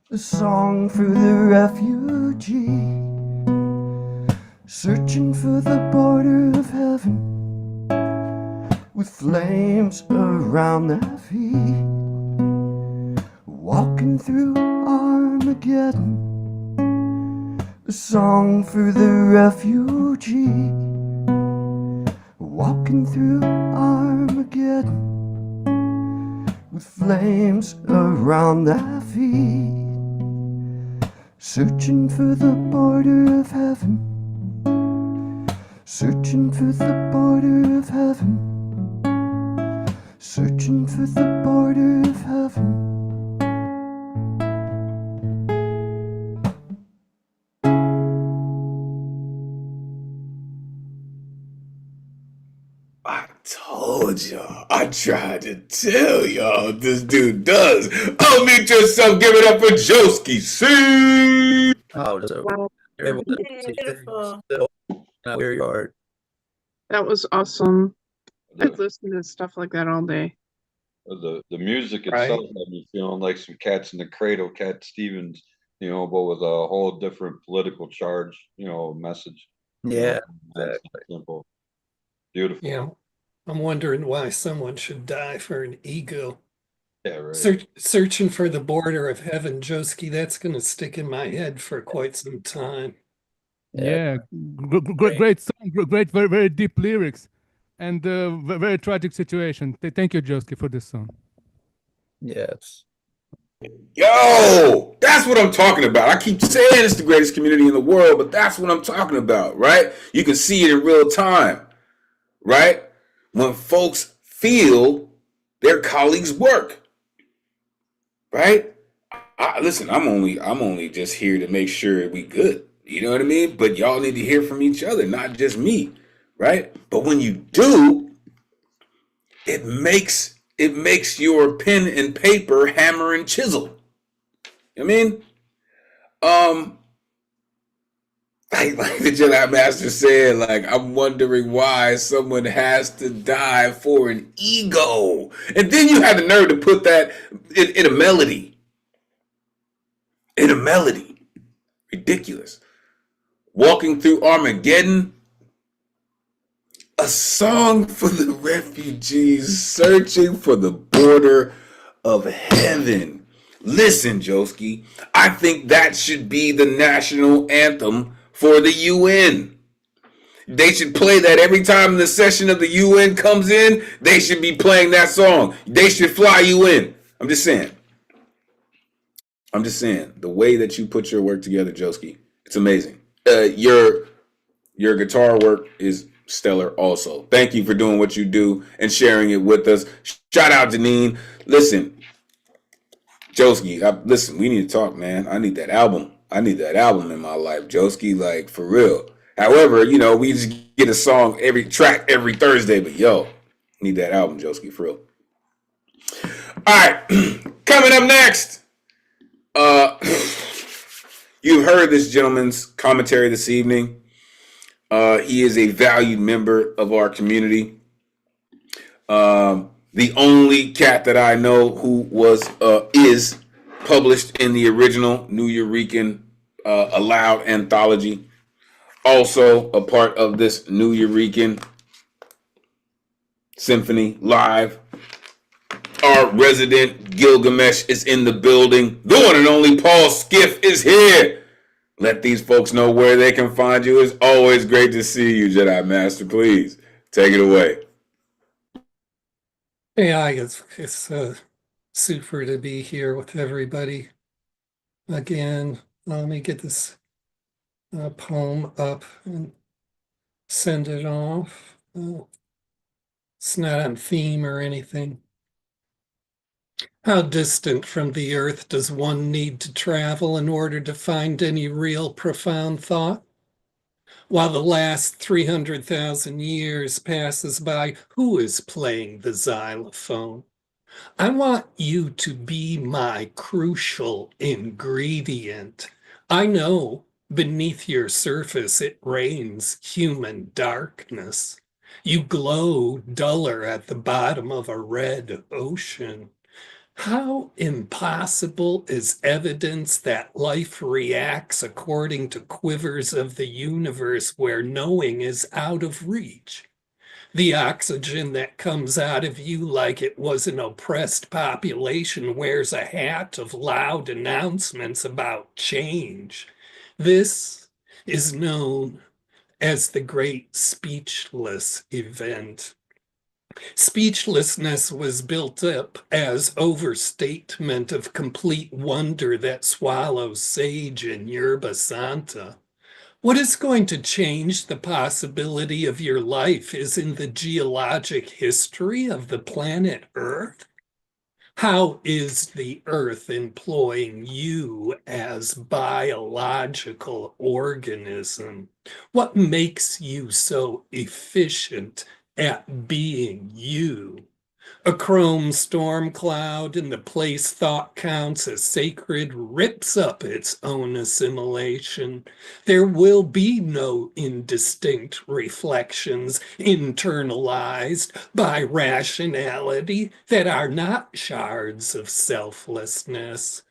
A song for the refugee, searching for the border of heaven, with flames around their feet, walking through Armageddon. A song for the refugee, walking through Armageddon, with flames around their feet, searching for the border of heaven, searching for the border of heaven, searching for the border of heaven. I told y'all. I tried to tell y'all this dude does. Unmute yourself. Give it up for Joski. See? Oh, so Beautiful. still your yard. That was awesome. I'd listen to stuff like that all day. The music Right. itself had me feeling like some Cats in the Cradle, Cat Stevens, you know, but with a whole different political charge, you know, message. Yeah, That's simple. Beautiful. Yeah. I'm wondering why someone should die for an ego. Yeah, right. Searching for the border of heaven, Joski, that's going to stick in my head for quite some time. Yeah, great song, great, very, very deep lyrics, and very tragic situation. Thank you, Joski, for this song. Yes. Yo, that's what I'm talking about. I keep saying it's the greatest community in the world, but that's what I'm talking about, right? You can see it in real time, right? When folks feel their colleagues' work, right? Listen, I'm only just here to make sure we good. You know what I mean? But y'all need to hear from each other, not just me, right? But when you do, it makes your pen and paper hammer and chisel. I mean, like the Jedi Master said, like, I'm wondering why someone has to die for an ego. And then you have the nerve to put that in a melody. In a melody. Ridiculous. Walking through Armageddon. A song for the refugees searching for the border of heaven. Listen, Joski, I think that should be the national anthem for the UN. They should play that every time the session of the UN comes in. They should be playing that song. They should fly you in. I'm just saying. The way that you put your work together, Joski, it's amazing. Your guitar work is stellar also. Thank you for doing what you do and sharing it with us. Shout out Janine. Listen, Joski, listen, we need to talk, man. I need that album. I need that album in my life, Joski, like, for real. However, you know, we just get a song every Thursday, but yo, need that album, Joski, for real. All right, coming up next. You've heard this gentleman's commentary this evening. He is a valued member of our community. The only cat that I know who is published in the original Nuyorican Aloud anthology. Also a part of this Nuyorican Symphony Live. Our resident Gilgamesh is in the building. The one and only Paul Skiff is here. Let these folks know where they can find you. It's always great to see you, Jedi Master. Please take it away. Yeah, it's super to be here with everybody again. Let me get this poem up and send it off. It's not on theme or anything. How distant from the earth does one need to travel in order to find any real profound thought? While the last 300,000 years passes by, who is playing the xylophone? I want you to be my crucial ingredient. I know beneath your surface it reigns human darkness. You glow duller at the bottom of a red ocean. How impossible is evidence that life reacts according to quivers of the universe where knowing is out of reach? The oxygen that comes out of you like it was an oppressed population wears a hat of loud announcements about change. This is known as the Great Speechless Event. Speechlessness was built up as overstatement of complete wonder that swallows sage and yerba santa. What is going to change the possibility of your life is in the geologic history of the planet Earth. How is the Earth employing you as biological organism? What makes you so efficient at being you? A chrome storm cloud in the place thought counts as sacred rips up its own assimilation. There will be no indistinct reflections internalized by rationality that are not shards of selflessness.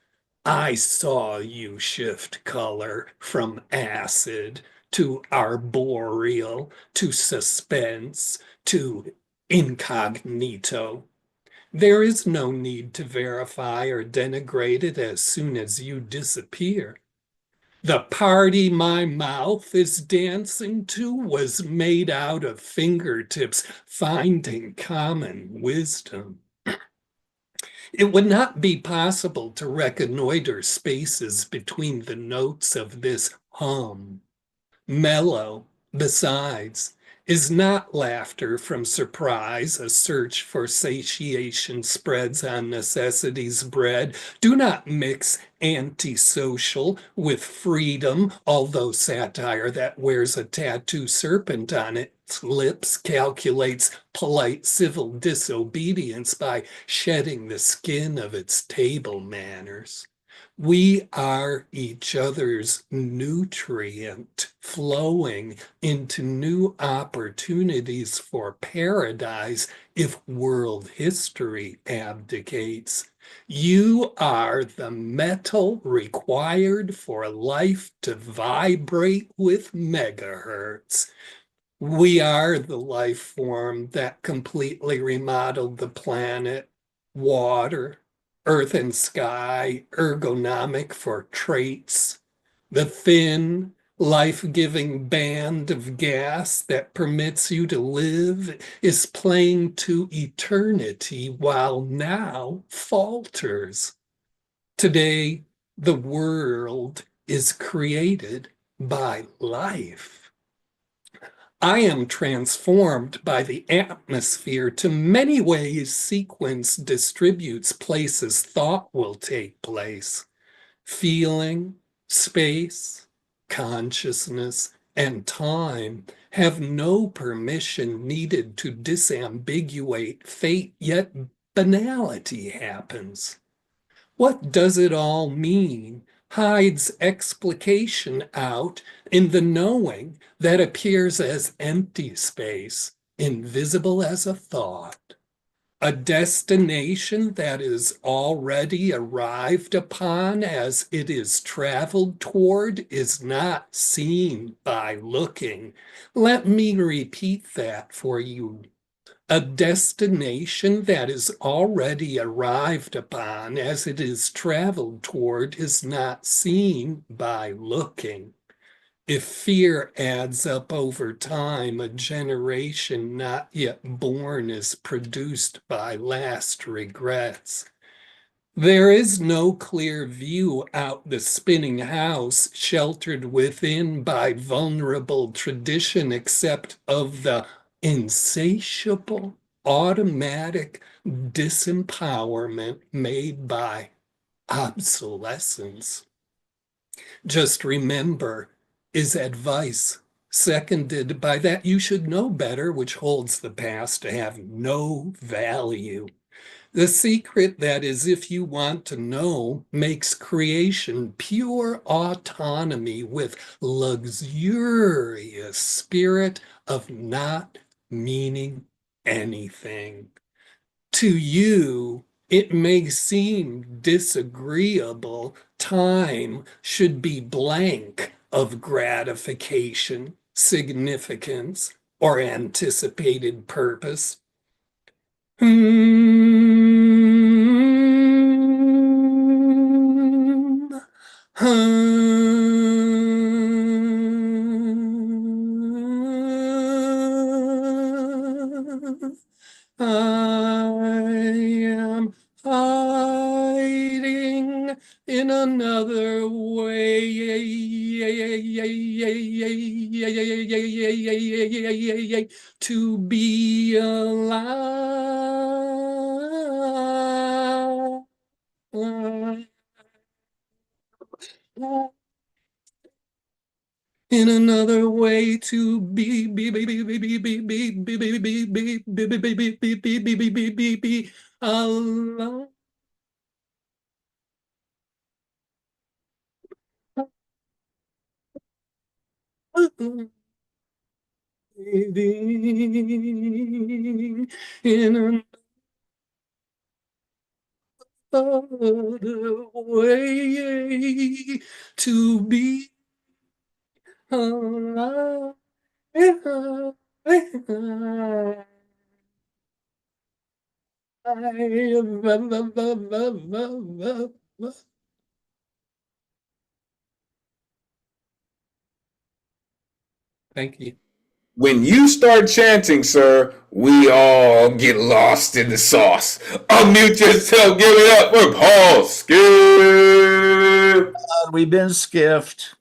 I saw you shift color from acid to arboreal to suspense to incognito. There is no need to verify or denigrate it as soon as you disappear. The party my mouth is dancing to was made out of fingertips finding common wisdom. It would not be possible to reconnoiter spaces between the notes of this hum. Mellow, besides, is not laughter from surprise, a search for satiation spreads on necessity's bread. Do not mix antisocial with freedom, although satire that wears a tattoo serpent on its lips calculates polite civil disobedience by shedding the skin of its table manners. We are each other's nutrient flowing into new opportunities for paradise if world history abdicates. You are the metal required for life to vibrate with megahertz. We are the life form that completely remodeled the planet, water, earth and sky, ergonomic for traits, the thin, life-giving band of gas that permits you to live is playing to eternity while now falters. Today, the world is created by life. I am transformed by the atmosphere to many ways sequence distributes places thought will take place. Feeling, space, consciousness, and time have no permission needed to disambiguate fate, yet banality happens. What does it all mean? Hides explication out in the knowing that appears as empty space, invisible as a thought. A destination that is already arrived upon as it is traveled toward is not seen by looking. Let me repeat that for you. A destination that is already arrived upon as it is traveled toward is not seen by looking. If fear adds up over time, a generation not yet born is produced by last regrets. There is no clear view out the spinning house, sheltered within by vulnerable tradition, except of the insatiable, automatic disempowerment made by obsolescence. Just remember is advice, seconded by that you should know better, which holds the past to have no value. The secret that is, if you want to know, makes creation pure autonomy with luxurious spirit of not meaning anything. To you, it may seem disagreeable. Time should be blank of gratification, significance, or anticipated purpose. I am hiding in another way to be alive. In another way to be alive. In another way to be alive. Thank you. When you start chanting, sir, we all get lost in the sauce. Unmute yourself. Give it up for Paul Skip. We've been skiffed.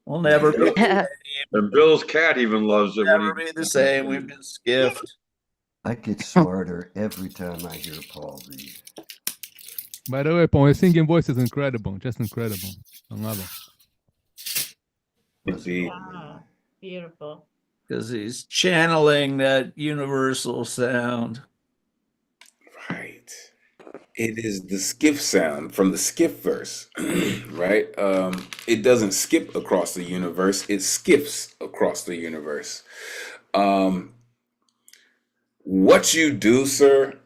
We'll never be the same. And Bill's cat even loves it. Never be the same. We've been skiffed. I get smarter every time I hear Paul read. By the way, Paul, your singing voice is incredible. Just incredible. I love it. Wow, beautiful. Because he's channeling that universal sound. Right. It is the skiff sound from the skiff verse, right? It doesn't skip across the universe. It skips across the universe. What you do, sir,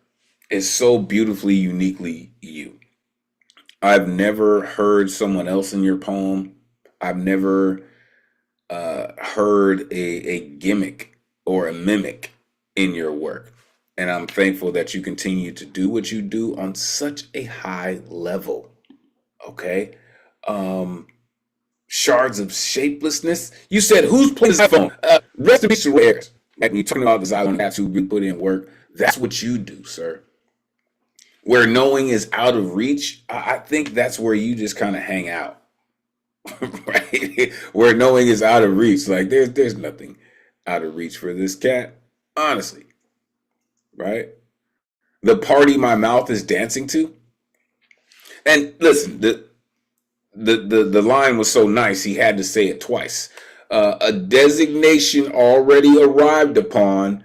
is so beautifully, uniquely you. I've never heard someone else in your poem. I've never heard a gimmick or a mimic in your work. And I'm thankful that you continue to do what you do on such a high level. Okay? Shards of shapelessness. You said, who's playing this iPhone? Rest in peace to Rares. Like when you're talking about this island cats who really put in work, that's what you do, sir. Where knowing is out of reach, I think that's where you just kind of hang out. Right? Where knowing is out of reach. Like there's nothing out of reach for this cat. Honestly. Right? The party my mouth is dancing to. And listen, the line was so nice he had to say it twice. A designation already arrived upon,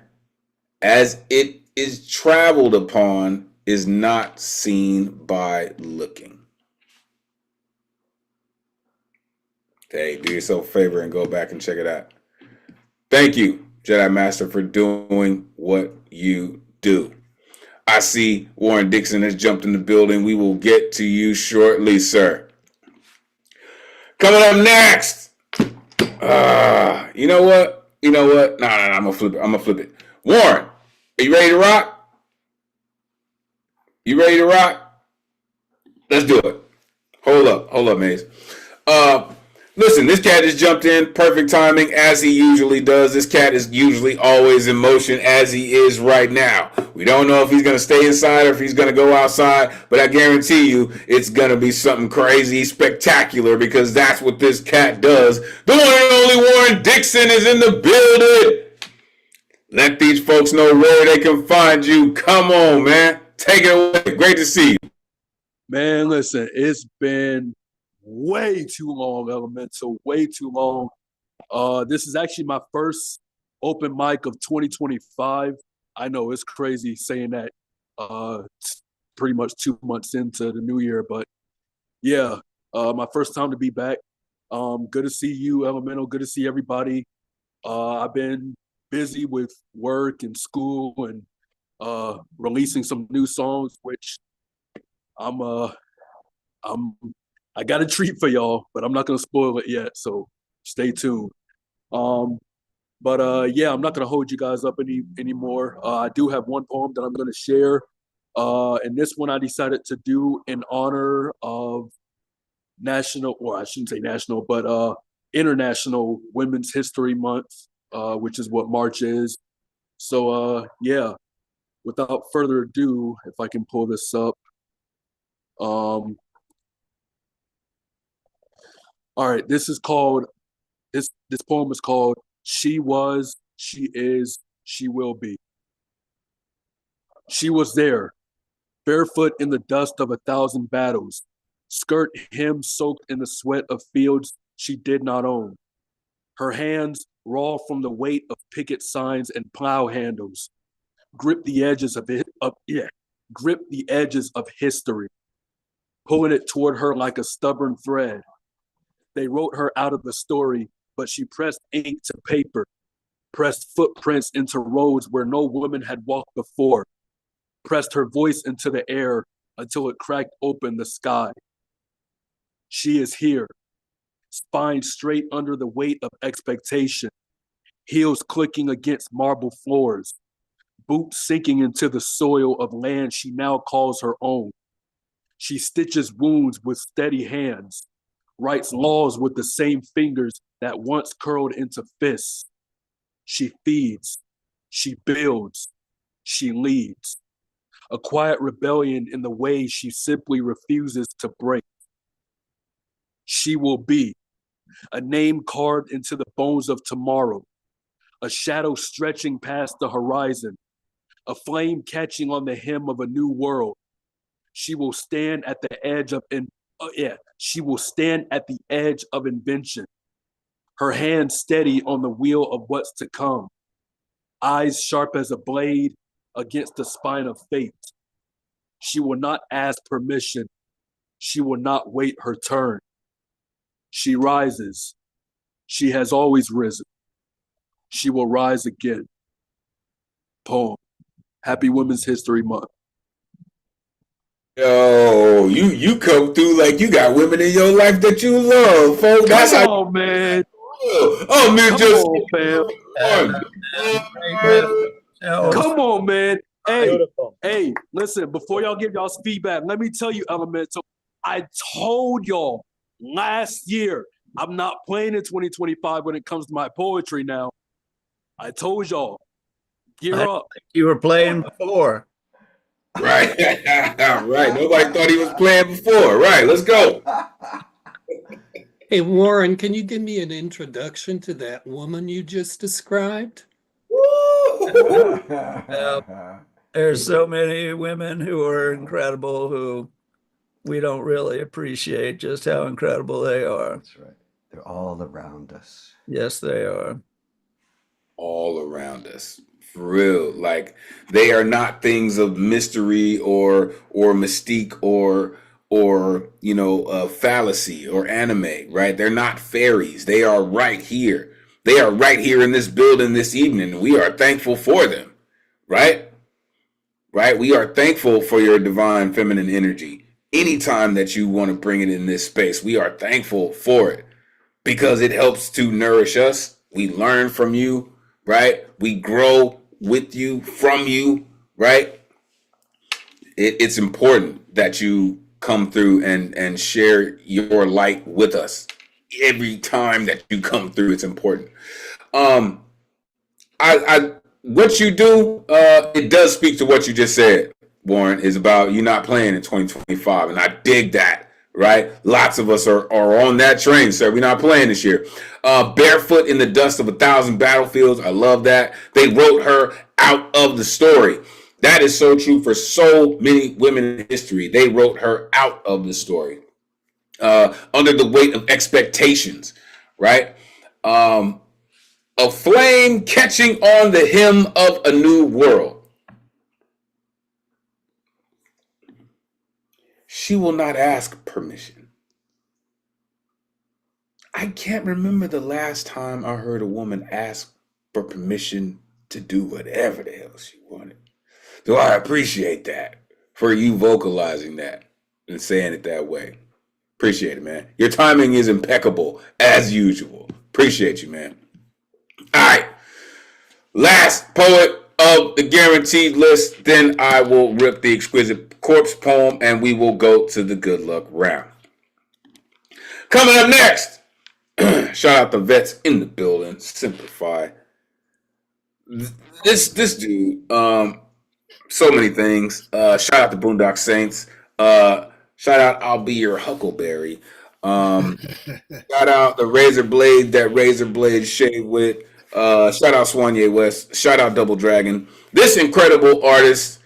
as it is traveled upon, is not seen by looking. Hey, do yourself a favor and go back and check it out. Thank you, Jedi Master, for doing what you do. I see Warren Dixon has jumped in the building. We will get to you shortly, sir. Coming up next. You know what? No, I'm gonna flip it. Warren, are you ready to rock? You ready to rock? Let's do it. Hold up, Maze. Listen, this cat just jumped in. Perfect timing, as he usually does. This cat is usually always in motion, as he is right now. We don't know if he's going to stay inside or if he's going to go outside, but I guarantee you it's going to be something crazy, spectacular, because that's what this cat does. The one and only Warren Dixon is in the building. Let these folks know where they can find you. Come on, man. Take it away. Great to see you. Man, listen, it's been way too long, Elemental, way too long. This is actually my first open mic of 2025. I know it's crazy saying that pretty much 2 months into the new year. But yeah, my first time to be back. Good to see you, Elemental. Good to see everybody. I've been busy with work and school and releasing some new songs, which I got a treat for y'all, but I'm not gonna spoil it yet, so stay tuned. Yeah, I'm not gonna hold you guys up anymore. I do have one poem that I'm gonna share, and this one I decided to do in honor of national, or I shouldn't say national, but International Women's History Month, which is what March is. So yeah, without further ado, if I can pull this up. All right, this poem is called She Was, She Is, She Will Be. She was there, barefoot in the dust of 1,000 battles, skirt hem soaked in the sweat of fields she did not own. Her hands, raw from the weight of picket signs and plow handles, grip the edges of history, pulling it toward her like a stubborn thread. They wrote her out of the story, but she pressed ink to paper, pressed footprints into roads where no woman had walked before, pressed her voice into the air until it cracked open the sky. She is here, spine straight under the weight of expectation, heels clicking against marble floors, boots sinking into the soil of land she now calls her own. She stitches wounds with steady hands, writes laws with the same fingers that once curled into fists. She feeds, she builds, she leads. A quiet rebellion in the way she simply refuses to break. She will be a name carved into the bones of tomorrow, a shadow stretching past the horizon, a flame catching on the hem of a new world. She will stand at the edge of invention, her hand steady on the wheel of what's to come, eyes sharp as a blade against the spine of fate. She will not ask permission. She will not wait her turn. She rises. She has always risen. She will rise again. Poem. Happy Women's History Month. Yo, you come through like you got women in your life that you love, folks. That's Come on, man. Oh, man, just come on, man. Hey, listen, before y'all give y'all feedback, let me tell you, Elemental, I told y'all last year I'm not playing in 2025 when it comes to my poetry now. I told y'all. Gear up. You were playing before. Right. Right. Nobody thought he was playing before. Right. Let's go. Hey, Warren, can you give me an introduction to that woman you just described? There's so many women who are incredible who we don't really appreciate just how incredible they are. That's right. They're all around us. Yes, they are. All around us. For real. Like, they are not things of mystery or mystique or fallacy or anime, right? They're not fairies. They are right here. They are right here in this building this evening. We are thankful for them, right? Right? We are thankful for your divine feminine energy. Anytime that you want to bring it in this space, we are thankful for it because it helps to nourish us. We learn from you, right? We grow with you, from you, right? It's important that you come through and share your light with us. Every time that you come through, it's important. What you do, it does speak to what you just said, Warren, is about you not playing in 2025. And I dig that, right? Lots of us are on that train, sir. We're not playing this year. Barefoot in the dust of 1,000 battlefields. I love that. They wrote her out of the story. That is so true for so many women in history. They wrote her out of the story. Under the weight of expectations, right? A flame catching on the hem of a new world. she will not ask permission. I can't remember the last time I heard a woman ask for permission to do whatever the hell she wanted. So I appreciate that for you vocalizing that and saying it that way. Appreciate it, man. Your timing is impeccable as usual. Appreciate you, man. All right. Last poet of the guaranteed list. Then I will rip the exquisite corpse poem and we will go to the good luck round. Coming up next. Shout out the vets in the building. Simplify. This dude, so many things. Shout out the Boondock Saints. Shout out I'll Be Your Huckleberry. Shout out the razor blade that razor blade shaved with. Shout out Swanye West. Shout out Double Dragon. This incredible artist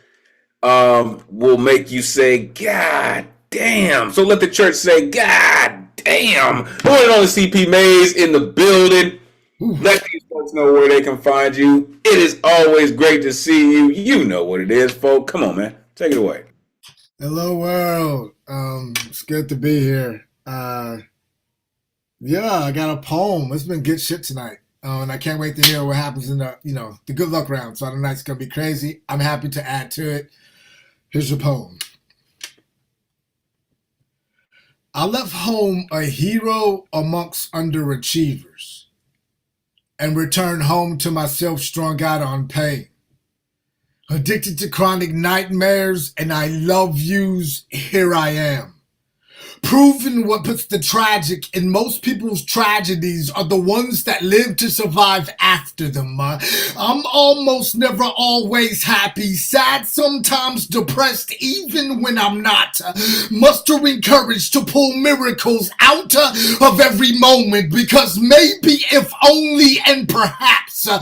will make you say, God damn. So let the church say, God damn. Going on the CP Maze in the building. Let these folks know where they can find you. It is always great to see you. You know what it is, folks. Come on, man. Take it away. Hello, world. It's good to be here. Yeah, I got a poem. It's been good shit tonight. And I can't wait to hear what happens in the good luck round. So tonight's gonna be crazy. I'm happy to add to it. Here's your poem. I left home a hero amongst underachievers and returned home to myself strung out on pain. Addicted to chronic nightmares and I love yous, here I am. Proving what puts the tragic in most people's tragedies are the ones that live to survive after them. I'm almost never always happy, sad, sometimes depressed, even when I'm not. Mustering courage to pull miracles out of every moment because maybe, if only, and perhaps are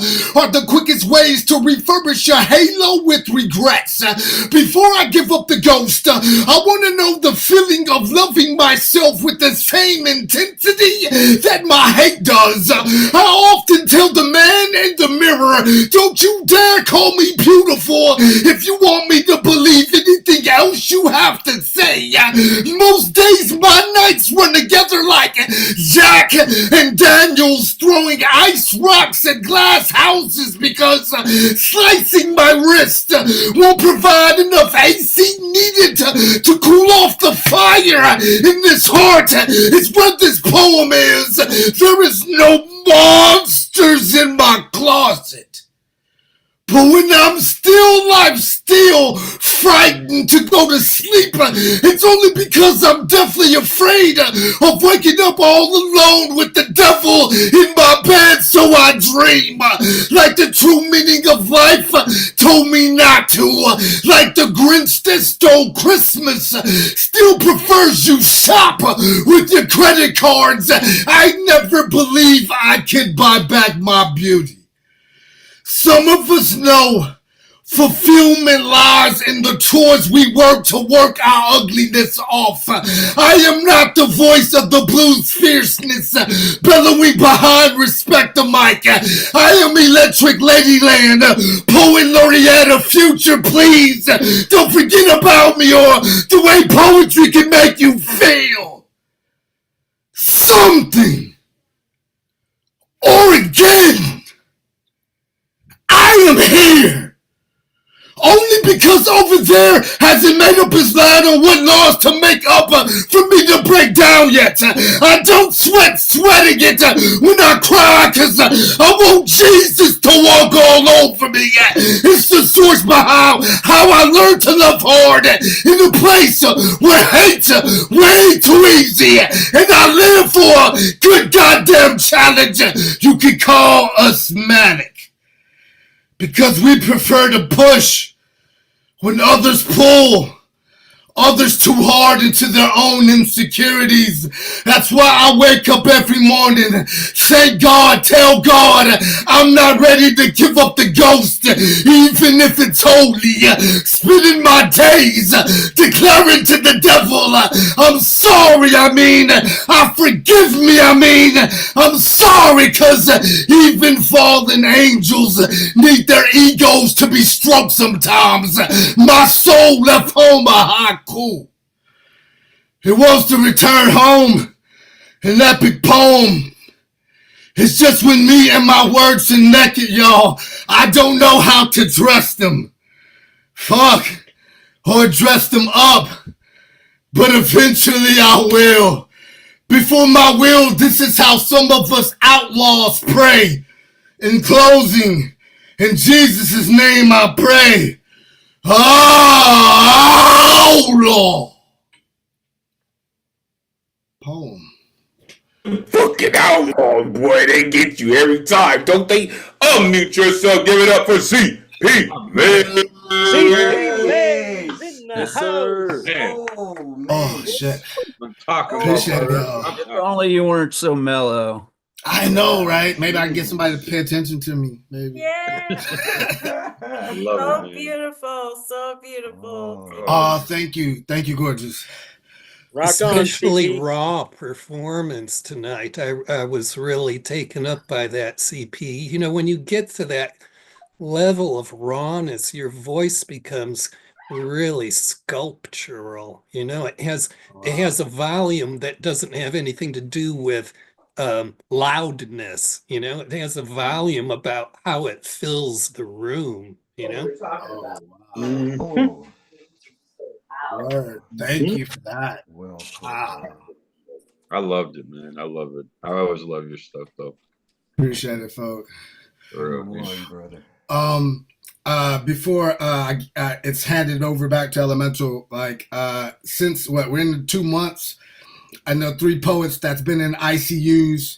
the quickest ways to refurbish your halo with regrets. Before I give up the ghost, I want to know the feeling of loving myself with the same intensity that my hate does. I often tell the man in the mirror, don't you dare call me beautiful if you want me to believe anything else you have to say. Most days my nights run together like Jack and Daniels throwing ice rocks at glass houses because slicing my wrist won't provide enough AC needed to cool off the fire in this heart. It's what this poem is. There is no monsters in my closet. But when I'm still, I'm still frightened to go to sleep. It's only because I'm deathly afraid of waking up all alone with the devil in my bed, so I dream. Like the true meaning of life told me not to. Like the Grinch that stole Christmas still prefers you shop with your credit cards. I never believe I could buy back my beauty. Some of us know fulfillment lies in the chores we work to work our ugliness off. I am not the voice of the blues fierceness, bellowing behind respect the mic. I am Electric Ladyland, poet laureate of future, please. Don't forget about me or the way poetry can make you feel. Something. Or again. I am here. Only because over there hasn't made up his mind on what laws to make up for me to break down yet. I don't sweating it when I cry cause I want Jesus to walk all over me. It's the source behind how I learned to love hard in a place where hate's way too easy. And I live for a good goddamn challenge. You could call us manic. Because we prefer to push when others pull others too hard into their own insecurities. That's why I wake up every morning, say God, tell God, I'm not ready to give up the ghost, even if it's holy. Spending my days declaring to the devil, I'm sorry, forgive me, I'm sorry, cause even fallen angels need their egos to be stroked sometimes. My soul left home a haiku. It wants to return home, an epic poem. It's just when me and my words are naked, y'all. I don't know how to dress them. Fuck. Or dress them up. But eventually I will. Before my will, this is how some of us outlaws pray. In closing, in Jesus' name I pray. Outlaw. Poem. Fucking outlaw, boy. They get you every time, don't they? Unmute yourself. Give it up for CP Man. CP Mays in the Yes, house. sir. Man, Oh, shit. I'm talking about, Appreciate it, brother. y'all. If only you weren't so mellow. I know, right? Maybe I can get somebody to pay attention to me. Maybe. Yeah. I love So it, man. beautiful. So beautiful. Oh, thank you. Thank you, gorgeous. Rock on, Especially CP. raw performance tonight. I was really taken up by that, CP. You know, when you get to that level of rawness, your voice becomes really sculptural. You know, it has a volume that doesn't have anything to do with loudness. You know, it has a volume about how it fills the room. You know. Oh, word. Thank you for that. Well put. Wow. I loved it, man. I love it. I always love your stuff, though. Appreciate it, folks. For real, Come man. on, brother. Before it's handed over back to Elemental, like since we're in 2 months, I know 3 poets that's been in ICUs,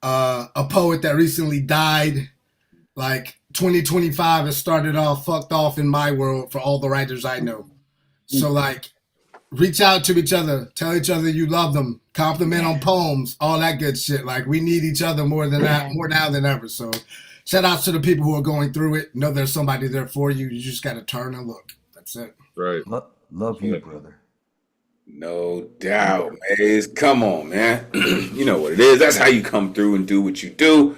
a poet that recently died. Like 2025 has started off fucked off in my world for all the writers I know. So like reach out to each other, tell each other you love them, compliment on poems, all that good shit. Like we need each other more now than ever. So shout out to the people who are going through it. Know there's somebody there for you. You just got to turn and look. That's it. Right. Love you, brother. No doubt, Maze. Come on, man. You know what it is. That's how you come through and do what you do.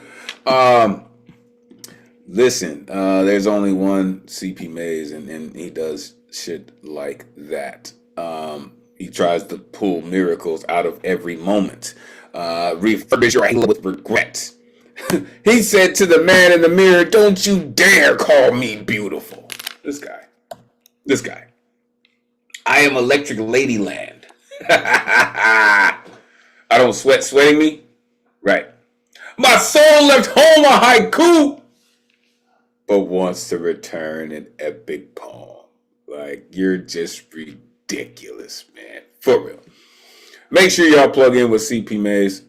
Listen, there's only one CP Maze, and he does shit like that. He tries to pull miracles out of every moment. Refurbish your anger with regret. He said to the man in the mirror, "Don't you dare call me beautiful." This guy. I am Electric Ladyland. I don't sweat sweating me? Right. My soul left home a haiku, but wants to return an epic poem. Like, you're just ridiculous, man. For real. Make sure y'all plug in with CP Mays,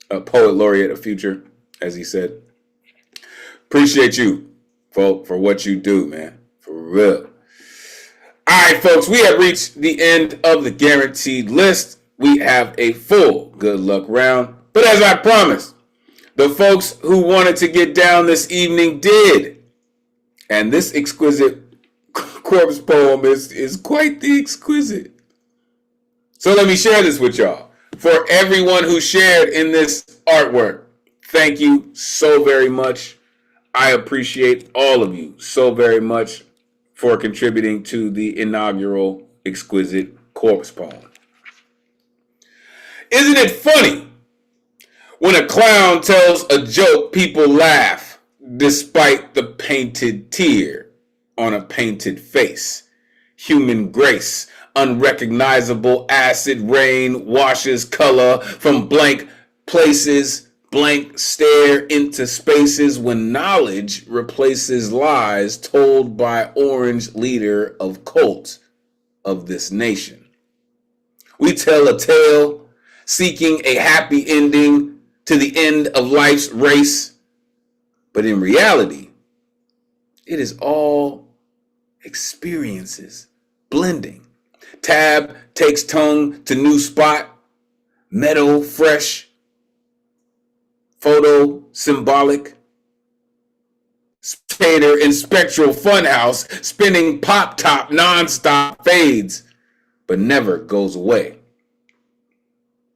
a poet laureate of future, as he said. Appreciate you for what you do, man. For real. All right, folks, we have reached the end of the guaranteed list. We have a full good luck round. But as I promised, the folks who wanted to get down this evening did. And this exquisite corpse poem is quite the exquisite. So let me share this with y'all. For everyone who shared in this artwork, thank you so very much. I appreciate all of you so very much for contributing to the inaugural exquisite corpse poem. Isn't it funny? When a clown tells a joke, people laugh, despite the painted tear on a painted face. Human grace, unrecognizable acid rain washes color from blank places, blank stare into spaces when knowledge replaces lies told by orange leader of cult of this nation. We tell a tale seeking a happy ending to the end of life's race, but in reality, it is all experiences blending. Tab takes tongue to new spot, meadow fresh, photo symbolic, skater in spectral funhouse, spinning pop top nonstop fades, but never goes away.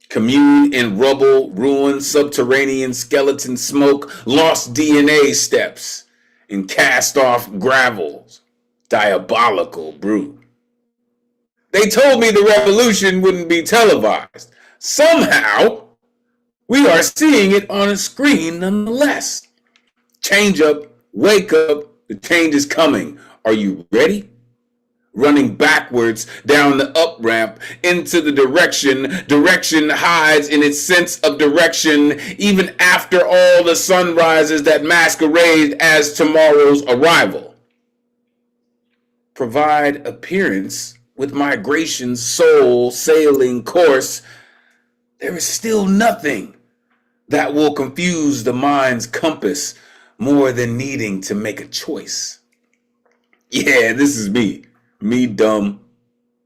Commune in rubble, ruin, subterranean skeleton smoke, lost DNA steps in cast off gravels, diabolical brew. They told me the revolution wouldn't be televised. Somehow, we are seeing it on a screen nonetheless. Change up, wake up, the change is coming. Are you ready? Running backwards down the up ramp into the direction hides in its sense of direction, even after all the sunrises that masquerade as tomorrow's arrival. Provide appearance with migration's soul sailing course. There is still nothing that will confuse the mind's compass more than needing to make a choice. Yeah, this is me. Me dumb.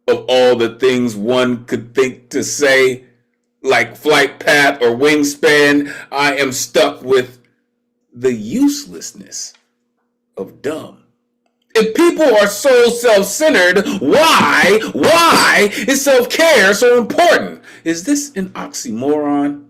Of all the things one could think to say, like flight path or wingspan, I am stuck with the uselessness of dumb. If people are so self-centered, why is self-care so important? Is this an oxymoron?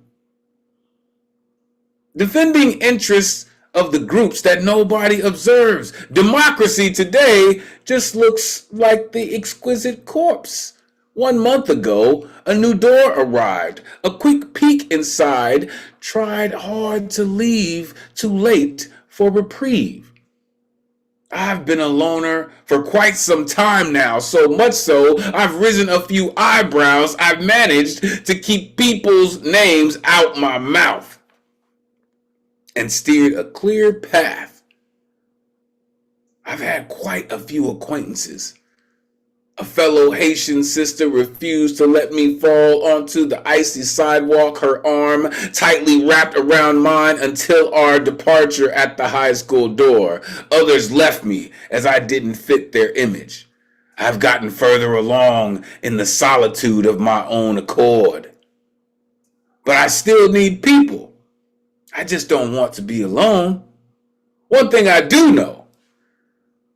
Defending interests of the groups that nobody observes. Democracy today just looks like the exquisite corpse. 1 month ago, a new door arrived. A quick peek inside, tried hard to leave, too late for reprieve. I've been a loner for quite some time now, so much so I've risen a few eyebrows. I've managed to keep people's names out my mouth and steered a clear path. I've had quite a few acquaintances. A fellow Haitian sister refused to let me fall onto the icy sidewalk, her arm tightly wrapped around mine until our departure at the high school door. Others left me as I didn't fit their image. I've gotten further along in the solitude of my own accord. But I still need people. I just don't want to be alone. One thing I do know,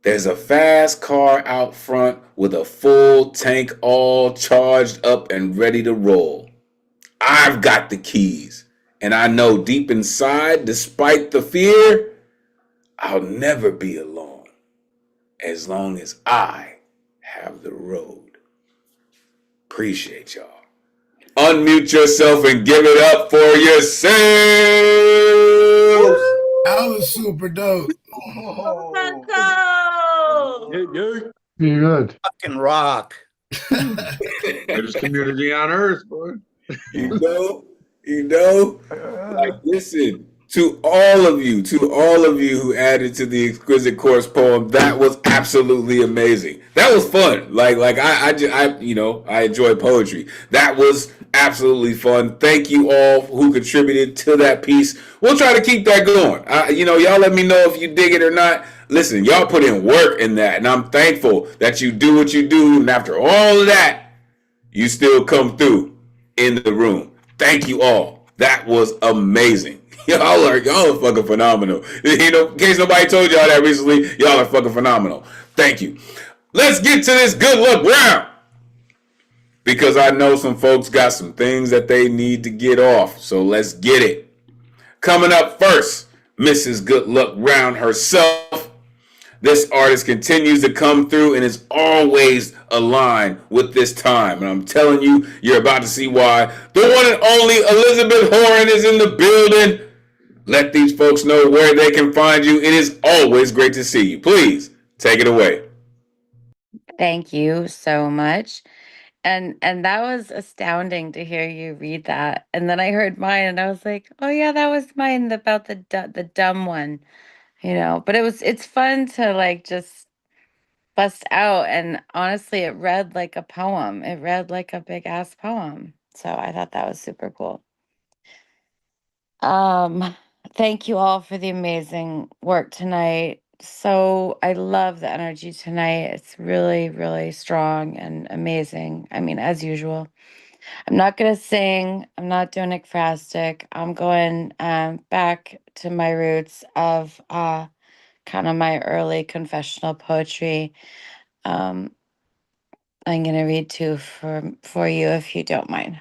there's a fast car out front with a full tank all charged up and ready to roll. I've got the keys, and I know deep inside, despite the fear, I'll never be alone as long as I have the road. Appreciate y'all. Unmute yourself and give it up for yourselves. That was super dope. Be good. Fucking rock. Greatest community on earth, boy. You know, like, listen, to all of you who added to the exquisite course poem, that was absolutely amazing. That was fun. I enjoy poetry. That was absolutely fun. Thank you all who contributed to that piece. We'll try to keep that going. Y'all let me know if you dig it or not. Listen, y'all put in work in that, and I'm thankful that you do what you do, and after all of that, you still come through in the room. Thank you all. That was amazing. Y'all are fucking phenomenal. In case nobody told y'all that recently, y'all are fucking phenomenal. Thank you. Let's get to this good luck round, because I know some folks got some things that they need to get off. So let's get it. Coming up first, Mrs. Good Luck Round herself. This artist continues to come through and is always aligned with this time. And I'm telling you, you're about to see why. The one and only Elizabeth Horan is in the building. Let these folks know where they can find you. It is always great to see you. Please take it away. Thank you so much. And that was astounding to hear you read that. And then I heard mine and I was like, oh yeah, that was mine about the dumb one, but it's fun to like just bust out. And honestly, it read like a poem. It read like a big ass poem. So I thought that was super cool. Thank you all for the amazing work tonight. So I love the energy tonight. It's really, really strong and amazing. I mean, as usual. I'm not going to sing. I'm not doing ekphrastic. I'm going back to my roots of kind of my early confessional poetry. I'm going to read two for you if you don't mind.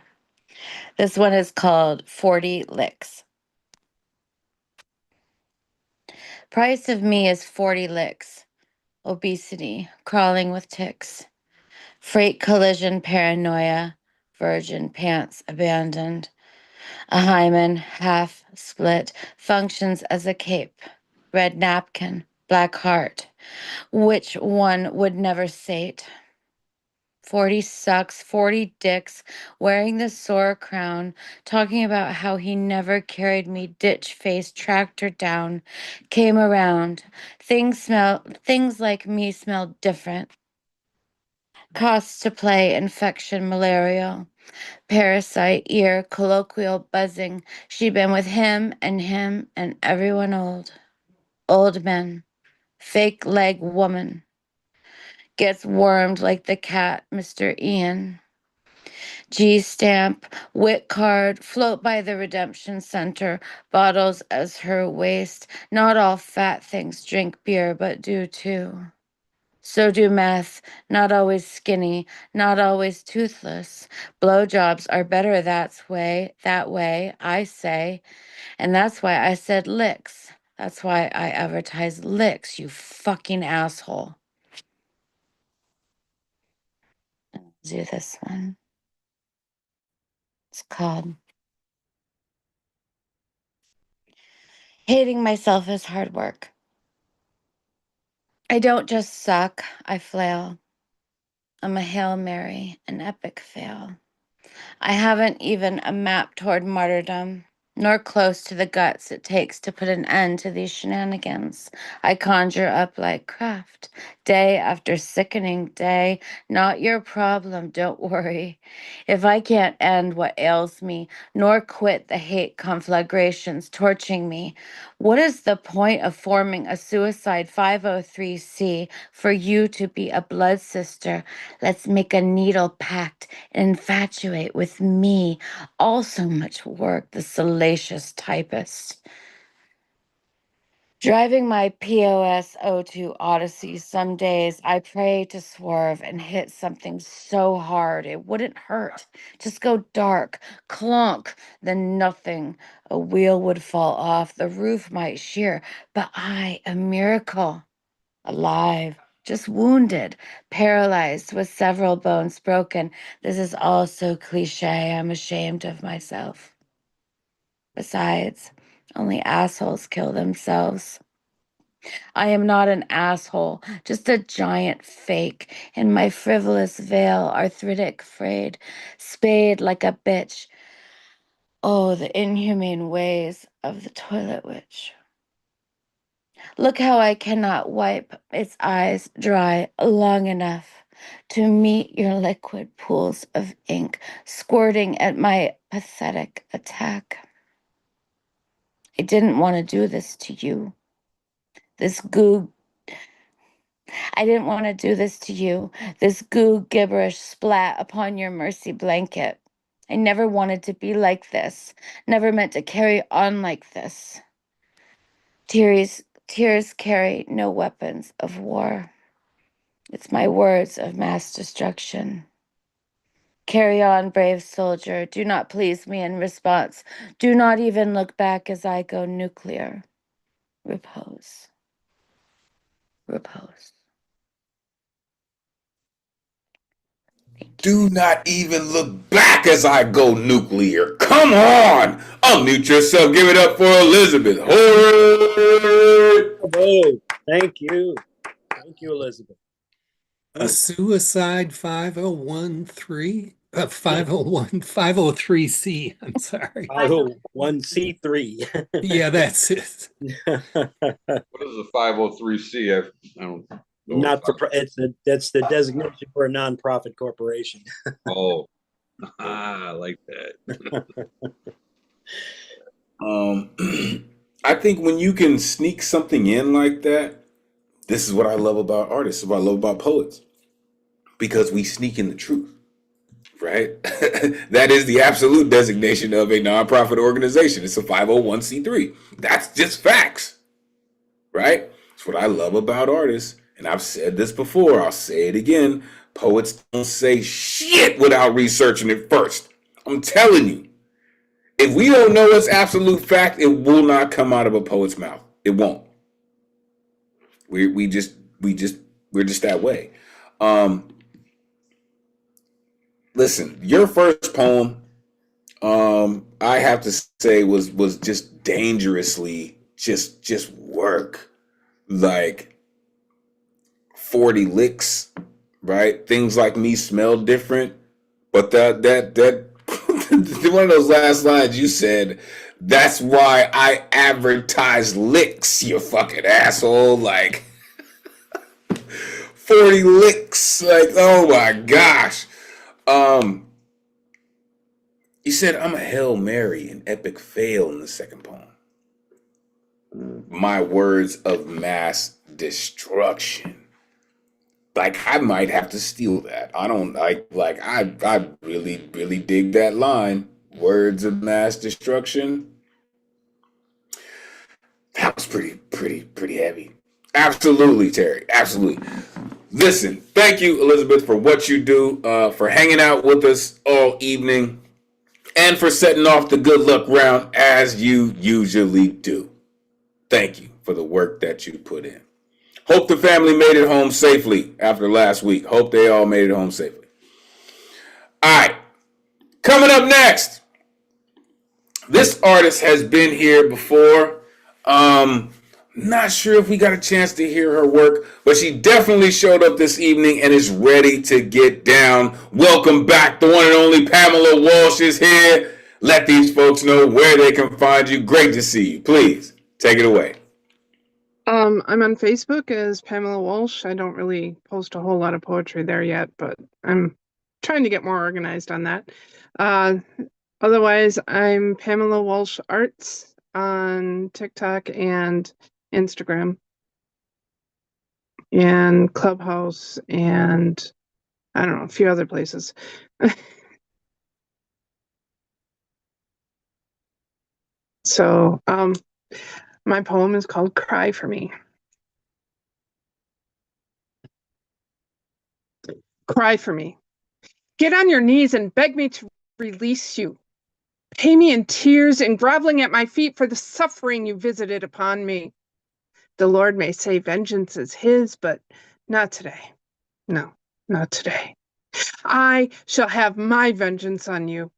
This one is called 40 Licks. Price of me is 40 licks. Obesity, crawling with ticks. Freight collision paranoia, virgin pants abandoned. A hymen, half split, functions as a cape. Red napkin, black heart. Which one would never sate? 40 sucks, 40 dicks, wearing the sore crown, talking about how he never carried me ditch face tractor down, came around. Things like me smell different. Costs to play, infection, malarial. Parasite, ear, colloquial buzzing. She'd been with him and everyone old. Old men. Fake leg woman. Gets wormed like the cat, Mr. Ian. G-stamp, wit card, float by the redemption center, bottles as her waist. Not all fat things drink beer, but do too. So do meth, not always skinny, not always toothless. Blowjobs are better that way, I say. And that's why I said licks. That's why I advertise licks, you fucking asshole. I'll do this one. It's called Hating Myself is Hard Work. I don't just suck, I flail. I'm a Hail Mary, an epic fail. I haven't even a map toward martyrdom, nor close to the guts it takes to put an end to these shenanigans. I conjure up like craft, day after sickening day. Not your problem, don't worry. If I can't end what ails me, nor quit the hate conflagrations torching me, what is the point of forming a suicide 503c for you to be a blood sister? Let's make a needle pact and infatuate with me. Also much work, the salacious typist. Driving my POS 02 Odyssey, some days I pray to swerve and hit something so hard it wouldn't hurt. Just go dark, clunk, then nothing. A wheel would fall off, the roof might shear, but I, a miracle, alive, just wounded, paralyzed with several bones broken. This is all so cliche, I'm ashamed of myself. Besides, only assholes kill themselves. I am not an asshole, just a giant fake. In my frivolous veil, arthritic frayed, spayed like a bitch. Oh, the inhumane ways of the toilet witch. Look how I cannot wipe its eyes dry long enough to meet your liquid pools of ink squirting at my pathetic attack. I didn't want to do this to you. I didn't want to do this to you, this goo gibberish splat upon your mercy blanket. I never wanted to be like this, never meant to carry on like this. Tears carry no weapons of war. It's my words of mass destruction. Carry on, brave soldier. Do not please me in response. Do not even look back as I go nuclear. Repose. Repose. Do not even look back as I go nuclear. Come on! Unmute yourself. Give it up for Elizabeth. Oh, thank you. Thank you, Elizabeth. A suicide 5013? 503C. I'm sorry. 501c3. Yeah, that's it. What is a 503c? I don't know. Not for that's the designation for a nonprofit corporation. Oh, I like that. I think when you can sneak something in like that, this is what I love about artists, what I love about poets, because we sneak in the truth, right? That is the absolute designation of a nonprofit organization. It's a 501c3. That's just facts, right? That's what I love about artists. And I've said this before, I'll say it again. Poets don't say shit without researching it first. I'm telling you. If we don't know it's absolute fact, it will not come out of a poet's mouth. It won't. We're just that way. listen, your first poem, I have to say was just dangerously just work. Like 40 licks, right? Things like me smell different. But that one of those last lines you said, that's why I advertise licks, you fucking asshole. Like 40 licks. Like, oh my gosh. You said I'm a Hail Mary, an epic fail in the second poem. My words of mass destruction. Like I might have to steal that. I don't like I really dig that line. Words of mass destruction. That was pretty heavy. Absolutely, Terry. Absolutely. Listen, thank you, Elizabeth, for what you do, for hanging out with us all evening, and for setting off the good luck round as you usually do. Thank you for the work that you put in. Hope the family made it home safely after last week. Hope they all made it home safely. All right. Coming up next. This artist has been here before. Not sure if we got a chance to hear her work, but she definitely showed up this evening and is ready to get down. Welcome back. The one and only Pamela Walsh is here. Let these folks know where they can find you. Great to see you. Please take it away. I'm on Facebook as Pamela Walsh. I don't really post a whole lot of poetry there yet, but I'm trying to get more organized on that. Otherwise, I'm Pamela Walsh Arts on TikTok and Instagram and Clubhouse and I don't know, a few other places. So, my poem is called Cry for Me. Cry for me. Get on your knees and beg me to release you. Pay me in tears and groveling at my feet for the suffering you visited upon me. The Lord may say vengeance is his, but not today. No, not today. I shall have my vengeance on you.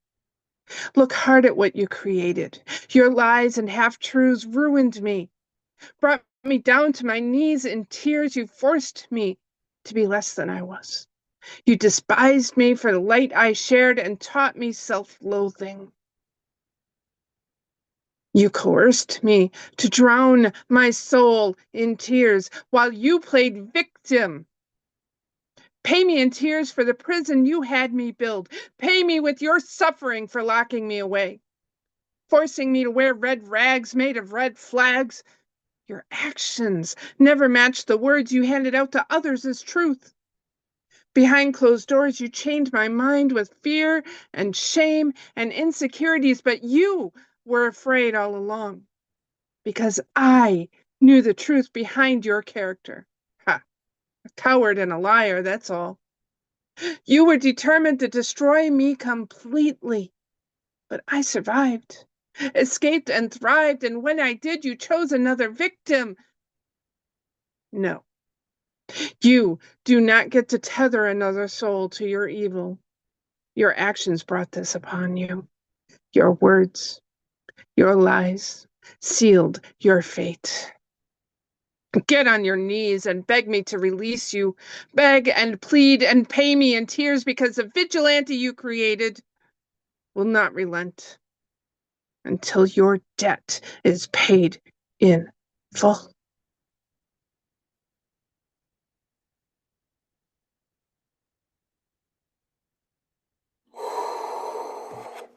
Look hard at what you created. Your lies and half-truths ruined me, brought me down to my knees in tears. You forced me to be less than I was. You despised me for the light I shared and taught me self-loathing. You coerced me to drown my soul in tears while you played victim. Pay me in tears for the prison you had me build. Pay me with your suffering for locking me away, forcing me to wear red rags made of red flags. Your actions never matched the words you handed out to others as truth. Behind closed doors, you chained my mind with fear and shame and insecurities, but you were afraid all along because I knew the truth behind your character. Ha, a coward and a liar, that's all. You were determined to destroy me completely, but I survived, escaped and thrived, and when I did, you chose another victim. No. You do not get to tether another soul to your evil. Your actions brought this upon you. Your words, your lies, sealed your fate. Get on your knees and beg me to release you. Beg and plead and pay me in tears because the vigilante you created will not relent until your debt is paid in full.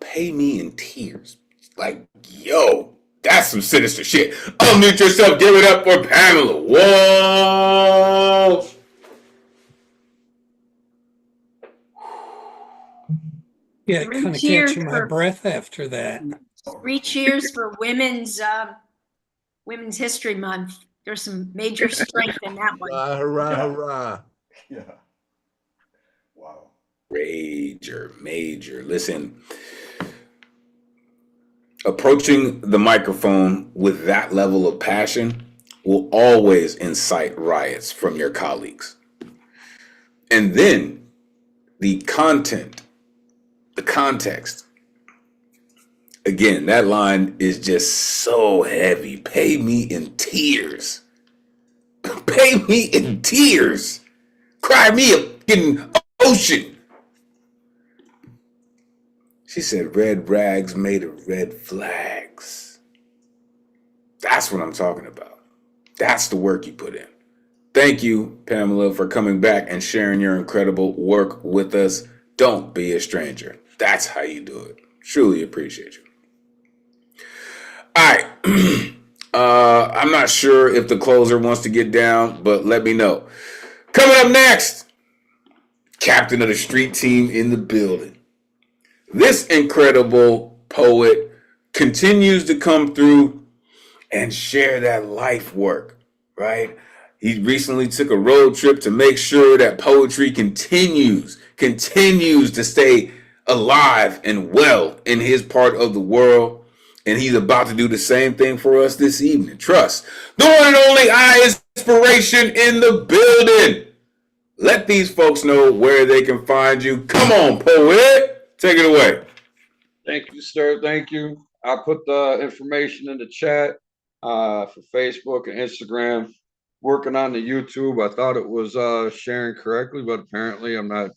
Pay me in tears. Like, yo, that's some sinister shit. Unmute yourself. Give it up for Pamela Walsh. Yeah, kind of catching my breath after that. 3 cheers for Women's History Month. There's some major strength in that one. Hurrah, hurrah. Yeah. Wow. Major. Listen, approaching the microphone with that level of passion will always incite riots from your colleagues. And then the content the context. Again, that line is just so heavy. Pay me in tears. Pay me in tears. Cry me a fucking ocean. She said red rags made of red flags. That's what I'm talking about. That's the work you put in. Thank you, Pamela, for coming back and sharing your incredible work with us. Don't be a stranger. That's how you do it. Truly appreciate you. All right. I'm not sure if the closer wants to get down, but let me know. Coming up next, captain of the street team in the building. This incredible poet continues to come through and share that life work, right? He recently took a road trip to make sure that poetry continues to stay alive and well in his part of the world. And he's about to do the same thing for us this evening. Trust. The one and only Inspiration in the building. Let these folks know where they can find you. Come on, poet. Take it away. Thank you, sir. Thank you. I put the information in the chat for Facebook and Instagram. Working on the YouTube. I thought it was sharing correctly, but apparently I'm not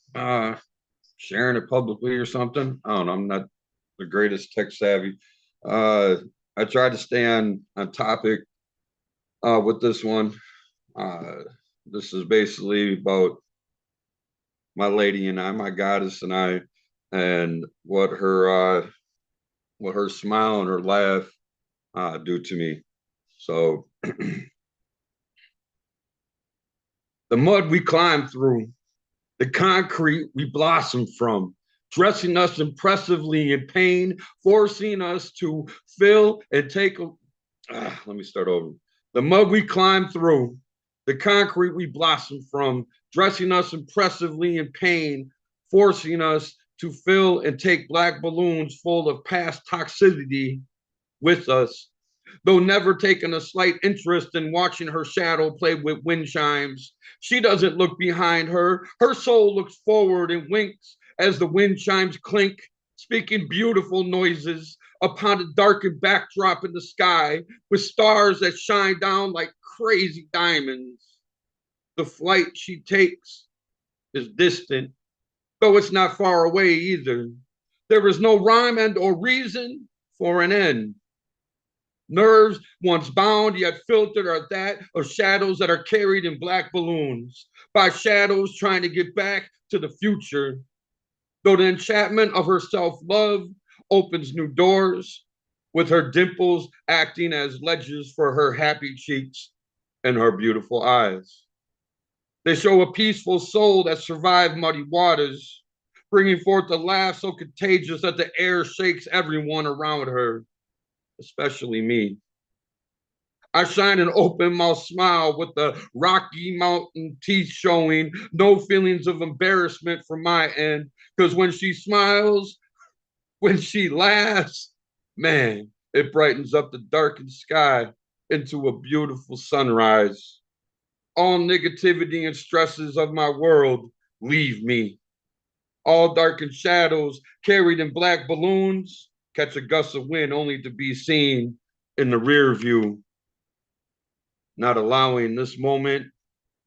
sharing it publicly or something. I don't know. I'm not the greatest tech savvy. I tried to stay on topic with this one. This is basically about my lady and I, my goddess and I, and what her smile and her laugh do to me. So the mud we climb through, the concrete we blossom from, dressing us impressively in pain, forcing us to feel and take a... let me start over. The mud we climb through, the concrete we blossom from, dressing us impressively in pain, forcing us to fill and take black balloons full of past toxicity with us, though never taking a slight interest in watching her shadow play with wind chimes. She doesn't look behind her. Her soul looks forward and winks as the wind chimes clink, speaking beautiful noises upon a darkened backdrop in the sky with stars that shine down like crazy diamonds. The flight she takes is distant, though it's not far away either. There is no rhyme and or reason for an end. Nerves once bound yet filtered are that of shadows that are carried in black balloons by shadows trying to get back to the future. Though the enchantment of her self-love opens new doors, with her dimples acting as ledges for her happy cheeks and her beautiful eyes. They show a peaceful soul that survived muddy waters, bringing forth a laugh so contagious that the air shakes everyone around her, especially me. I shine an open mouth smile with the Rocky Mountain teeth showing, no feelings of embarrassment from my end, because when she smiles, when she laughs, man, it brightens up the darkened sky into a beautiful sunrise. All negativity and stresses of my world leave me. All darkened shadows carried in black balloons catch a gust of wind only to be seen in the rear view, not allowing this moment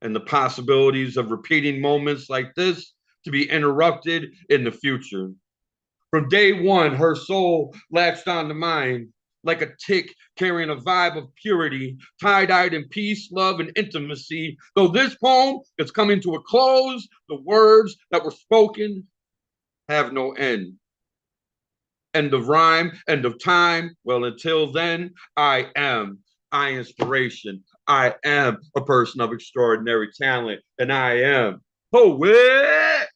and the possibilities of repeating moments like this to be interrupted in the future. From day one, her soul latched onto mine like a tick carrying a vibe of purity, tie-dyed in peace, love, and intimacy. Though this poem is coming to a close, the words that were spoken have no end. End of rhyme, end of time. Well, until then, I am inspiration. I am a person of extraordinary talent, and I am poet.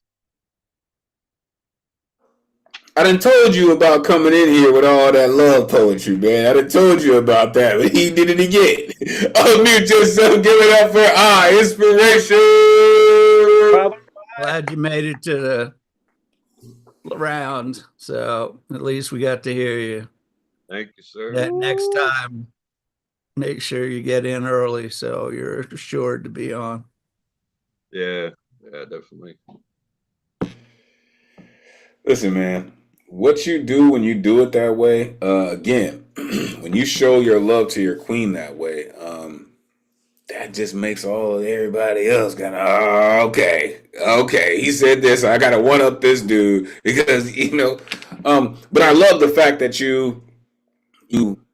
I done told you about coming in here with all that love poetry, man. I done told you about that, but he did it again. Unmute yourself, give it up for Inspiration. Glad you made it to the round, so at least we got to hear you. Thank you, sir. That next time, make sure you get in early so you're assured to be on. Yeah, definitely. Listen, man, what you do when you do it that way, again, when you show your love to your queen that way, that just makes all of everybody else kind of, oh, okay, he said this, I gotta one up this dude because but I love the fact that you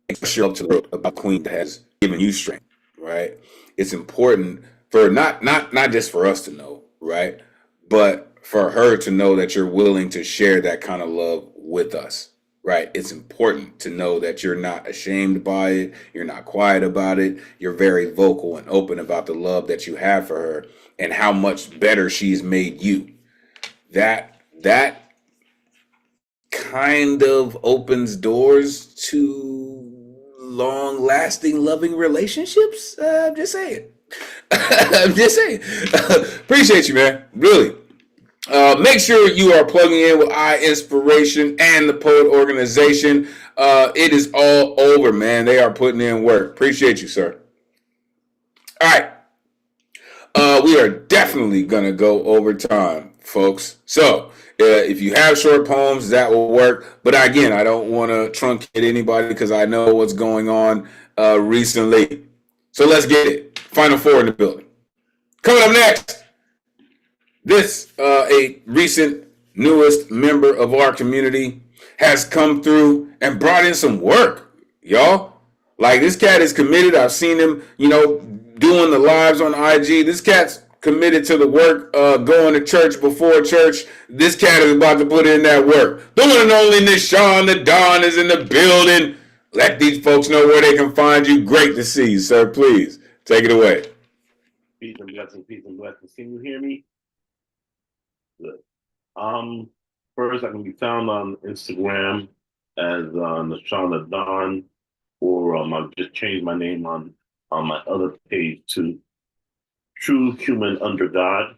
express your love to the world about queen that has given you strength, right? It's important for not just for us to know, right, but for her to know that you're willing to share that kind of love with us, right? It's important to know that you're not ashamed by it, you're not quiet about it, you're very vocal and open about the love that you have for her and how much better she's made you. That kind of opens doors to long lasting loving relationships. I'm just saying. I'm just saying. Appreciate you, man. Really. Make sure you are plugging in with Inspiration and the Poet Organization. It is all over, man. They are putting in work. Appreciate you, sir. All right. We are definitely going to go over time, folks. So if you have short poems, that will work. But again, I don't want to truncate anybody because I know what's going on recently. So let's get it. Final four in the building. Coming up next, this a recent newest member of our community has come through and brought in some work, y'all. Like, this cat is committed. I've seen him, doing the lives on IG. This cat's committed to the work, going to church before church. This cat is about to put in that work. The one and only Nishan the Don is in the building. Let these folks know where they can find you. Great to see you, sir. Please take it away. Peace and blessings. Can you hear me? Good. First, I can be found on Instagram as Nashana Don, or I've just changed my name on my other page to True Human Under God,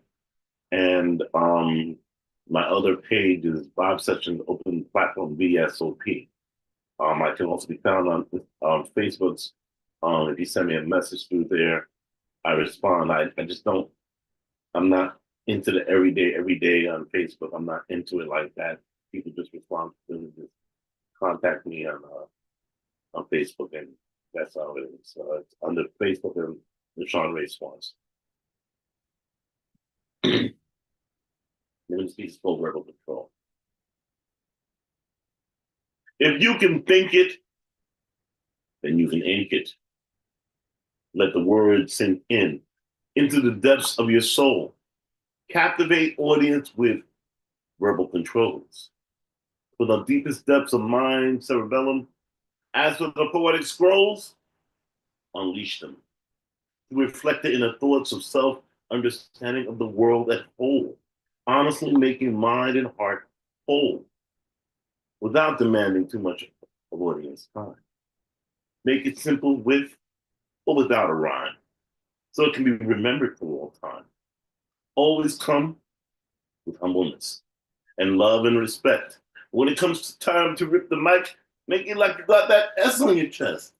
and my other page is 5 Sessions Open Platform VSOP. I can also be found on Facebook's. If you send me a message through there, I respond. I just don't. I'm not into the every day on Facebook. I'm not into it like that. People just respond to just contact me on Facebook, and that's how it is. It's under Facebook and the Sean Ray Swans. Let me speak full verbal control. If you can think it, then you can ink it. Let the words sink into the depths of your soul. Captivate audience with verbal controls. For the deepest depths of mind, cerebellum, as for the poetic scrolls, unleash them. Reflect it in the thoughts of self-understanding of the world at whole, honestly making mind and heart whole, without demanding too much of audience time. Make it simple with or without a rhyme, so it can be remembered for all time. Always come with humbleness and love and respect. When it comes to time to rip the mic, make it like you got that S on your chest.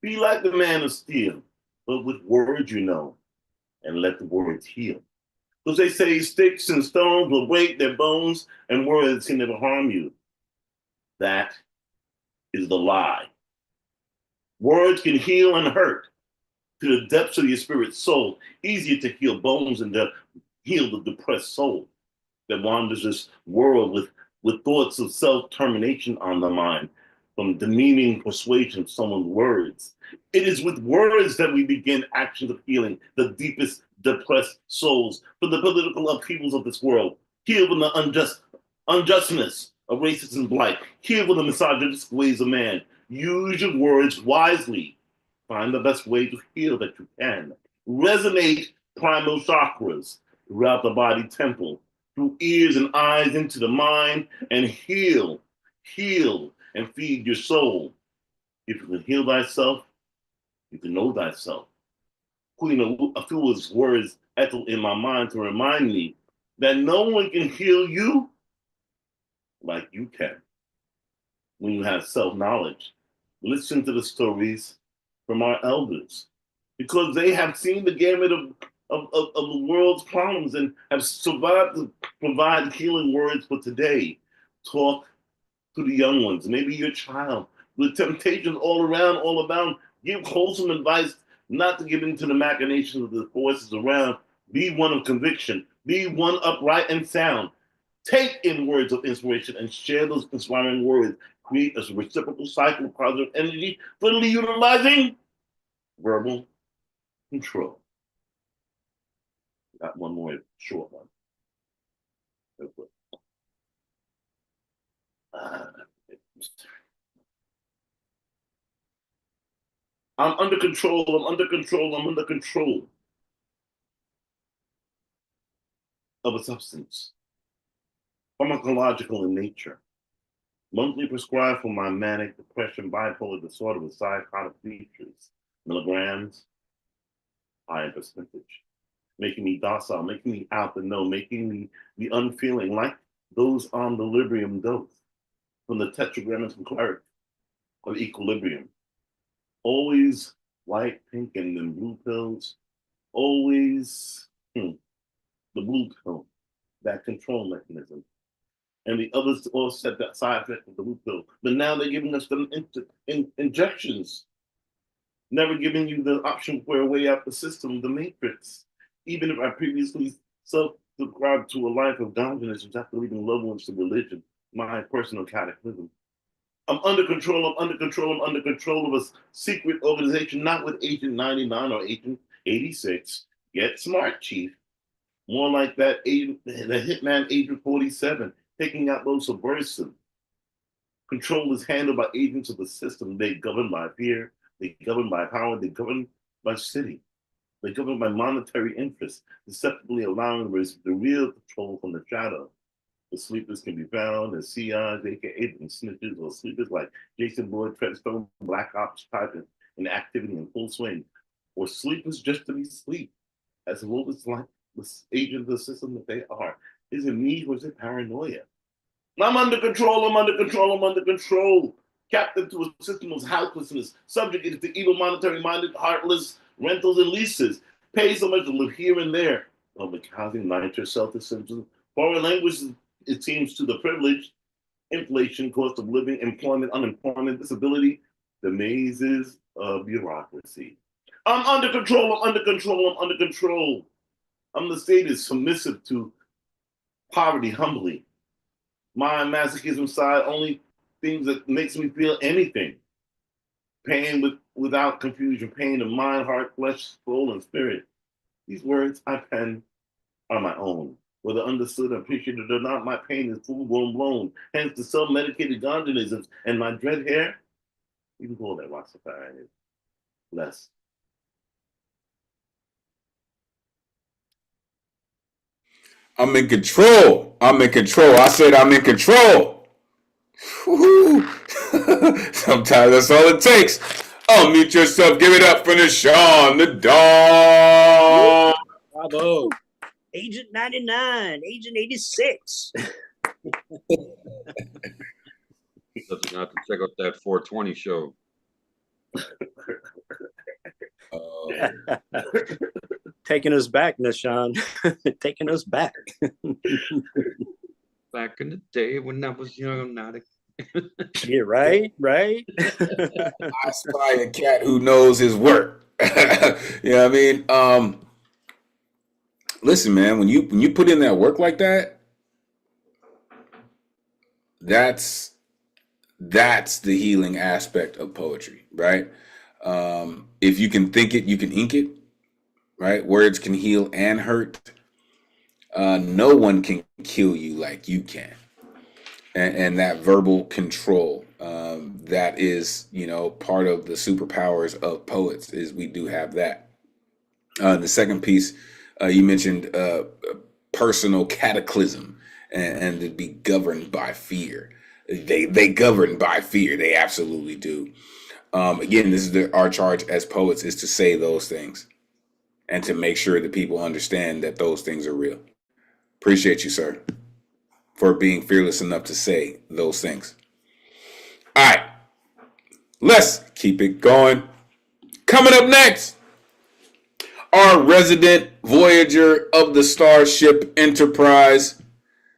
Be like the man of steel, but with words and let the words heal. Because they say sticks and stones will break their bones and words can never harm you. That is the lie. Words can heal and hurt to the depths of your spirit's soul. Easier to heal bones and to heal the depressed soul that wanders this world with thoughts of self-termination on the mind from demeaning persuasion of someone's words. It is with words that we begin actions of healing the deepest depressed souls for the political upheavals of this world. Heal from the unjustness of racism and blight. Heal from the misogynistic ways of man. Use your words wisely. Find the best way to heal that you can. Resonate primal chakras throughout the body temple, through ears and eyes into the mind, and heal and feed your soul. If you can heal thyself, you can know thyself. Queen Afua's words echo in my mind to remind me that no one can heal you like you can. When you have self-knowledge, listen to the stories from our elders, because they have seen the gamut of the world's problems and have survived to provide healing words for today. Talk to the young ones, maybe your child. The temptations all around, all abound. Give wholesome advice not to give into the machinations of the forces around. Be one of conviction. Be one upright and sound. Take in words of inspiration and share those inspiring words. Create a reciprocal cycle of positive energy, fully utilizing verbal control. Got one more short one. I'm under control, I'm under control, I'm under control of a substance, pharmacological in nature, monthly prescribed for my manic depression, bipolar disorder with psychotic features, milligrams, high percentage, making me docile, making me out the know, making me the unfeeling, like those on the Librium dose from the tetragrammaton cleric of equilibrium. Always white, pink, and then blue pills. Always the blue pill, that control mechanism. And the others all said that side effect of the blue pill. But now they're giving us them injections, never giving you the option for a way out the system, the matrix. Even if I previously subscribed to a life of godliness after leaving loved ones to religion, my personal cataclysm. I'm under control, I'm under control, I'm under control of a secret organization, not with Agent 99 or Agent 86. Get smart, Chief. More like that agent, the hitman Agent 47, taking out those subversive. Control is handled by agents of the system. They govern by fear, they govern by power, they govern by city. They govern by monetary interests, deceptively allowing the real control from the shadow. The sleepers can be found as CIs, aka snitches, or sleepers like Jason Boyd, Treadstone, Black Ops type in activity in full swing, or sleepers just to be asleep, as well as like the agent of the system that they are. Is it me or is it paranoia? I'm under control, I'm under control, I'm under control. Captive to a system of helplessness, subjugated to evil, monetary-minded, heartless rentals and leases. Pay so much to live here and there. Public housing, nitrous, self-deception, foreign languages, it seems, to the privileged, inflation, cost of living, employment, unemployment, disability, the mazes of bureaucracy. I'm under control, I'm under control, I'm under control. I'm the sadist, submissive to poverty humbly. My masochism side only things that makes me feel anything. Pain without confusion, pain of mind, heart, flesh, soul, and spirit. These words I pen are my own. Whether understood or appreciated or not, my pain is full-blown blown. Hence the self-medicated gondonisms and my dread hair, you can call that Rastafarianism. Less. I'm in control. I'm in control. I said I'm in control. Sometimes that's all it takes. Unmute yourself. Give it up for the Sean, the Dawn. Bravo. Agent 99, Agent 86. Doesn't have to check out that 420 show. Taking us back, Nashawn. Taking us back. Back in the day when I was young, not a Yeah, right. I spy a cat who knows his work. You know what I mean? Listen, man, when you put in that work like that, that's the healing aspect of poetry, right? If you can think it, you can ink it, right? Words can heal and hurt. No one can kill you like you can. And that verbal control, that is, part of the superpowers of poets, is we do have that. The second piece, you mentioned personal cataclysm and to be governed by fear. They govern by fear. They absolutely do. Again, this is our charge as poets, is to say those things and to make sure that people understand that those things are real. Appreciate you, sir, for being fearless enough to say those things. All right, let's keep it going. Coming up next, our resident voyager of the Starship Enterprise,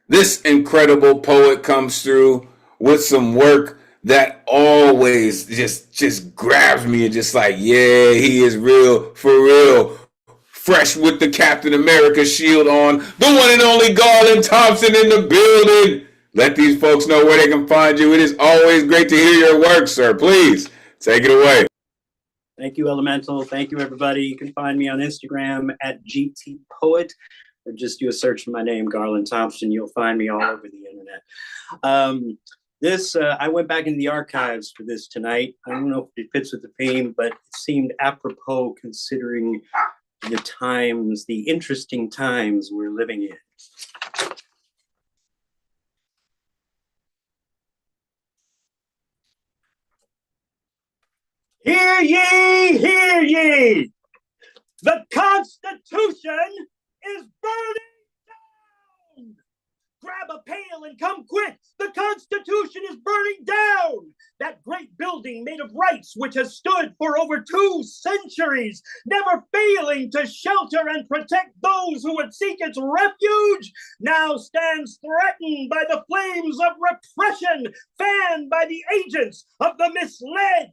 This incredible poet comes through with some work that always just grabs me and just like, yeah, he is real, for real. Fresh with the Captain America shield on, the one and only Garland Thompson in the building. Let these folks know where they can find you. It is always great to hear your work, sir. Please take it away. Thank you, Elemental. Thank you, everybody. You can find me on Instagram at GTPoet, or just do a search for my name, Garland Thompson. You'll find me all over the internet. I went back into the archives for this tonight. I don't know if it fits with the theme, but it seemed apropos considering the times, the interesting times we're living in. Hear ye, hear ye! The Constitution is burning down! Grab a pail and come quick! The Constitution is burning down! That great building made of rights which has stood for over 2 centuries, never failing to shelter and protect those who would seek its refuge, now stands threatened by the flames of repression, fanned by the agents of the misled.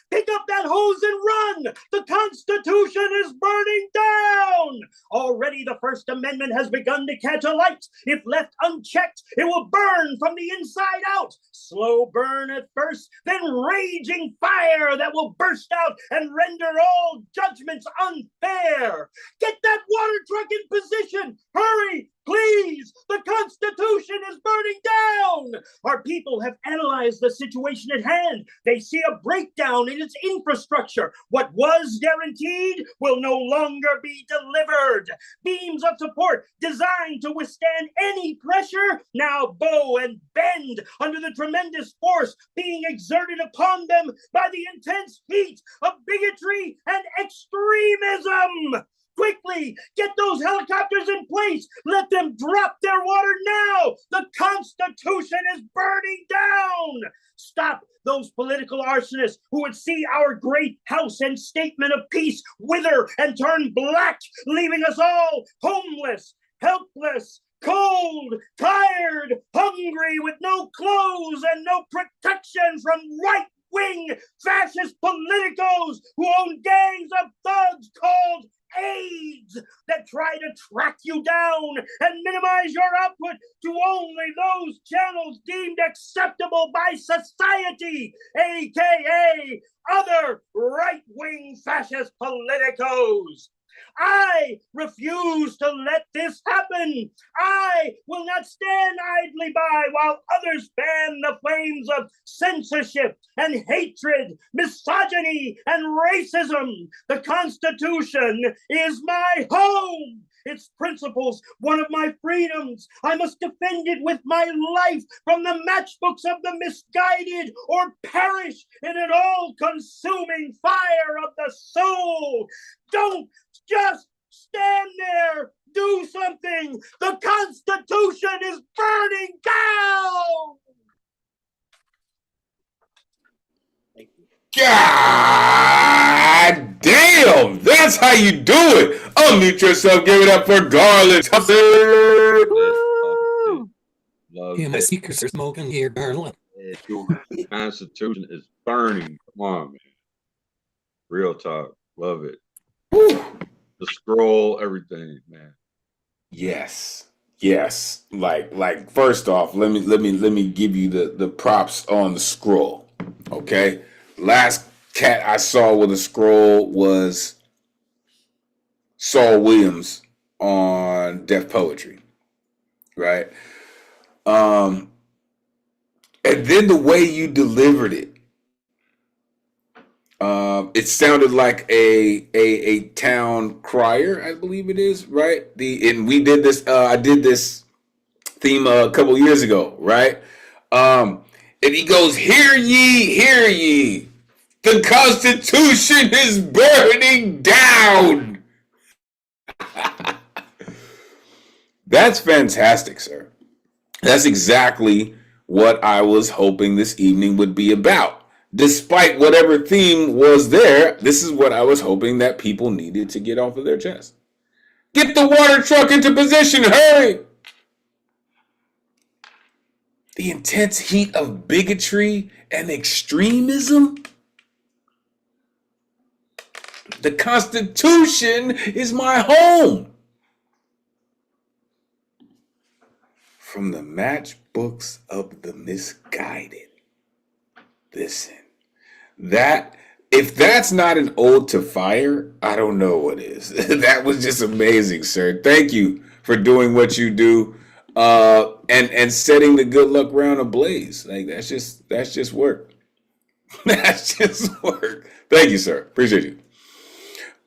Pick up that hose and run! The Constitution is burning down! Already the First Amendment has begun to catch alight. If left unchecked, it will burn from the inside out. Slow burn at first, then raging fire that will burst out and render all judgments unfair. Get that water truck in position! Hurry! Please, the Constitution is burning down! Our people have analyzed the situation at hand. They see a breakdown in its infrastructure. What was guaranteed will no longer be delivered. Beams of support designed to withstand any pressure now bow and bend under the tremendous force being exerted upon them by the intense heat of bigotry and extremism. Quickly, get those helicopters in place. Let them drop their water now. The Constitution is burning down. Stop those political arsonists who would see our great house and statement of peace wither and turn black, leaving us all homeless, helpless, cold, tired, hungry, with no clothes and no protection from right-wing fascist politicos who own gangs of thugs called aides that try to track you down and minimize your output to only those channels deemed acceptable by society, aka other right-wing fascist politicos. I refuse to let this happen. I will not stand idly by while others fan the flames of censorship and hatred, misogyny and racism. The Constitution is my home. Its principles, one of my freedoms. I must defend it with my life from the matchbooks of the misguided or perish in an all-consuming fire of the soul. Don't just stand there. Do something. The Constitution is burning down. God damn, that's how you do it. Unmute yourself, give it up for Garland. Yeah, my speakers are smoking here, Garland. The Constitution is burning. Come on, man. Real talk. Love it. Woo. The scroll, everything, man. Yes. Like first off, let me give you the props on the scroll. Okay? Last cat I saw with a scroll was Saul Williams on Def Poetry. Right? And then the way you delivered it. It sounded like a town crier, I believe it is, right? And we did this. I did this theme a couple years ago, right? And he goes, "Hear ye! The Constitution is burning down." That's fantastic, sir. That's exactly what I was hoping this evening would be about. Despite whatever theme was there, this is what I was hoping that people needed to get off of their chest. Get the water truck into position, hurry! the intense heat of bigotry and extremism. The Constitution is my home. From the matchbooks of the misguided. Listen, if that's not an ode to fire, I don't know what is. That was just amazing, sir. Thank you for doing what you do, and setting the good luck round ablaze. Like that's just work. That's just work. Thank you, sir. Appreciate you.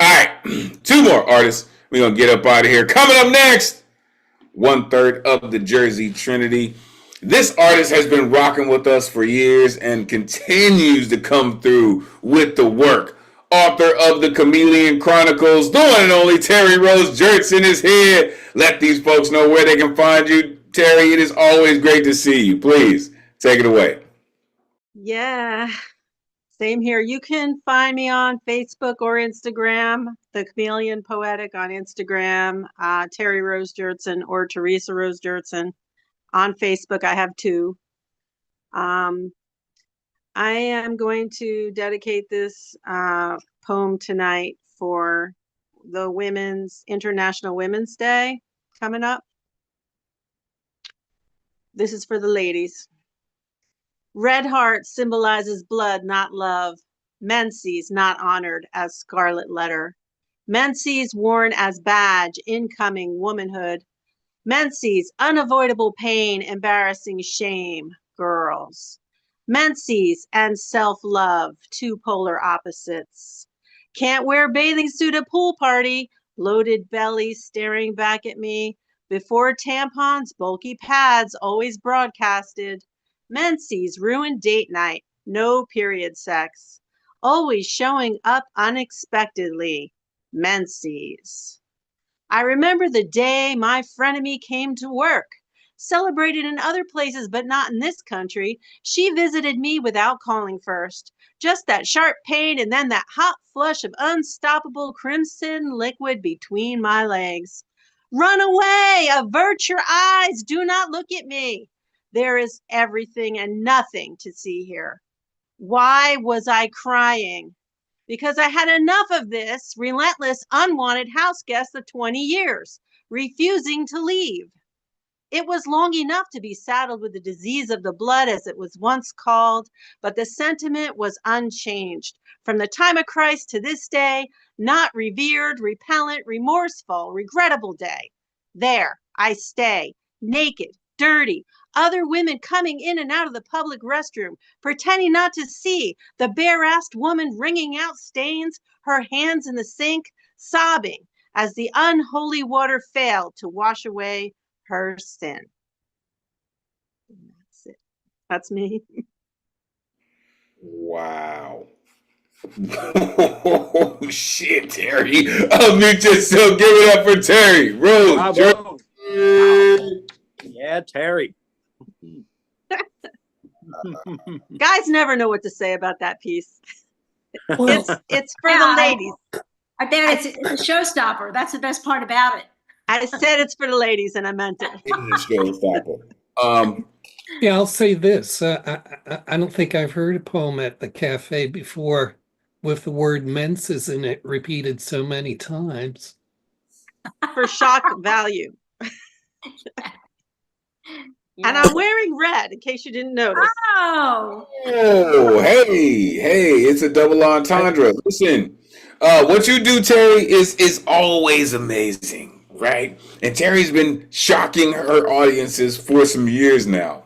All right, 2 more artists. We're gonna get up out of here. Coming up next, 1/3 of the Jersey Trinity. This artist has been rocking with us for years and continues to come through with the work. Author of the Chameleon Chronicles, the one and only Terry Rose Jertson is here. Let these folks know where they can find you. Terry, it is always great to see you. Please take it away. Yeah, same here. You can find me on Facebook or Instagram, the Chameleon Poetic on Instagram, Terry Rose Jertson or Teresa Rose Jertson. On Facebook, I have 2. I am going to dedicate this poem tonight for the International Women's Day coming up. This is for the ladies. Red heart symbolizes blood, not love. Menses not honored as scarlet letter. Menses worn as badge, incoming womanhood. Menses, unavoidable pain, embarrassing shame, girls. Menses and self-love, 2 polar opposites. Can't wear bathing suit at pool party, bloated belly staring back at me. Before tampons, bulky pads always broadcasted. Menses ruined date night, no period sex. Always showing up unexpectedly. Menses. I remember the day my frenemy came to work. Celebrated in other places, but not in this country. She visited me without calling first. Just that sharp pain and then that hot flush of unstoppable crimson liquid between my legs. Run away! Avert your eyes! Do not look at me! There is everything and nothing to see here. Why was I crying? Because I had enough of this relentless, unwanted house guest of 20 years, refusing to leave. It was long enough to be saddled with the disease of the blood, as it was once called, but the sentiment was unchanged. From the time of Christ to this day, not revered, repellent, remorseful, regrettable day. There I stay, naked, dirty, other women coming in and out of the public restroom, pretending not to see the bare-assed woman wringing out stains, her hands in the sink, sobbing as the unholy water failed to wash away her sin. That's it. That's me. Wow. Oh, shit, Terry. Unmute yourself. Give it up for Terry Rose. Bravo. Yeah, Terry. Guys never know what to say about that piece. Well, it's for the ladies. I bet it's a showstopper. That's the best part about it. I said it's for the ladies, and I meant it. It's a showstopper. Yeah, I'll say this. I don't think I've heard a poem at the cafe before with the word menses in it repeated so many times. For shock value. And I'm wearing red, in case you didn't notice. Oh, hey, it's a double entendre. Listen, what you do, Terry, is always amazing, right? And Terry's been shocking her audiences for some years now.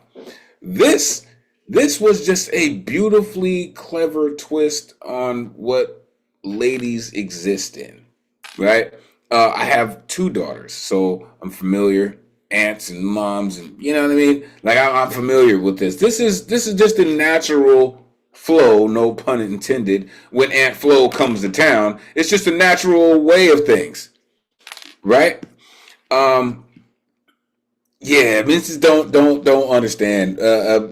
This was just a beautifully clever twist on what ladies exist in, right? I have 2 daughters, so I'm familiar. Aunts and moms, and you know what I mean. Like I'm familiar with this. This is just a natural flow, no pun intended. When Aunt Flo comes to town, it's just a natural way of things, right? Yeah, Menses don't understand.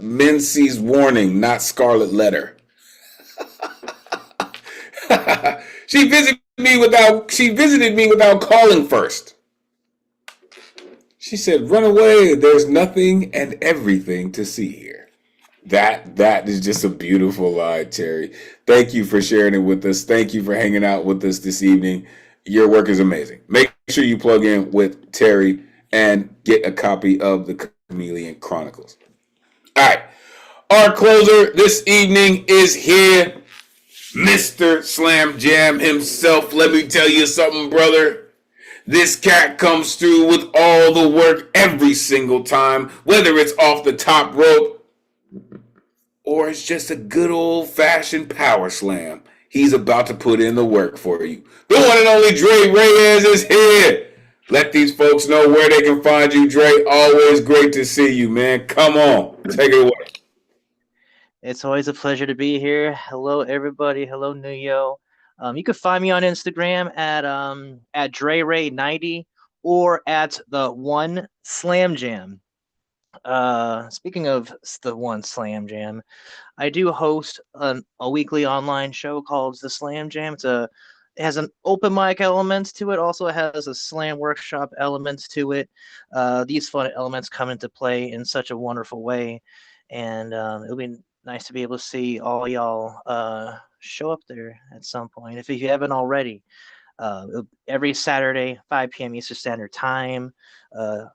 Menses warning, not scarlet letter. She visited me without calling first. She said, "Run away. There's nothing and everything to see here." That is just a beautiful line, Terry. Thank you for sharing it with us. Thank you for hanging out with us this evening. Your work is amazing. Make sure you plug in with Terry and get a copy of the Chameleon Chronicles. All right. Our closer this evening is here, Mr. Slam Jam himself. Let me tell you something, brother. This cat comes through with all the work every single time, whether it's off the top rope or it's just a good old-fashioned power slam. He's about to put in the work for you. The one and only Dre Reyes is here. Let these folks know where they can find you, Dre. Always great to see you, man. Come on. Take it away. It's always a pleasure to be here. Hello, everybody. Hello, Nuyo. You can find me on Instagram at DreRay90 or at the One Slam Jam. Speaking of the One Slam Jam, I do host a weekly online show called The Slam Jam. It has an open mic element to it. Also, it has a slam workshop element to it. These fun elements come into play in such a wonderful way, and it'll be nice to be able to see all y'all show up there at some point if you haven't already. Every Saturday, 5 p.m. Eastern Standard Time.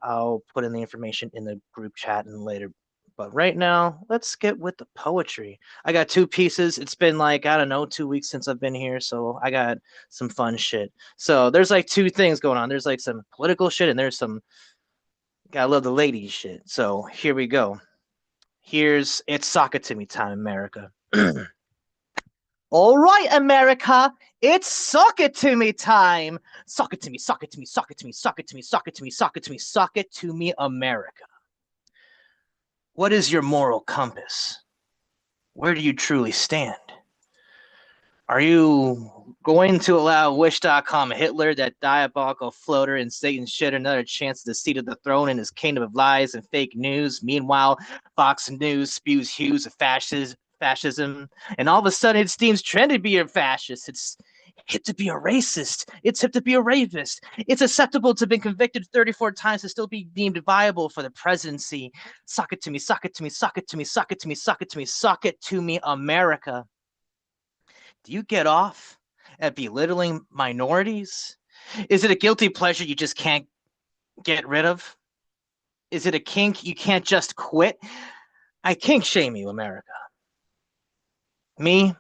I'll put in the information in the group chat and later. But right now, let's get with the poetry. I got 2 pieces. It's been like, I don't know, 2 weeks since I've been here. So I got some fun shit. So there's like 2 things going on. There's like some political shit and there's some, gotta love the ladies shit. So here we go. It's Sock It To Me time, America. All right, America, it's Sock It To Me time. Sock it to me, sock it to me, sock it to me, sock it to me, sock it to me, sock it to me, sock it to me, America. What is your moral compass? Where do you truly stand? Are you going to allow Wish.com Hitler, that diabolical floater and Satan's shit, another chance at the seat of the throne in his kingdom of lies and fake news? Meanwhile, Fox News spews hues of fascism, and all of a sudden it seems trendy to be a fascist. It's hip to be a racist. It's hip to be a rapist. It's acceptable to have been convicted 34 times to still be deemed viable for the presidency. Sock it to me, sock it to me, sock it to me, sock it to me, sock it to me, sock it to me, America. Do you get off at belittling minorities? Is it a guilty pleasure you just can't get rid of? Is it a kink you can't just quit? I kink shame you, America. Me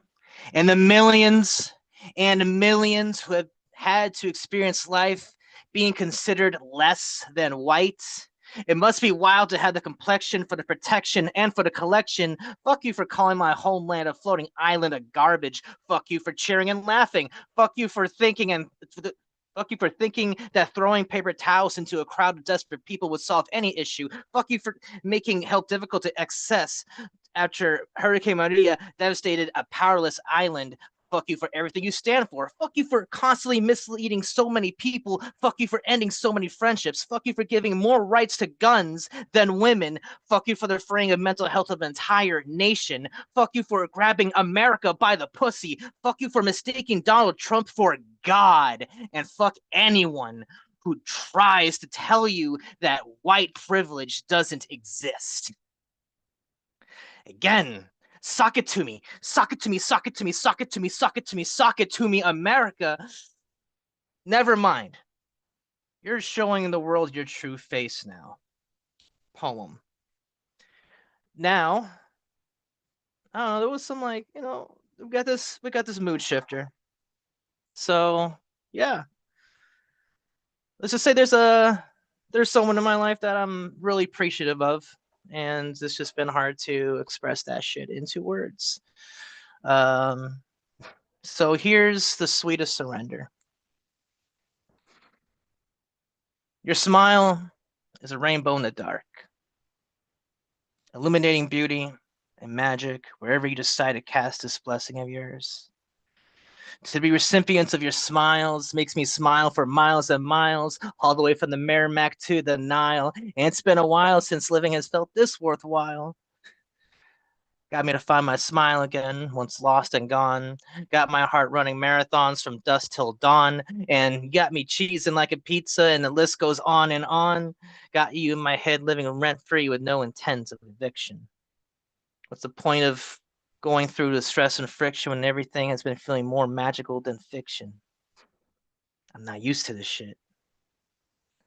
and the millions and millions who have had to experience life being considered less than white. It must be wild to have the complexion for the protection and for the collection. Fuck you for calling my homeland a floating island of garbage. Fuck you for cheering and laughing. Fuck you for thinking that throwing paper towels into a crowd of desperate people would solve any issue. Fuck you for making help difficult to access after Hurricane Maria devastated a powerless island. Fuck you for everything you stand for. Fuck you for constantly misleading so many people. Fuck you for ending so many friendships. Fuck you for giving more rights to guns than women. Fuck you for the freeing of mental health of an entire nation. Fuck you for grabbing America by the pussy. Fuck you for mistaking Donald Trump for God. And fuck anyone who tries to tell you that white privilege doesn't exist. Again, sock it to me, sock it to me, sock it to me, sock it to me, sock it to me, sock it to me, America. Never mind. You're showing the world your true face now. Poem. Now, I don't know, there was some like, we got this mood shifter. So yeah. Let's just say there's someone in my life that I'm really appreciative of. And it's just been hard to express that shit into words. So here's the sweetest surrender. Your smile is a rainbow in the dark, illuminating beauty and magic wherever you decide to cast this blessing of yours. To be recipients of your smiles makes me smile for miles and miles, all the way from the Merrimack to the Nile. And it's been a while since living has felt this worthwhile. Got me to find my smile again, once lost and gone. Got my heart running marathons from dusk till dawn. And got me cheesing like a pizza, and the list goes on and on. Got you in my head living rent-free with no intent of eviction. What's the point of going through the stress and friction when everything has been feeling more magical than fiction? I'm not used to this shit.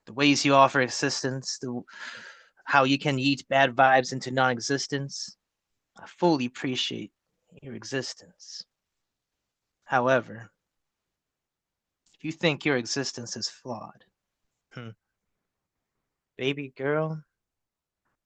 The ways you offer existence, how you can eat bad vibes into non-existence. I fully appreciate your existence. However, if you think your existence is flawed, baby girl,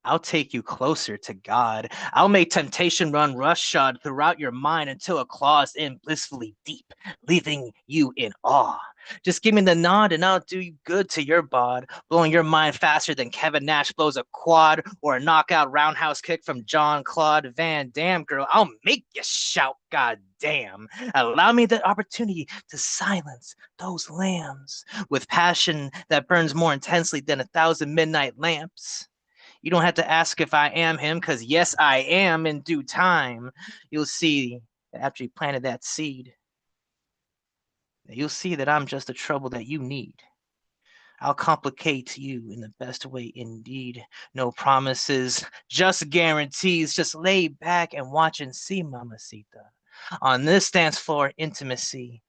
I'll take you closer to God. I'll make temptation run roughshod throughout your mind until it claws in blissfully deep, leaving you in awe. Just give me the nod and I'll do you good to your bod, blowing your mind faster than Kevin Nash blows a quad or a knockout roundhouse kick from Jean-Claude Van Damme, girl. I'll make you shout, God damn. Allow me the opportunity to silence those lambs with passion that burns more intensely than 1,000 midnight lamps. You don't have to ask if I am him, because yes, I am in due time. You'll see that after you planted that seed, you'll see that I'm just the trouble that you need. I'll complicate you in the best way indeed. No promises, just guarantees. Just lay back and watch and see, Mamacita. On this dance floor intimacy,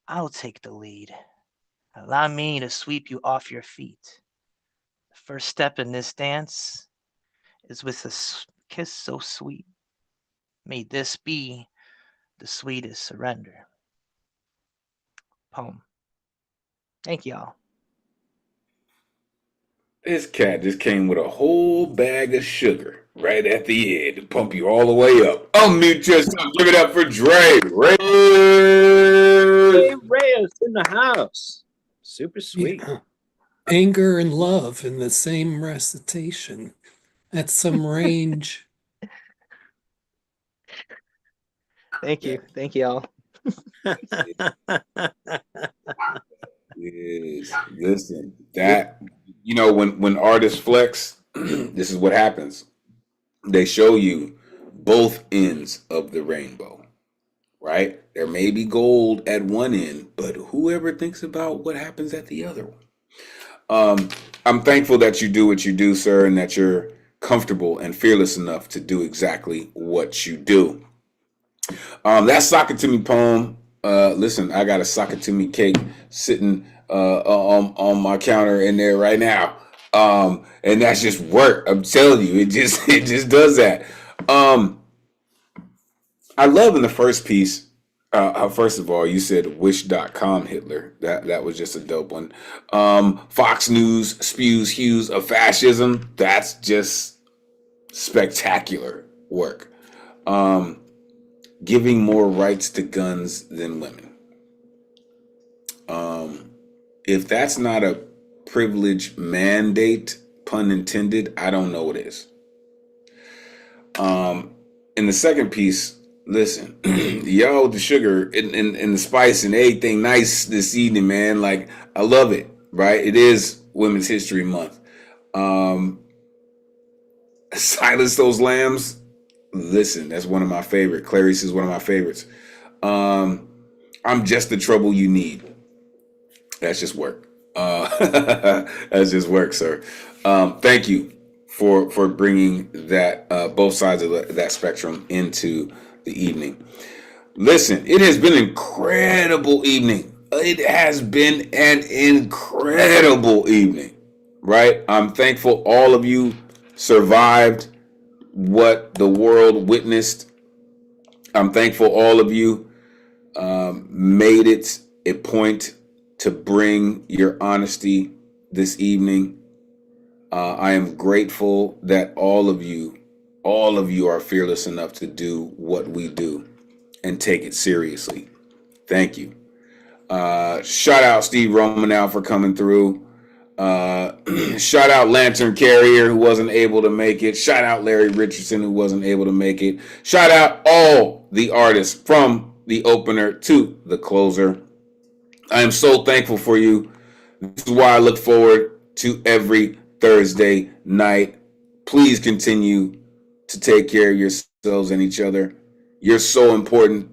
I'll take the lead. Allow me to sweep you off your feet. The first step in this dance is with a kiss so sweet. May this be the sweetest surrender. Poem. Thank y'all. This cat just came with a whole bag of sugar right at the end to pump you all the way up. Unmute yourself. Give it up for Dre. Hey, Reyes in the house. Super sweet. Yeah. Anger and love in the same recitation. That's some range. Thank you. Thank y'all. Yes. Listen, that, you know, when artists flex, this is what happens. They show you both ends of the rainbow, right? There may be gold at one end, but whoever thinks about what happens at the other one. I'm thankful that you do what you do, sir, and that you're comfortable and fearless enough to do exactly what you do. That Sock It To Me poem, listen, I got a Sock It To Me cake sitting on my counter in there right now. And that's just work. I'm telling you, it just does that. I love in the first piece, first of all, you said wish.com Hitler. That was just a dope one. Fox News spews hues of fascism. That's just spectacular work. Giving more rights to guns than women. If that's not a privilege mandate, pun intended, I don't know what is. In the second piece, listen, yo, the sugar and the spice and everything nice this evening, man. Like, I love it, right? It is Women's History Month. Silence Those Lambs. Listen, that's one of my favorite. Clarice is one of my favorites. I'm just the trouble you need. That's just work. That's just work, sir. Thank you for bringing that both sides of that spectrum into the evening. Listen, it has been an incredible evening. It has been an incredible evening, right? I'm thankful all of you survived what the world witnessed. I'm thankful all of you made it a point to bring your honesty this evening. I am grateful that all of you are fearless enough to do what we do and take it seriously. Thank you. Shout out Steve Romanow for coming through. Shout out Lantern Carrier, who wasn't able to make it. Shout out Larry Richardson, who wasn't able to make it. Shout out all the artists from the opener to the closer. I am so thankful for you. This is why I look forward to every Thursday night. Please continue to take care of yourself. ourselves and each other. You're so important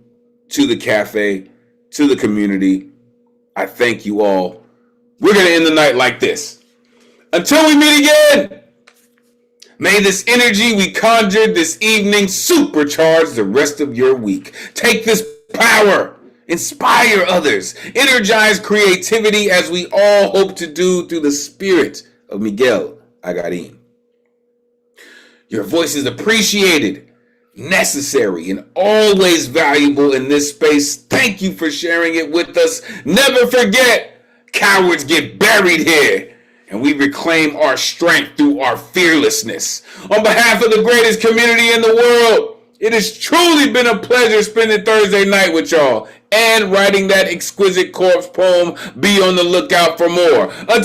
to the cafe, to the community. I thank you all. We're going to end the night like this. Until we meet again, may this energy we conjured this evening supercharge the rest of your week. Take this power, inspire others, energize creativity as we all hope to do through the spirit of Miguel Agarin. Your voice is appreciated, necessary, and always valuable in this space. Thank you for sharing it with us. Never forget, cowards get buried here, and we reclaim our strength through our fearlessness. On behalf of the greatest community in the world, it has truly been a pleasure spending Thursday night with y'all and writing that exquisite corpse poem. Be on the lookout for more. Until